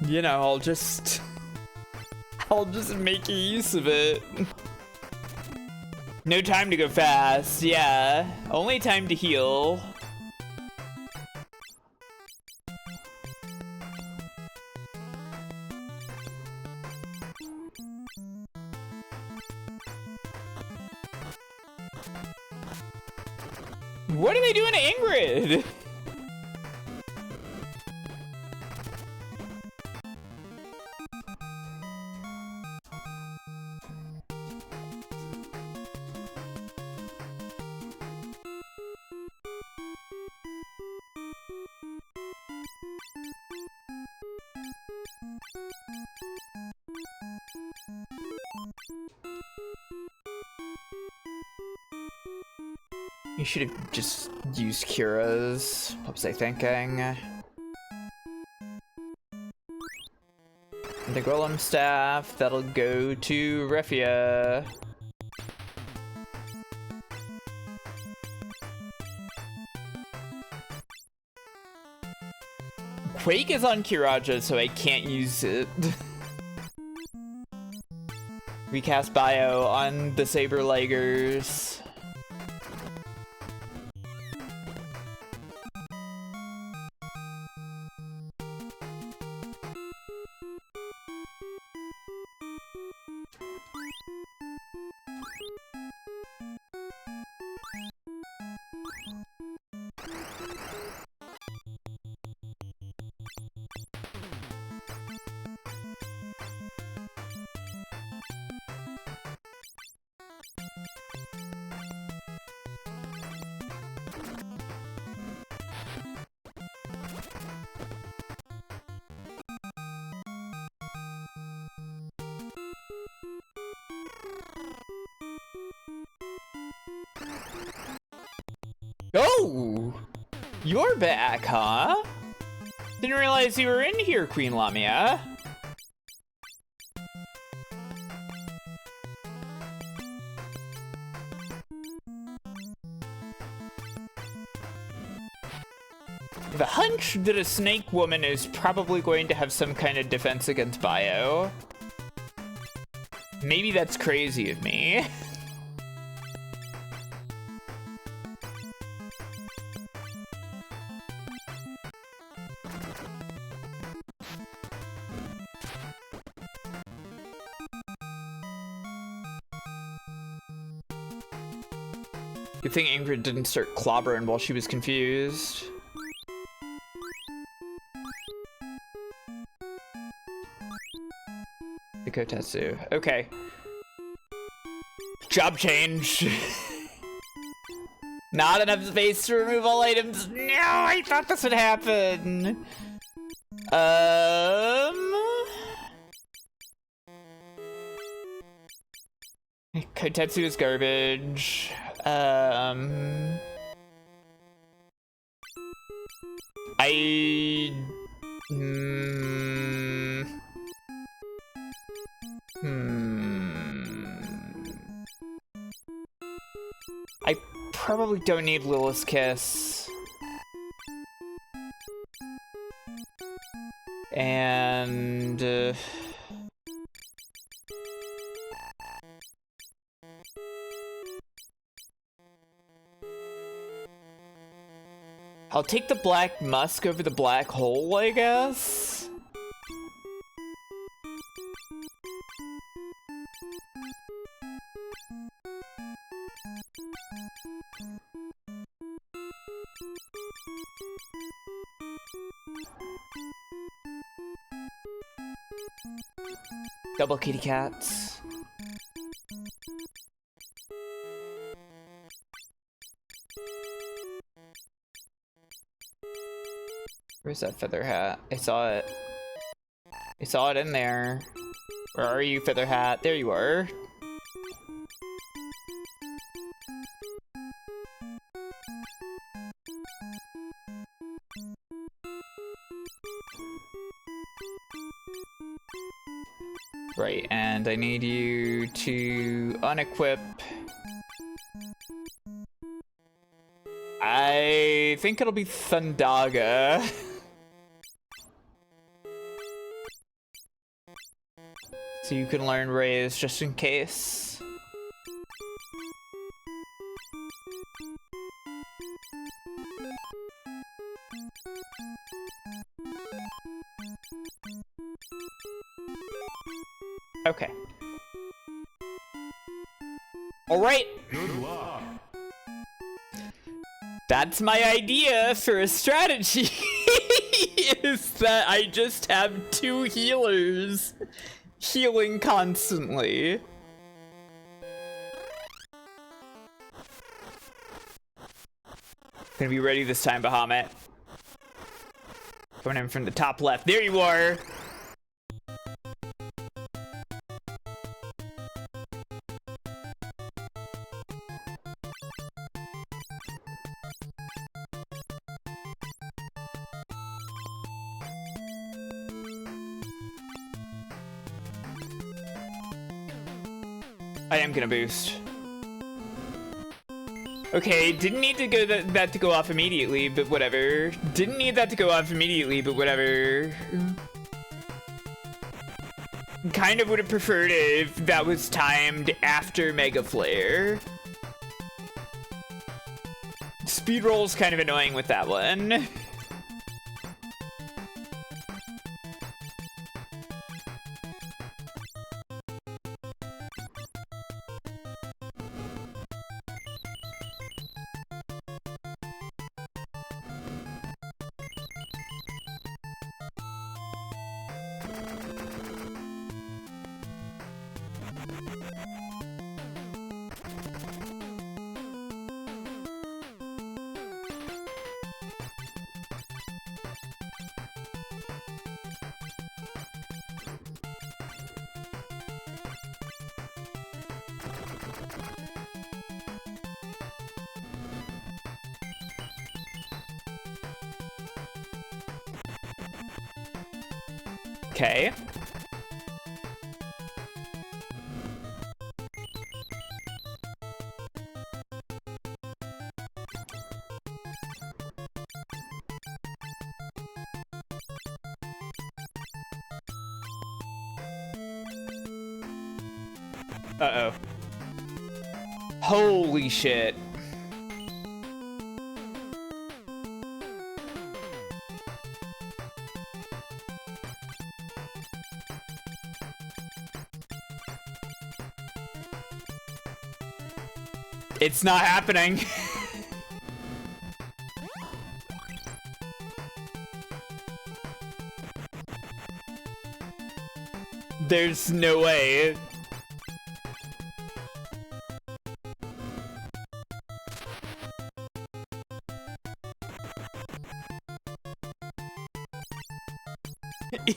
you know, I'll just make use of it. No time to go fast, yeah. Only time to heal. What are they doing to Ingrid? You should have just used Kira's. What was I thinking? The Golem Staff, that'll go to Refia. Quake is on Kiraja, so I can't use it. Recast Bio on the Saber Leggers. Oh! You're back, huh? Didn't realize you were in here, Queen Lamia. I have a hunch that a snake woman is probably going to have some kind of defense against bio. Maybe that's crazy of me. Good thing Ingrid didn't start clobbering while she was confused. The Kotetsu. Okay. Job change. Not enough space to remove all items. No, I thought this would happen. Kotetsu is garbage. I probably don't need Lilith's Kiss. And I'll take the black musk over the black hole, I guess. Double kitty cats. Where's that feather hat? I saw it. I saw it in there. Where are you, feather hat? There you are. Right, and I need you to unequip. I think it'll be Thundaga. So you can learn Raise just in case. Okay. All right. Good luck. That's my idea for a strategy. Is that I just have 2 healers healing constantly. Gonna be ready this time, Bahamut. Coming in from the top left. There you are. I am gonna boost. Okay, didn't need to go that to go off immediately, but whatever. Didn't need that to go off immediately, but whatever. Kind of would have preferred if that was timed after Mega Flare. Speed roll's kind of annoying with that one. Okay. Uh-oh. Holy shit. It's not happening. There's no way.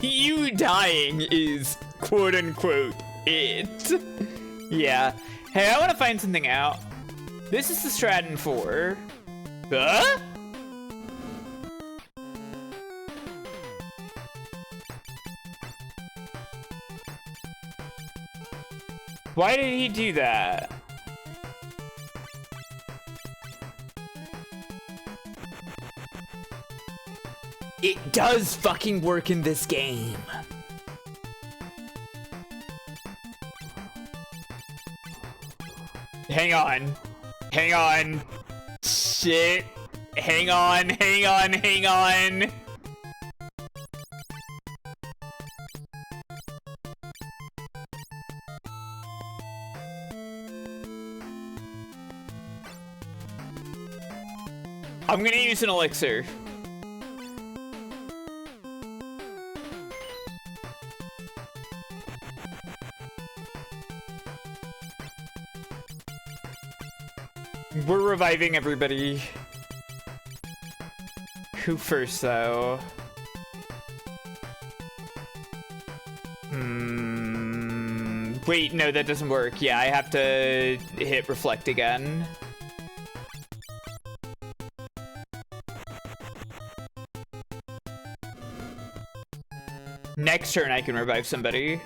You dying is quote unquote it. Yeah. Hey, I want to find something out. This is the Stratton 4. Huh? Why did he do that? It does fucking work in this game. Hang on. Hang on. Shit. Hang on, hang on, hang on. I'm gonna use an elixir. We're reviving everybody. Who first, though? Wait, no, that doesn't work. Yeah, I have to hit reflect again. Next turn, I can revive somebody.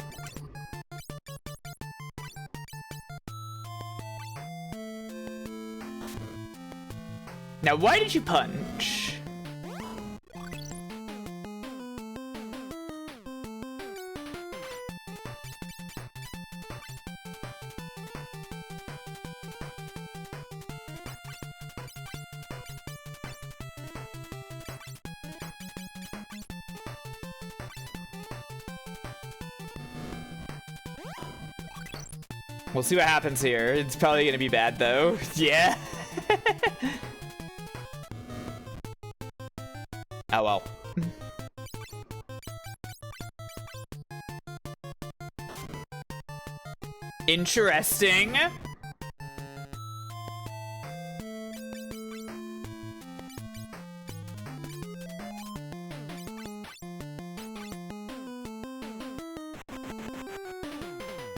Now, why did you punch? We'll see what happens here. It's probably gonna be bad, though. Yeah. Oh well. Interesting.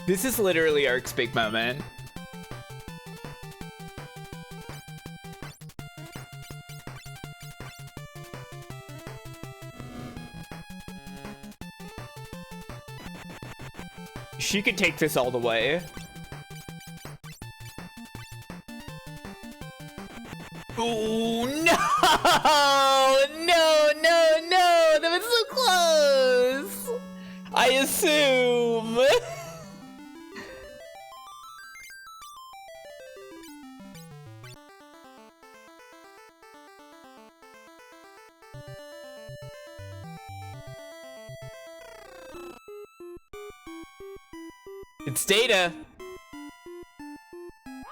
This is literally Ark's big moment. She could take this all the way. Oh no! No, no, no! That was so close! I assume. It's data.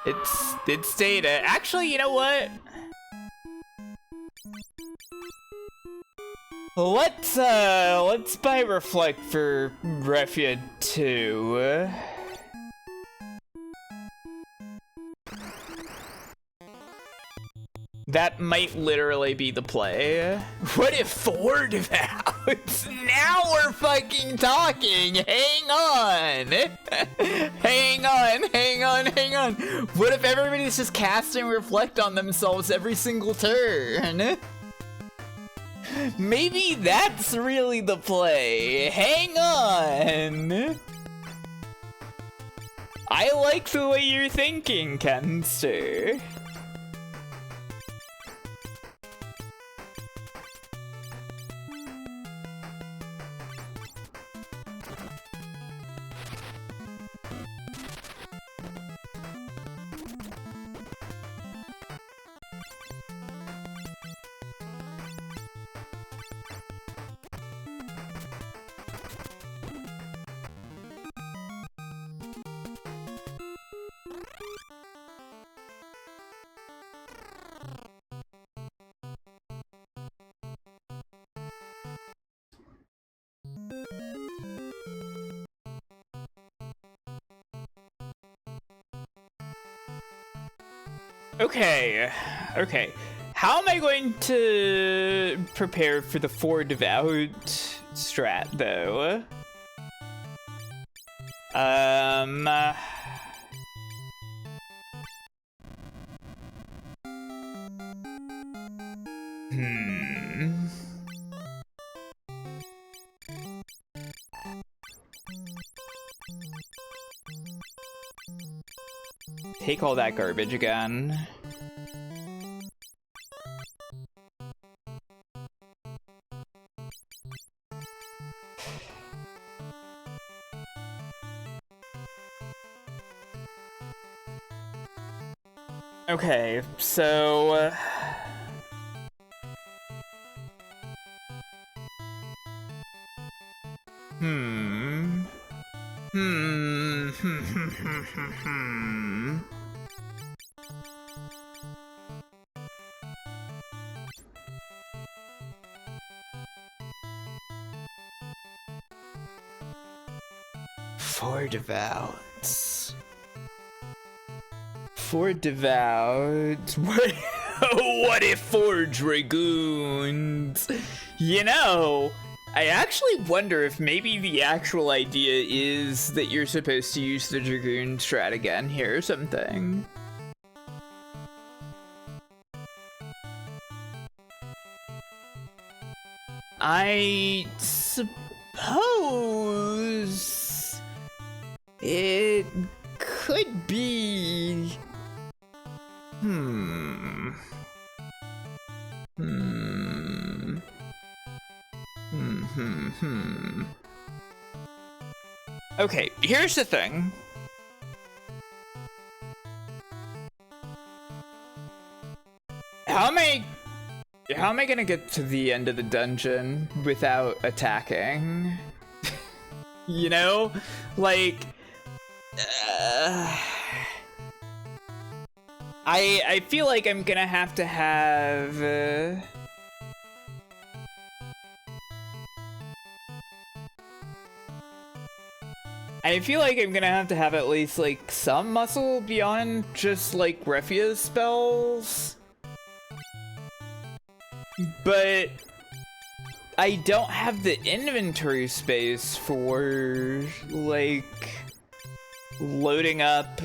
It's data. Actually, you know what? Let's buy reflect for Refia 2. That might literally be the play. What if 4 devours? Now we're fucking talking. Hang on. Hang on, hang on, hang on. What if everybody's just casting reflect on themselves every single turn? Maybe that's really the play. Hang on. I like the way you're thinking, Kenster. Okay, okay. How am I going to prepare for the 4 devout strat, though? Take all that garbage again. Okay, so Four devouts. Four devouts. What if four dragoons? You know, I actually wonder if maybe the actual idea is that you're supposed to use the dragoon strat again here or something. I suppose it could be. Okay, here's the thing. How am I gonna get to the end of the dungeon without attacking? You know? Like, I feel like I'm gonna have to have I feel like I'm gonna have to have at least like some muscle beyond just like Refia's spells. But I don't have the inventory space for like loading up.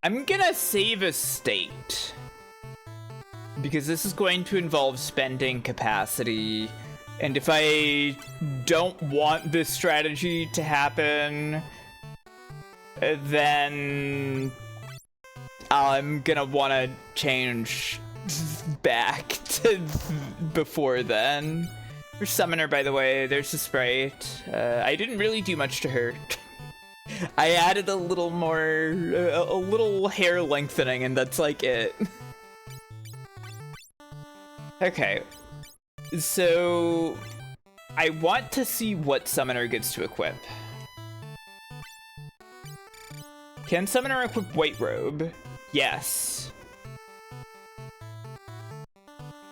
I'm gonna save a state because this is going to involve spending capacity, and if I don't want this strategy to happen, then I'm gonna want to change back to before then. There's Summoner, by the way. There's the Sprite. I didn't really do much to her. I added a little more, a little hair lengthening, and that's like it. Okay, so I want to see what Summoner gets to equip. Can Summoner equip White Robe? Yes.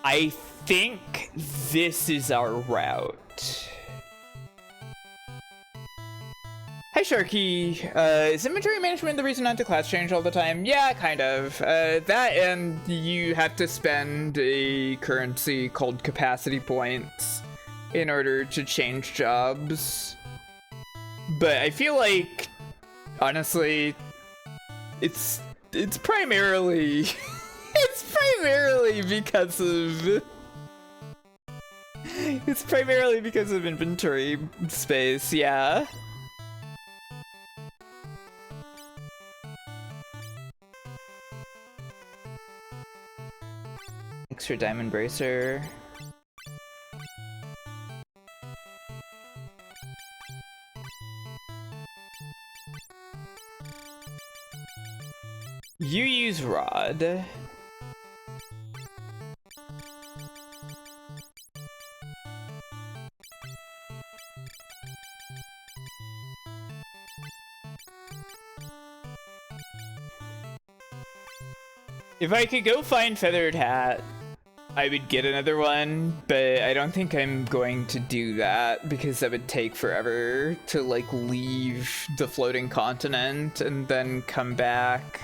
I think this is our route. Hi Sharky, is inventory management the reason not to class change all the time? Yeah, kind of. That and you have to spend a currency called capacity points in order to change jobs. But I feel like, honestly, it's primarily, it's primarily because of inventory space, yeah. Extra diamond bracer. You use rod. If I could go find Feathered Hat, I would get another one, but I don't think I'm going to do that because that would take forever to like leave the floating continent and then come back.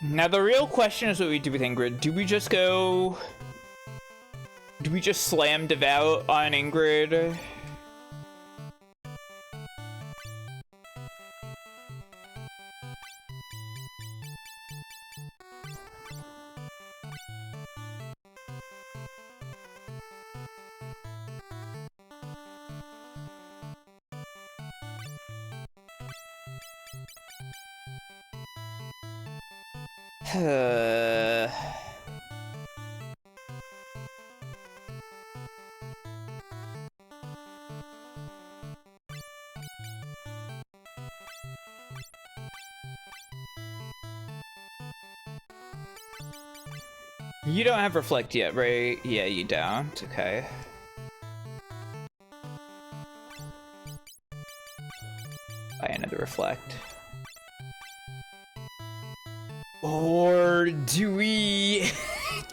Now the real question is what we do with Ingrid. Do we just slam Devout on Ingrid? You don't have reflect yet, right? Yeah, you don't. Okay. Buy another reflect. Or do we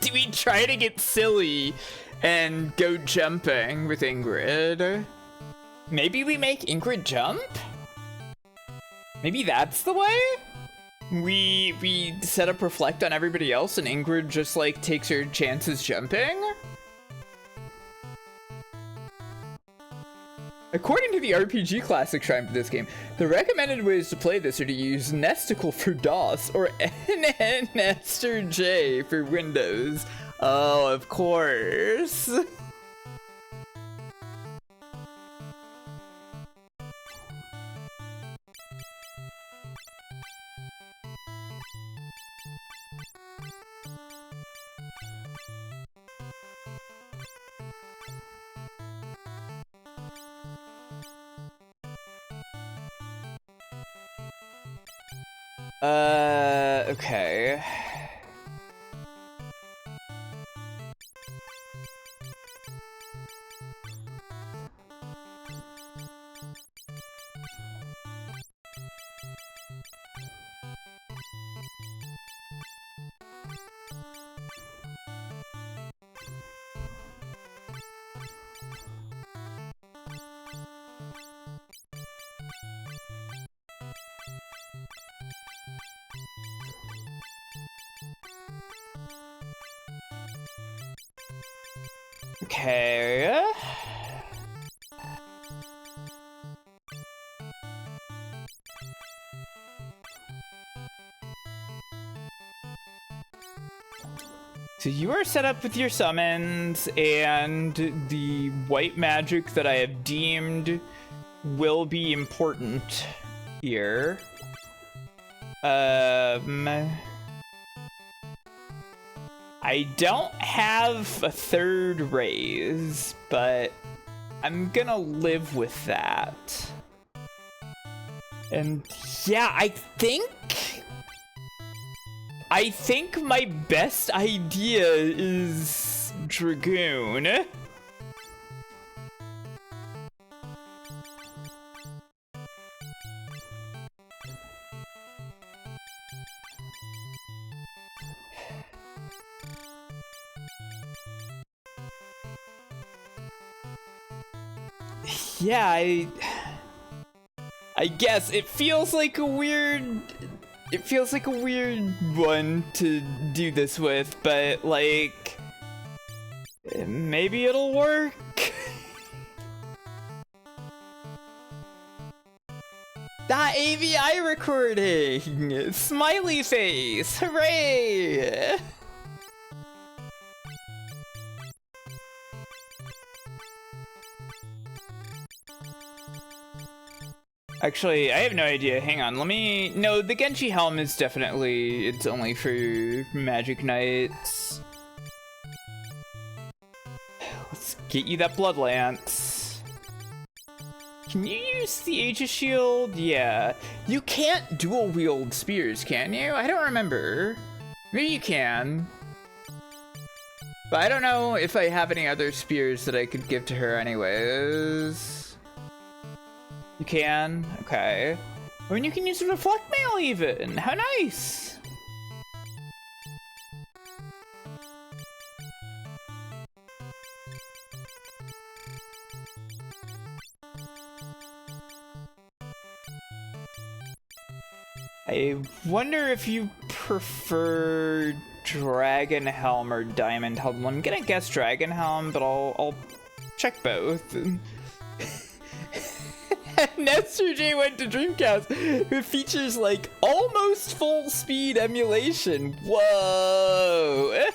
do we try to get silly and go jumping with Ingrid? Maybe we make Ingrid jump? Maybe that's the way? We set up reflect on everybody else and Ingrid just like takes her chances jumping? According to the RPG Classic Shrine for this game, the recommended ways to play this are to use Nesticle for DOS or Nester J for Windows. Oh, of course. Okay. Okay. So you are set up with your summons, and the white magic that I have deemed will be important here. I don't have a third raise, but I'm gonna live with that. And yeah, I think my best idea is dragoon. Yeah, I guess it feels like a weird one to do this with, but like maybe it'll work. That AVI recording! Smiley face! Hooray! Actually, I have no idea. Hang on, no, the Genji helm is definitely, it's only for magic knights. Let's get you that blood lance. Can you use the Aegis shield? Yeah. You can't dual wield spears, can you? I don't remember. Maybe you can. But I don't know if I have any other spears that I could give to her anyways. You can? Okay. I mean, you can use reflect mail even! How nice! I wonder if you prefer Dragon Helm or Diamond Helm. I'm gonna guess Dragon Helm, but I'll check both. Nestor J went to Dreamcast. It features like almost full speed emulation. Whoa!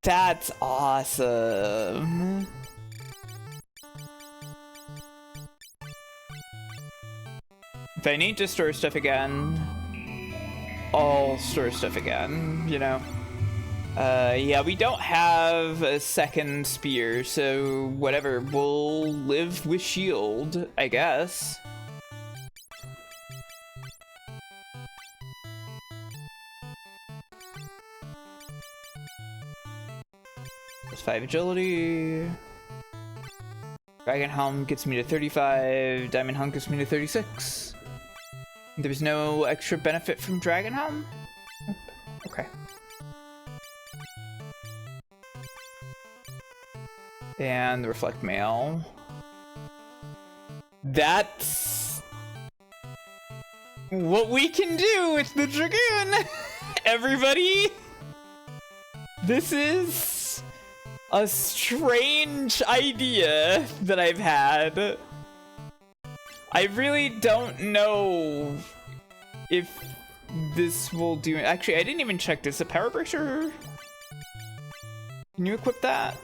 That's awesome. If I need to store stuff again, all store stuff again, you know? Yeah, we don't have a second spear, so whatever, we'll live with shield, I guess. Plus 5 agility. Dragon Helm gets me to 35, Diamond Helm gets me to 36. There's no extra benefit from Dragon Helm? Okay. And the Reflect Mail. That's what we can do with the Dragoon! Everybody! This is a strange idea that I've had. I really don't know if this will do it. Actually, I didn't even check this. A power bracer? Can you equip that?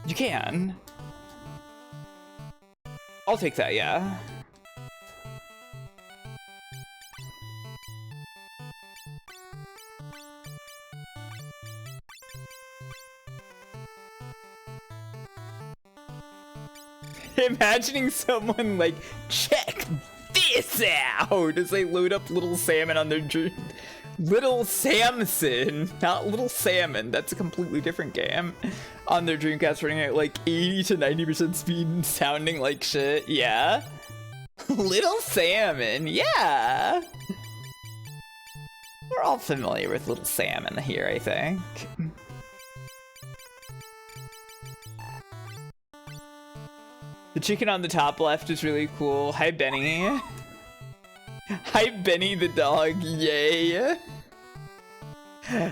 You can. I'll take that, yeah. Imagining someone like, check this out as they load up Little Salmon on their dream. Little Samson, not Little Salmon. That's a completely different game. On their Dreamcast, running at like 80 to 90% speed and sounding like shit. Yeah. Little Salmon, yeah. We're all familiar with Little Salmon here, I think. The chicken on the top left is really cool. Hi, Benny. Hi, Benny the dog. Yay.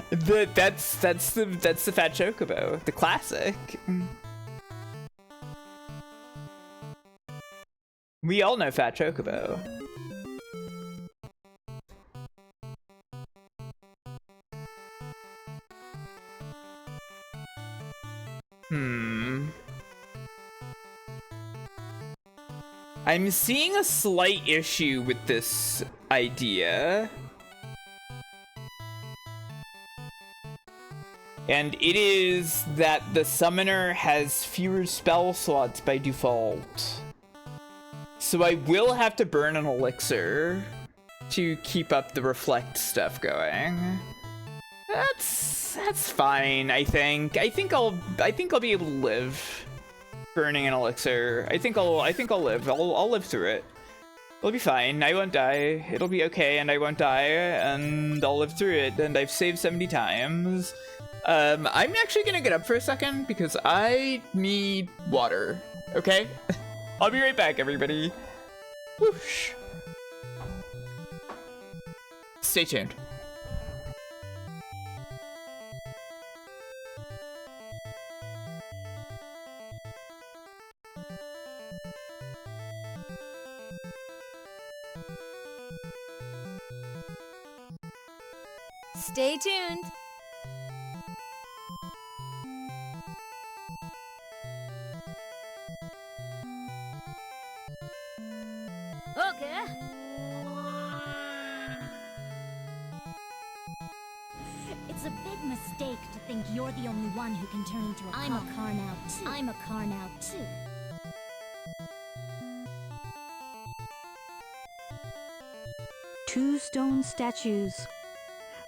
That's the Fat Chocobo, the classic. We all know Fat Chocobo. I'm seeing a slight issue with this idea. And it is that the summoner has fewer spell slots by default. So I will have to burn an elixir to keep up the reflect stuff going. That's fine, I think. I think I'll be able to live burning an elixir. I think I'll live. I'll live through it. It'll be fine. I won't die. It'll be okay, and I won't die, and I'll live through it. And I've saved 70 times. I'm actually gonna get up for a second because I need water. Okay? I'll be right back, everybody. Whoosh. Stay tuned. Stay tuned. Okay. It's a big mistake to think you're the only one who can turn into a car. I'm a car now, too. I'm a car now, too. Two stone statues.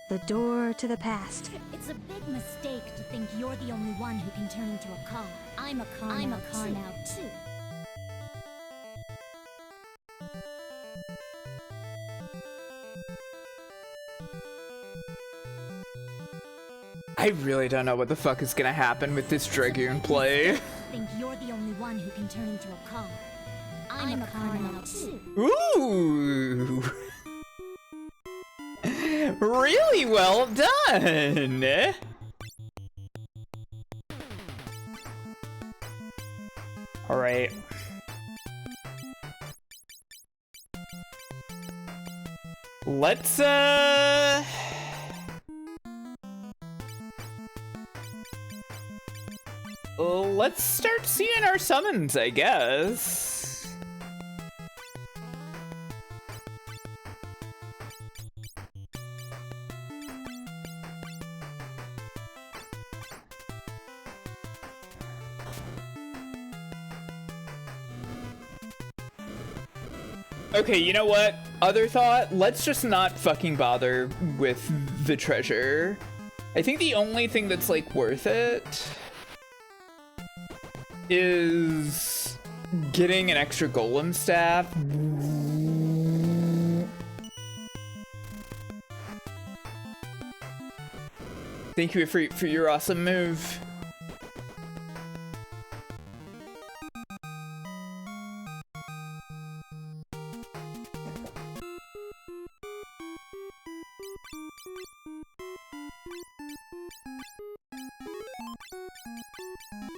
The door to the past. It's a big mistake to think you're the only one who can turn into a car. I'm a car now, too. I really don't know what the fuck is gonna happen with this Dragoon play. Think you're the only one who can turn into a car. I'm a car now, too. Ooh. Really well done. All right. Let's start seeing our summons, I guess. Okay, you know what? Other thought, let's just not fucking bother with the treasure. I think the only thing that's like worth it is getting an extra golem staff. Thank you for your awesome move.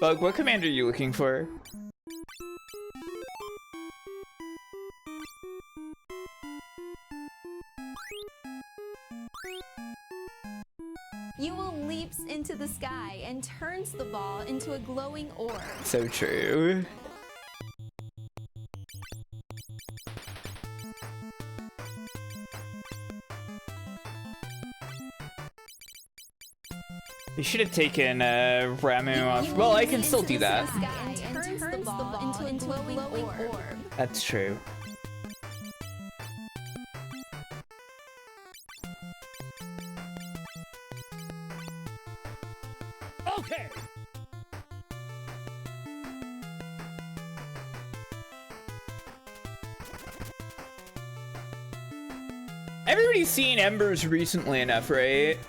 Bug, what command are you looking for? Yule leaps into the sky and turns the ball into a glowing orb. So true. You should have taken Ramu off. Well, I can still do that. And turns the ball into a glowing orb. That's true. Okay. Everybody's seen Embers recently enough, right?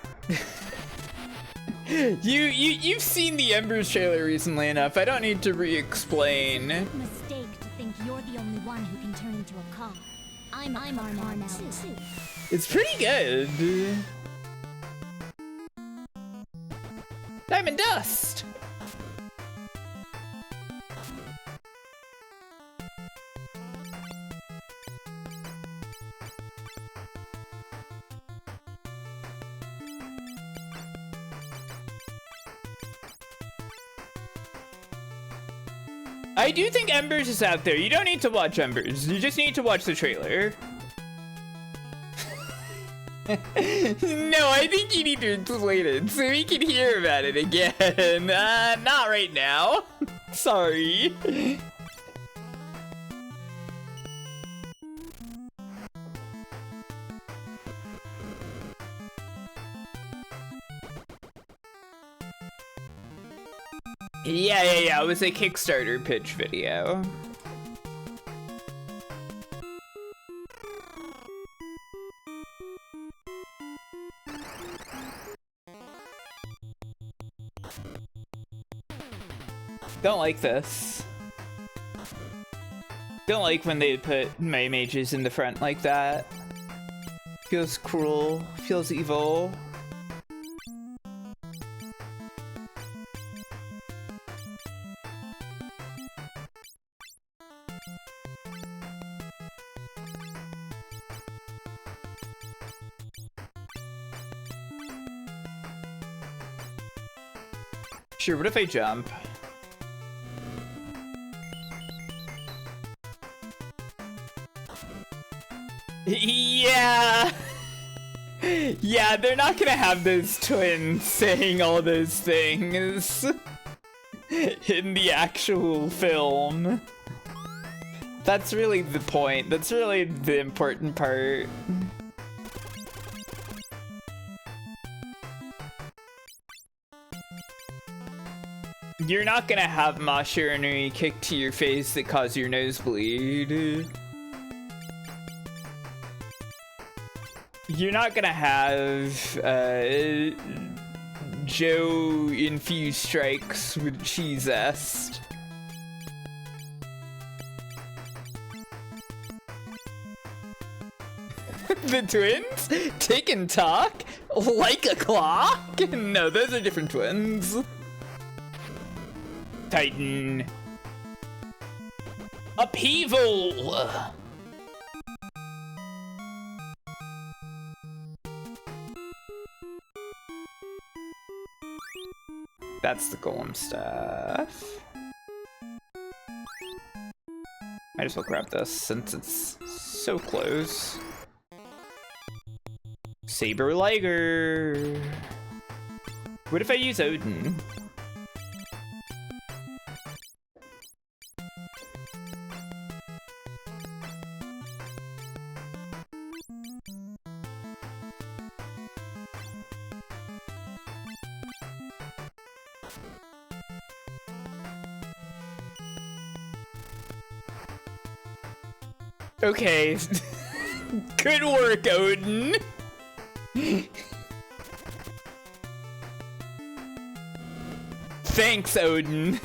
You've seen the Embers trailer recently enough. I don't need to re-explain. It's a big mistake to think you're the only one who can turn into a car. I'm a car now too. It's pretty good. Diamond Dust! I do think Embers is out there. You don't need to watch Embers. You just need to watch the trailer. No, I think you need to explain it so we can hear about it again. Not right now. Sorry. Yeah. It was a Kickstarter pitch video. Don't like this. Don't like when they put my mages in the front like that. Feels cruel. Feels evil. Sure, what if I jump? Yeah! Yeah, they're not gonna have those twins saying all those things in the actual film. That's really the point. That's really the important part. You're not gonna have Mashiranui kick to your face that cause your nosebleed. You're not gonna have Joe infused strikes with cheese zest. The twins? Tick and talk? Like a clock? No, those are different twins. Titan. Upheaval! That's the golem stuff. Might as well grab this since it's so close. Saber Liger. What if I use Odin? Okay. Good work, Odin. Thanks, Odin.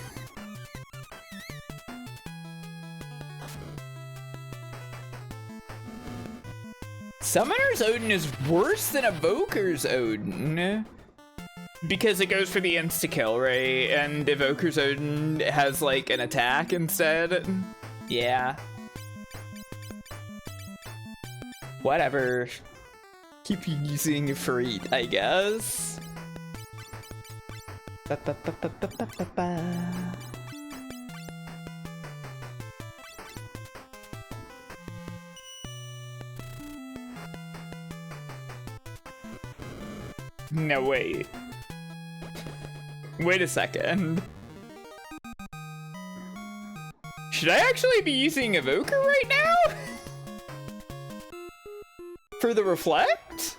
Summoner's Odin is worse than Evoker's Odin. Because it goes for the insta-kill, right? And Evoker's Odin has, like, an attack instead. Yeah. Whatever. Keep using Freit, I guess. No, wait. Wait a second. Should I actually be using Evoker right now? For the reflect?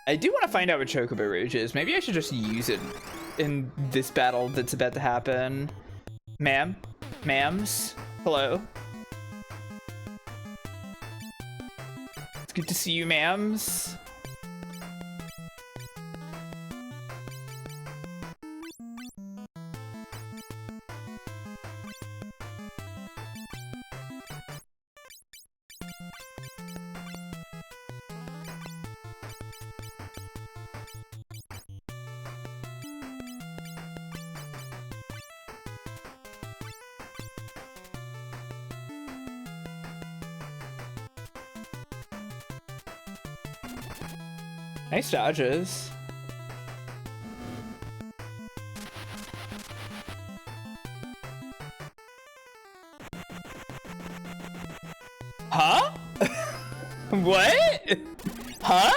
I do want to find out what Chocobo Rage is. Maybe I should just use it in this battle that's about to happen. Ma'am? Ma'ams? Hello? It's good to see you, ma'ams. Nice dodges. Huh? What? Huh?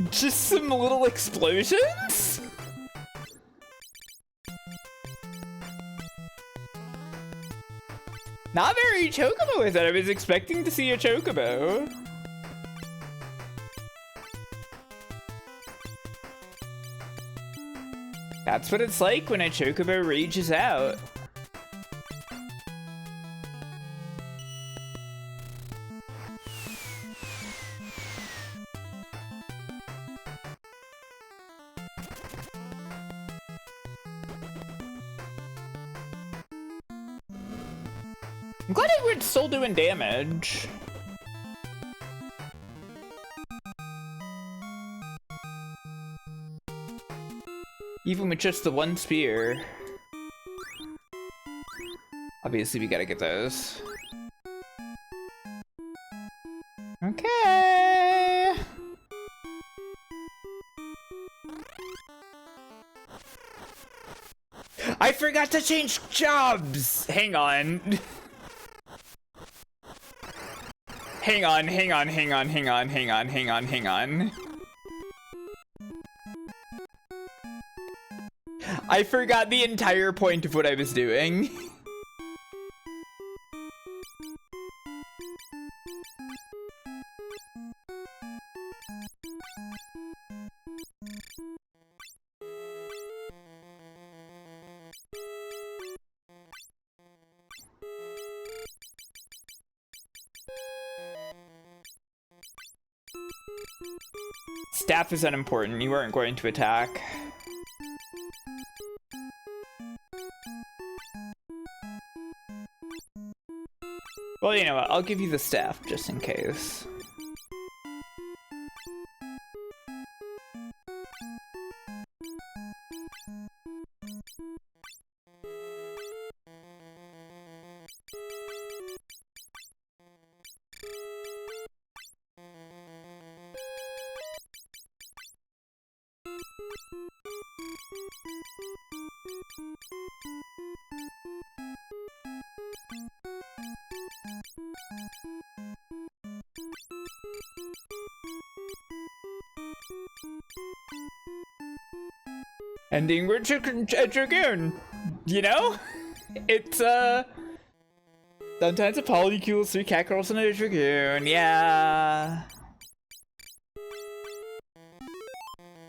Just some little explosions? Not very Chocobo with it. I was expecting to see a Chocobo. That's what it's like when a Chocobo rages out. I'm glad we're still doing damage. Even with just the one spear. Obviously, we gotta get those. Okay. I forgot to change jobs. Hang on. Hang on. I forgot the entire point of what I was doing. Staff is unimportant. You weren't going to attack. Well, you know what? I'll give you the staff just in case. Ending with a dragoon, you know? It's, sometimes a polycule, 3 catgirls, and a dragoon, yeah.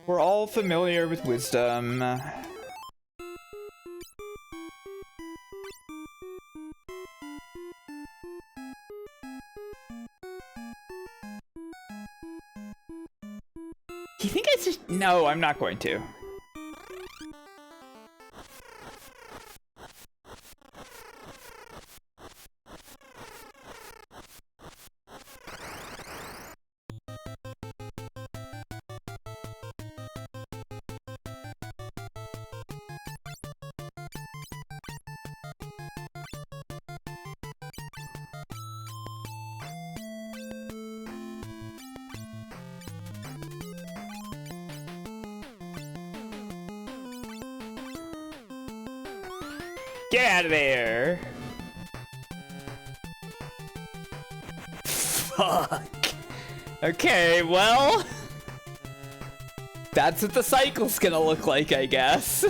We're all familiar with wisdom. You think I just... No, I'm not going to. Get out of there! Fuck. Okay, well... That's what the cycle's gonna look like, I guess.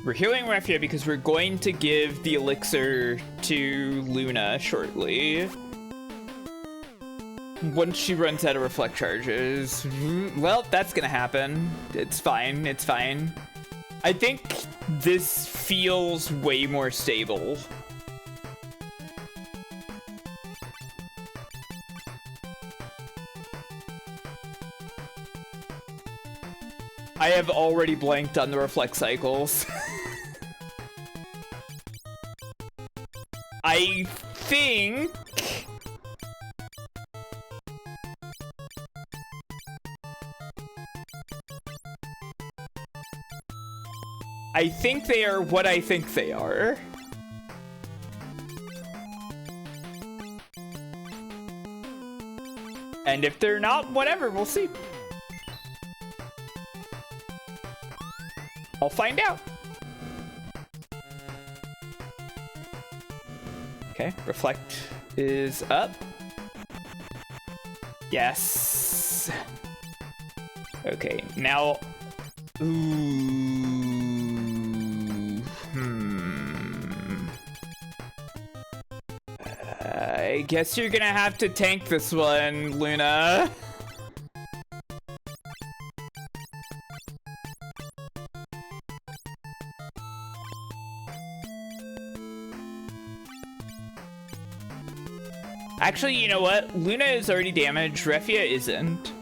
We're healing Refia because we're going to give the elixir to Luna shortly. Once she runs out of reflect charges. Well, that's gonna happen. It's fine, it's fine. I think this feels way more stable. I have already blanked on the reflect cycles. I think... they are what I think they are. And if they're not, whatever, we'll see. I'll find out. Okay, reflect is up. Yes. Okay, now... Ooh. I guess you're gonna have to tank this one, Luna. Actually, you know what? Luna is already damaged, Refia isn't.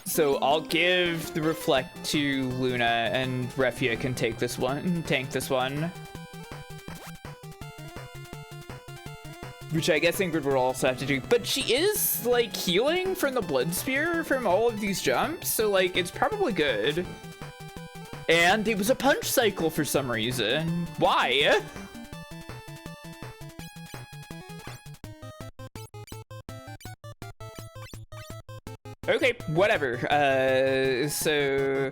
So I'll give the reflect to Luna and Refia can take this one, tank this one. Which I guess Ingrid would also have to do. But she is, like, healing from the blood spear from all of these jumps, so, like, it's probably good. And it was a punch cycle for some reason. Why? Okay, whatever. So...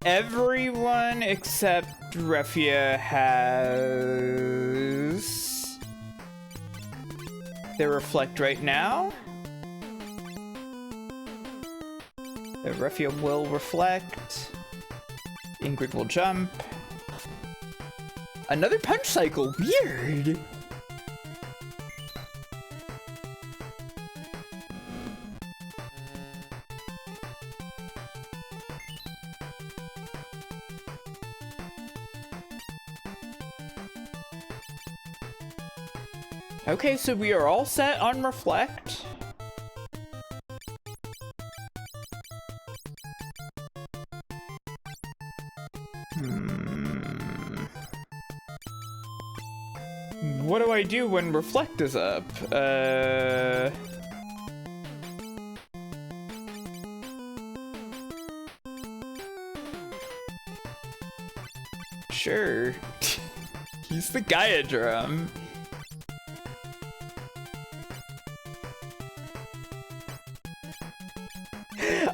Everyone except Refia has... their reflect right now. Refia will reflect. Ingrid will jump. Another punch cycle, weird! Okay, so we are all set on reflect. What do I do when reflect is up? Sure. He's the Gaia drum.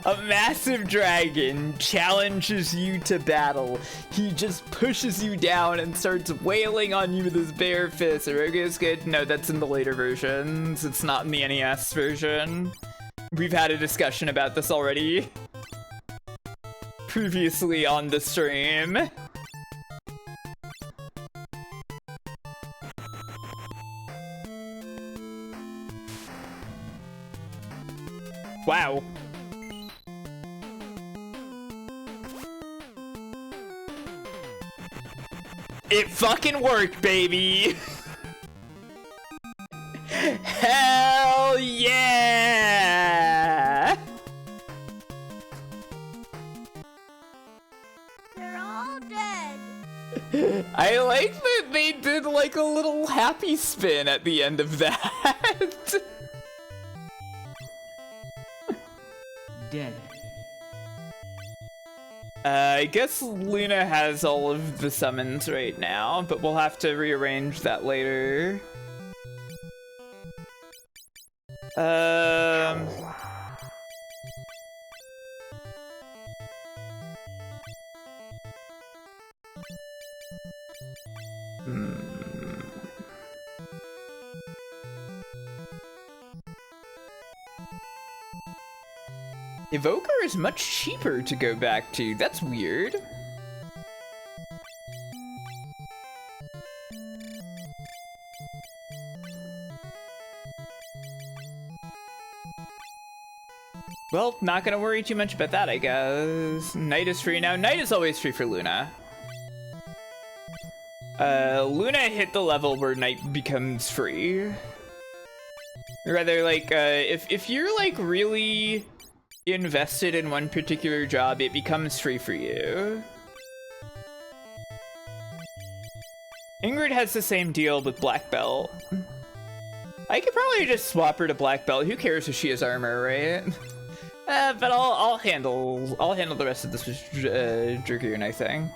A massive dragon challenges you to battle. He just pushes you down and starts wailing on you with his bare fist. Aroga's good? No, that's in the later versions. It's not in the NES version. We've had a discussion about this already. Previously on the stream. It fucking worked, baby! Hell yeah! They're all dead. I like that they did like a little happy spin at the end of that. Dead. I guess Luna has all of the summons right now, but we'll have to rearrange that later. Evoker is much cheaper to go back to. That's weird. Well, not gonna worry too much about that, I guess. Night is free now. Night is always free for Luna. Luna hit the level where night becomes free. Or rather, like, if you're, like, really invested in one particular job, it becomes free for you. Ingrid has the same deal with Black Belt. I could probably just swap her to Black Belt. Who cares if she has armor, right? But I'll handle the rest of this with Dragoon, I think.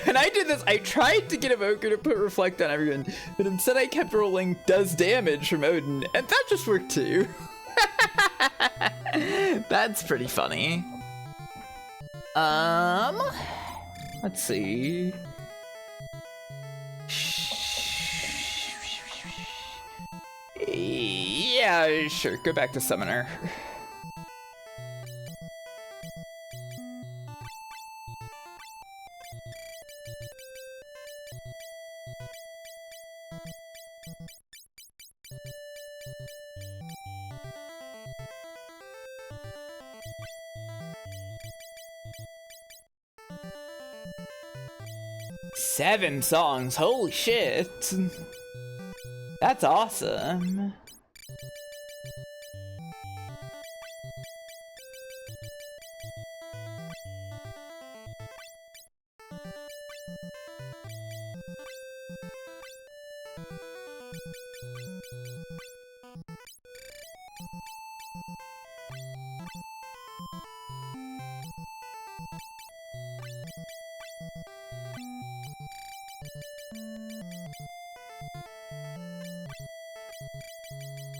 When I did this, I tried to get Evoker to put Reflect on everyone, but instead I kept rolling does damage from Odin, and that just worked too. That's pretty funny. Let's see. Yeah, sure, go back to Summoner. Seven songs, holy shit. That's awesome.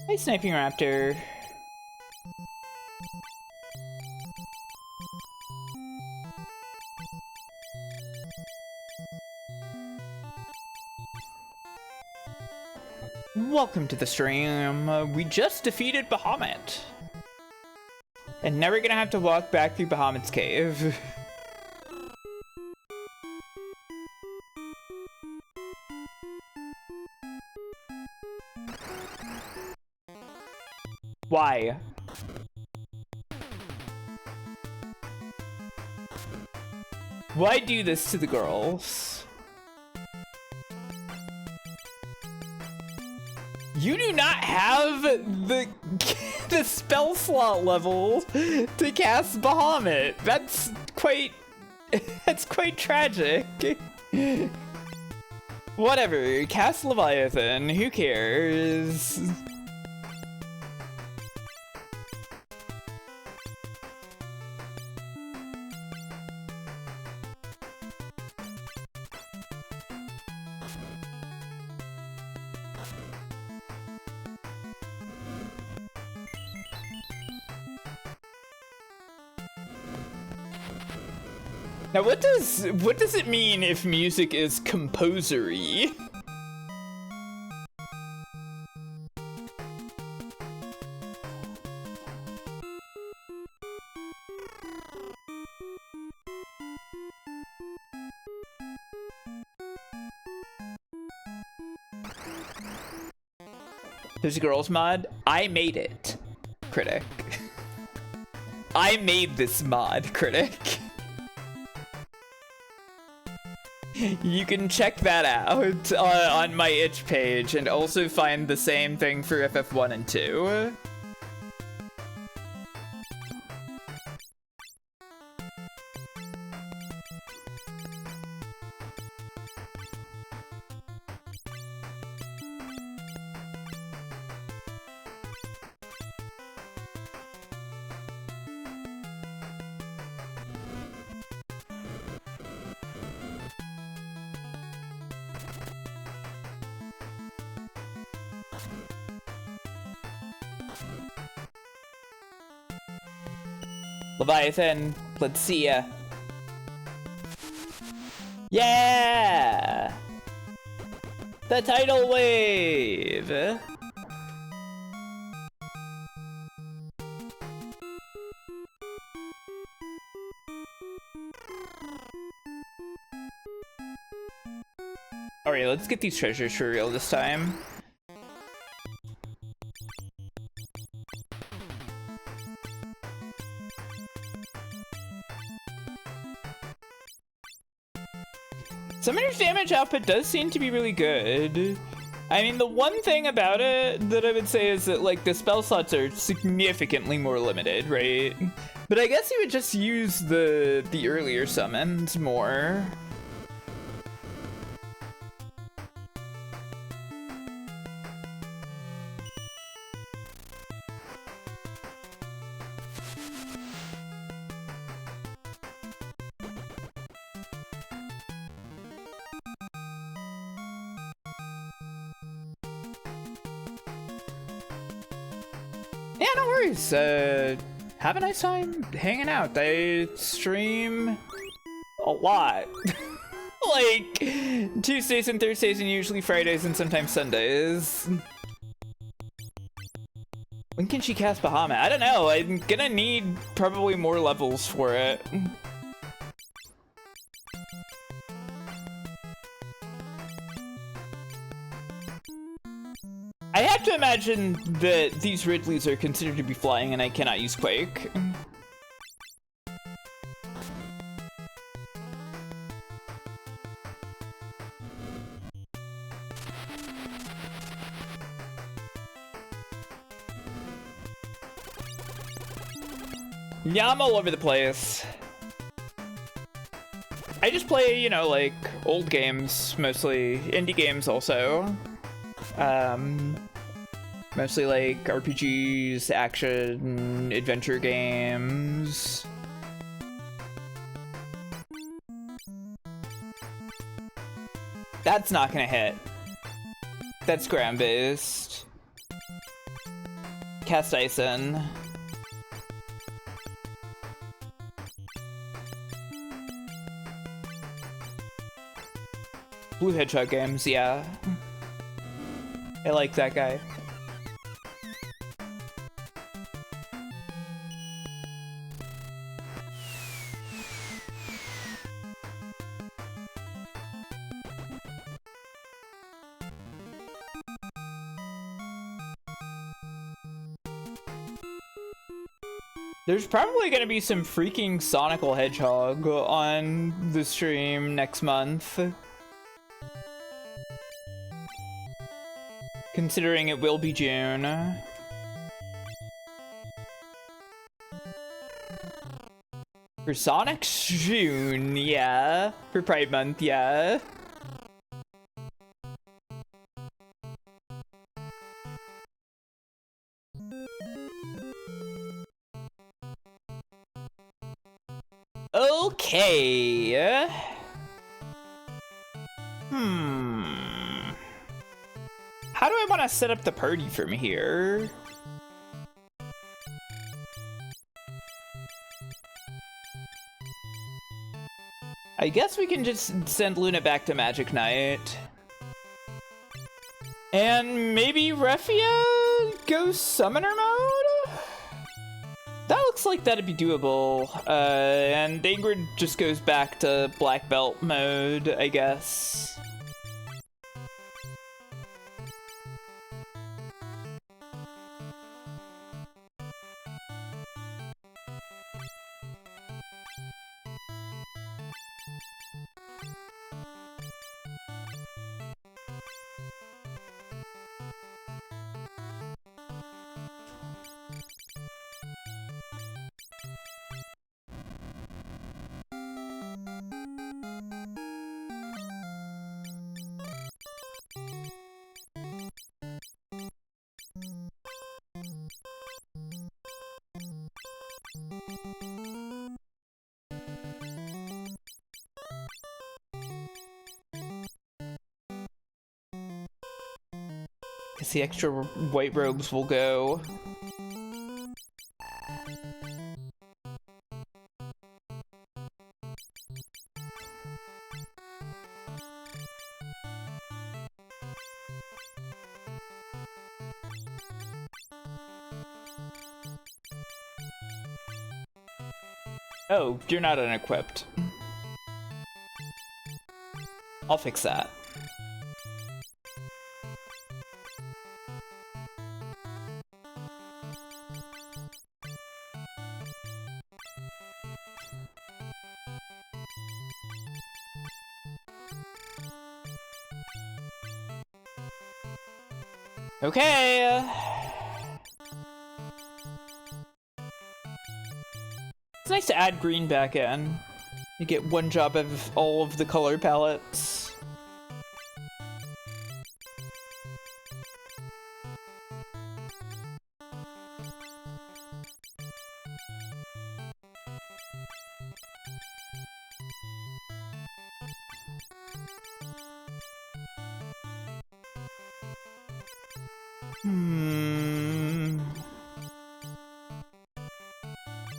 Hey, Sniping Raptor. Welcome to the stream. We just defeated Bahamut. And now we're gonna have to walk back through Bahamut's cave. Why? Why do this to the girls? You do not have the the spell slot level to cast Bahamut. That's quite tragic. Whatever, cast Leviathan, who cares? Now, what does it mean if music is composery? There's a girls mod. I made it, critic. I made this mod, critic. You can check that out on my itch page and also find the same thing for FF1 and 2. Leviathan, let's see ya. Yeah! The tidal wave! Alright, let's get these treasures for real this time. Summoner's damage output does seem to be really good. I mean, the one thing about it that I would say is that, like, the spell slots are significantly more limited, right? But I guess you would just use the earlier summons more. Yeah, no worries. Have a nice time hanging out. I stream a lot. Like, Tuesdays and Thursdays and usually Fridays and sometimes Sundays. When can she cast Bahamut? I don't know. I'm gonna need probably more levels for it. I have to imagine that these Ridleys are considered to be flying and I cannot use Quake. Yeah, I'm all over the place. I just play, you know, like, old games, mostly. Indie games also. Mostly like RPGs, action, adventure games. That's not gonna hit. That's ground based. Cast Ison. Blue Hedgehog games, yeah. I like that guy. There's probably gonna be some freaking Sonical Hedgehog on the stream next month. Considering it will be June. For Sonic's June, yeah. For Pride Month, yeah. Okay. How do I want to set up the party from here? I guess we can just send Luna back to Magic Knight. And maybe Refia goes Summoner mode? That looks like that'd be doable. And Ingrid just goes back to Black Belt mode, I guess. Guess the extra white robes will go. Oh, you're not unequipped. I'll fix that. Okay. It's nice to add green back in. You get one job of all of the color palettes.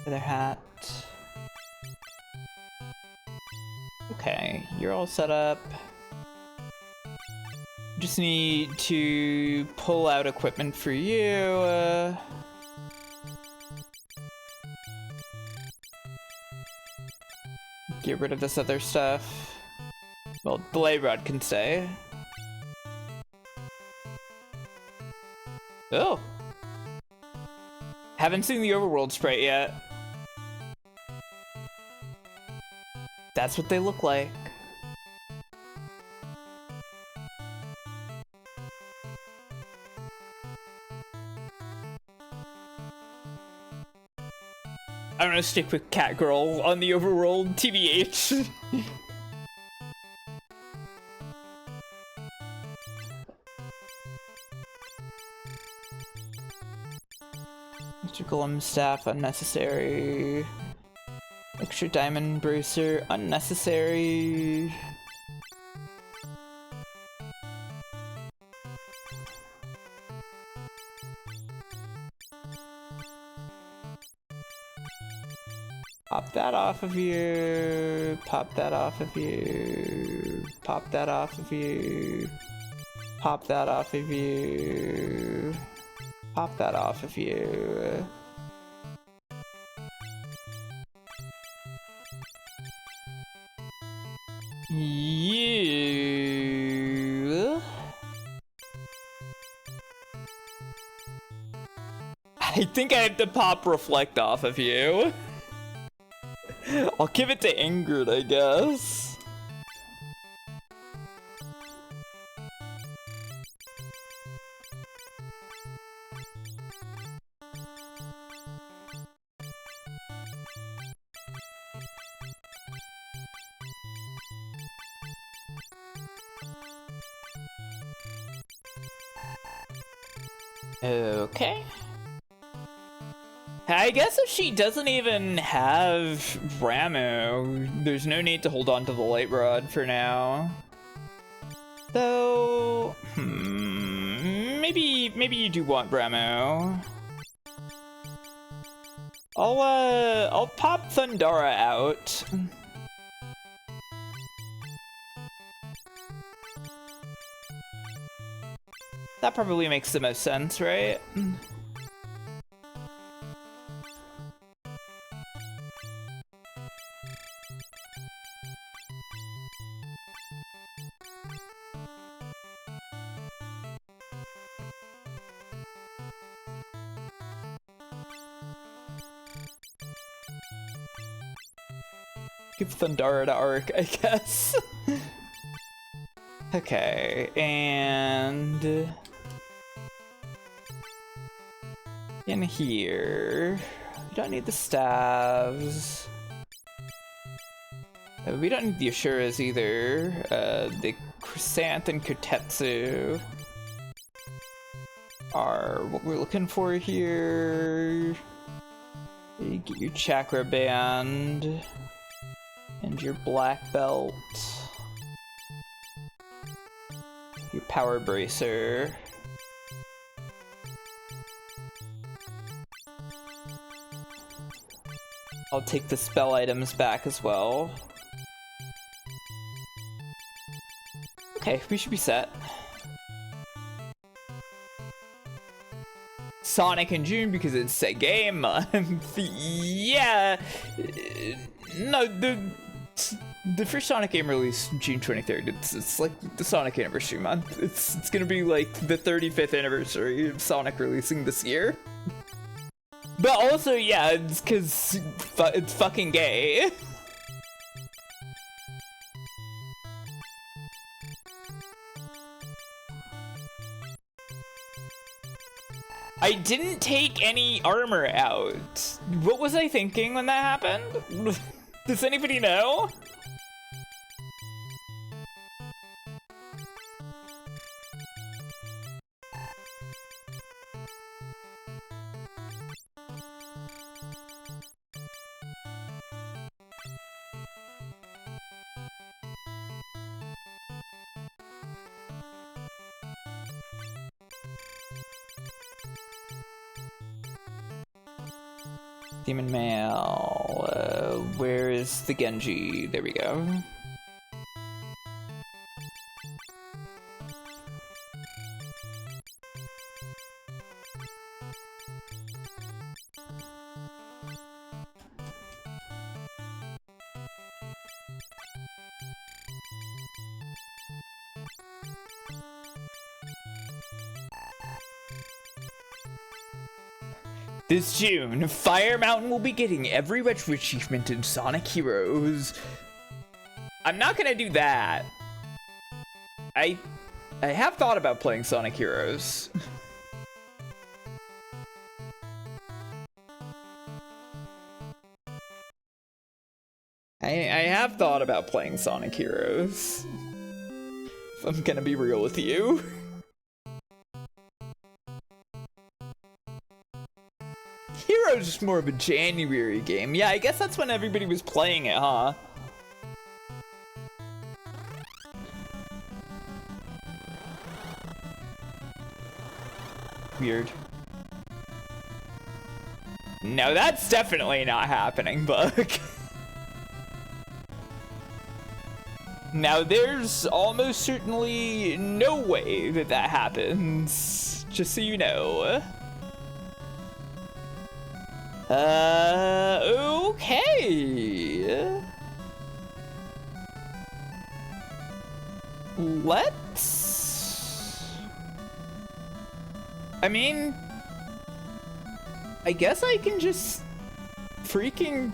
Other hat. Okay, you're all set up. Just need to pull out equipment for you. Get rid of this other stuff. Well, the blade rod can stay. Oh! Haven't seen the overworld sprite yet. That's what they look like. I'm gonna stick with Catgirl on the overworld, TBH. Mr. Golem staff, unnecessary. Extra diamond bracer, unnecessary. Pop that off of you. Pop that off of you. Pop that off of you. Pop that off of you. Pop that off of you. You. I think I have to pop reflect off of you. I'll give it to Ingrid, I guess. Okay. I guess if she doesn't even have Ramu, there's no need to hold on to the light rod for now. Though, maybe you do want Ramu. I'll pop Thundara out. That probably makes the most sense, right? Give Thundara to Arc, I guess. Okay, and in here, we don't need the staves. We don't need the Ashuras either. The Chrysanth and Kotetsu are what we're looking for here. You get your chakra band and your black belt. Your power bracer. I'll take the spell items back as well. Okay, we should be set. Sonic in June because it's set game month. Yeah. No, the first Sonic game released June 23rd. It's like the Sonic anniversary month. It's gonna be like the 35th anniversary of Sonic releasing this year. But also, yeah, it's because it's fucking gay. I didn't take any armor out. What was I thinking when that happened? Does anybody know? Demon Male, where is the Genji? There we go. This June, Fire Mountain will be getting every retro achievement in Sonic Heroes. I'm not gonna do that. I have thought about playing Sonic Heroes. I have thought about playing Sonic Heroes. If I'm gonna be real with you. Heroes is more of a January game. Yeah, I guess that's when everybody was playing it, huh? Weird. No, that's definitely not happening, Buck. Now, there's almost certainly no way that that happens. Just so you know. Okay. Let's... I mean... I guess I can just freaking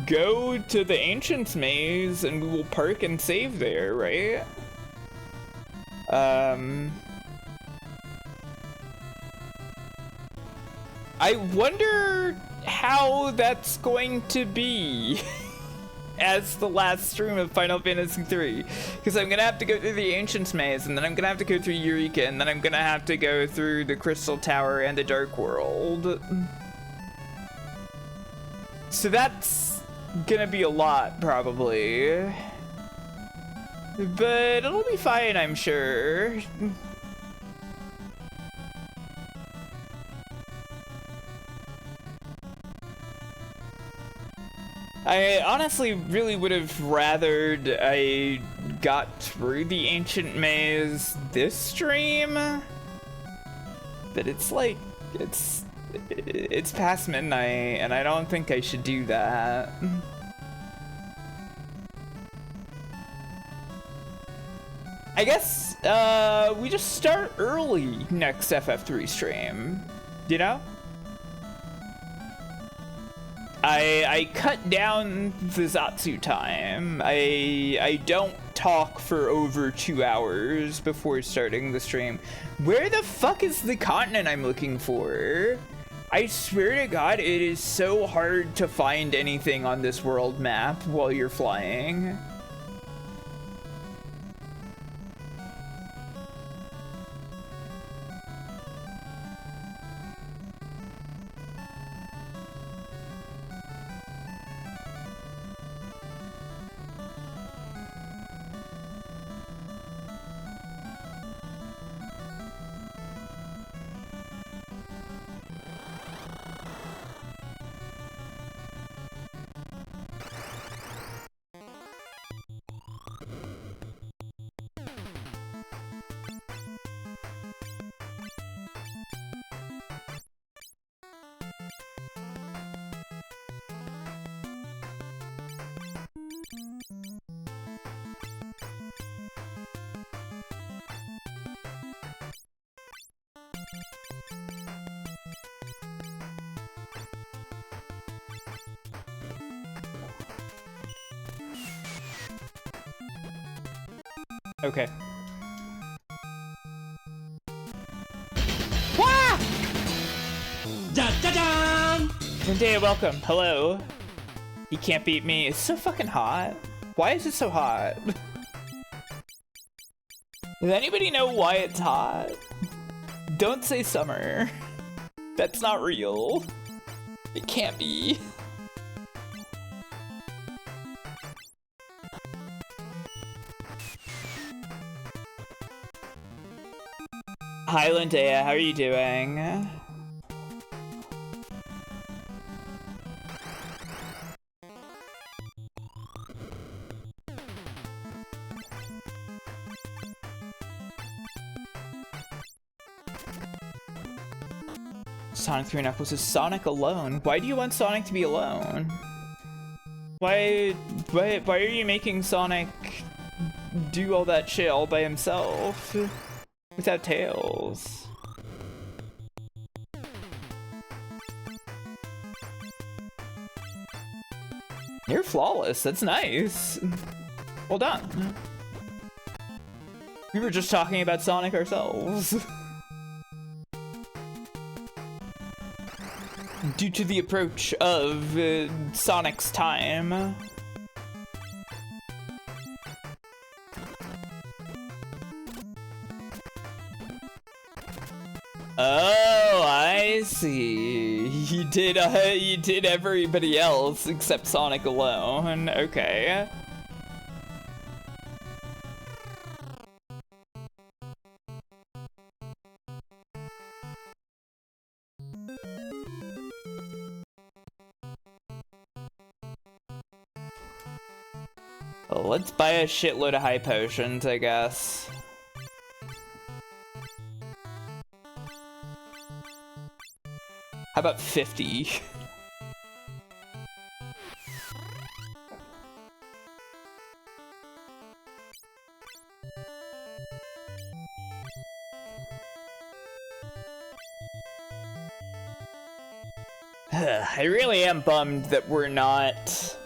go to the Ancient's Maze and we will park and save there, right? I wonder how that's going to be as the last stream of Final Fantasy III. Because I'm gonna have to go through the Ancient's Maze, and then I'm gonna have to go through Eureka, and then I'm gonna have to go through the Crystal Tower and the Dark World. So that's gonna be a lot, probably. But it'll be fine, I'm sure. I honestly really would have rathered I got through the Ancient Maze this stream. But it's like, it's past midnight, and I don't think I should do that. I guess, we just start early next FF3 stream, you know? I cut down the zatsu'd time. I don't talk for over 2 hours before starting the stream. Where the fuck is the continent I'm looking for? I swear to God, it is so hard to find anything on this world map while you're flying. Okay. Wah! Zendaya, welcome. Hello. He can't beat me. It's so fucking hot. Why is it so hot? Does anybody know why it's hot? Don't say summer. That's not real. It can't be. Hi, Lindea. How are you doing? Sonic 3 Knuckles is Sonic alone. Why do you want Sonic to be alone? Why are you making Sonic do all that shit all by himself? Without Tails. You're flawless. That's nice. Well done. We were just talking about Sonic ourselves. Due to the approach of Sonic's time. Oh, I see. You did everybody else except Sonic alone. Okay. Well, let's buy a shitload of high potions, I guess. How about 50? I really am bummed that we're not...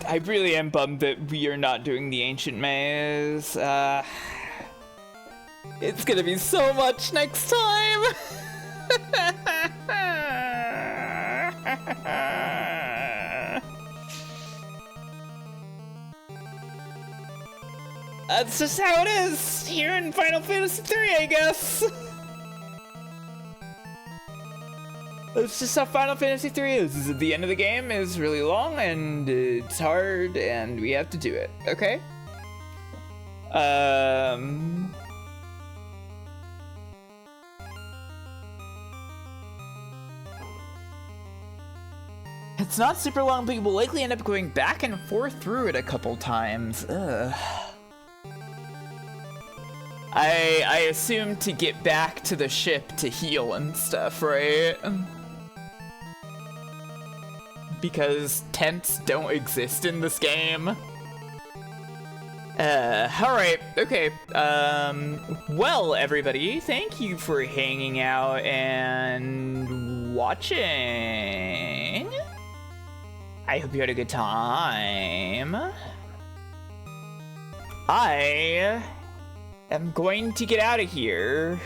I really am bummed that we are not doing the Ancient Maze. It's gonna be so much next time! That's just how it is here in Final Fantasy III, I guess. That's just how Final Fantasy III is. The end of the game is really long and it's hard and we have to do it, okay? It's not super long, but you will likely end up going back and forth through it a couple times. Ugh. I assume to get back to the ship to heal and stuff, right? Because tents don't exist in this game. Alright, okay. Well, everybody, thank you for hanging out and watching. I hope you had a good time. I am going to get out of here.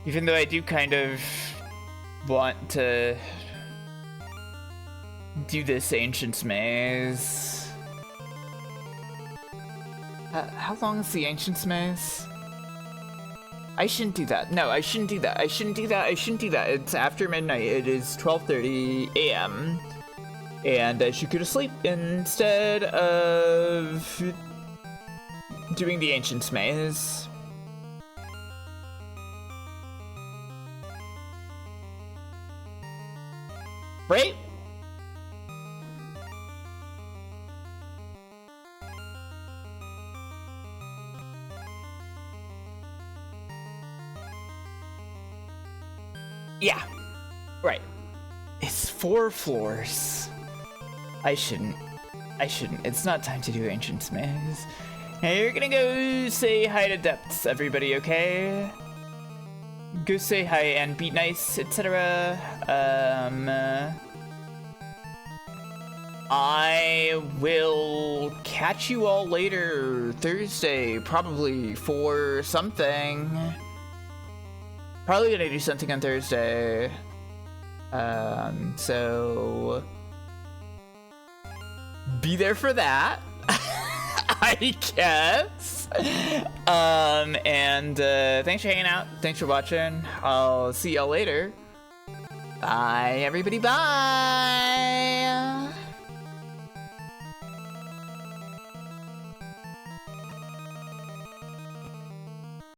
Even though I do kind of want to do this Ancient's Maze. How long is the Ancient's Maze? I shouldn't do that. No, I shouldn't do that. I shouldn't do that. I shouldn't do that. It's after midnight. It is 12:30 a.m. And I should go to sleep instead of doing the Ancient's Maze. Right? Yeah, right. It's 4 floors. I shouldn't. It's not time to do Ancient's Maze. Now you're gonna go say hi to Depths, everybody, okay? Go say hi and be nice, etc. I will catch you all later Thursday, probably for something. Probably gonna do something on Thursday. So be there for that. I guess. And thanks for hanging out. Thanks for watching. I'll see y'all later. Bye, everybody. Bye.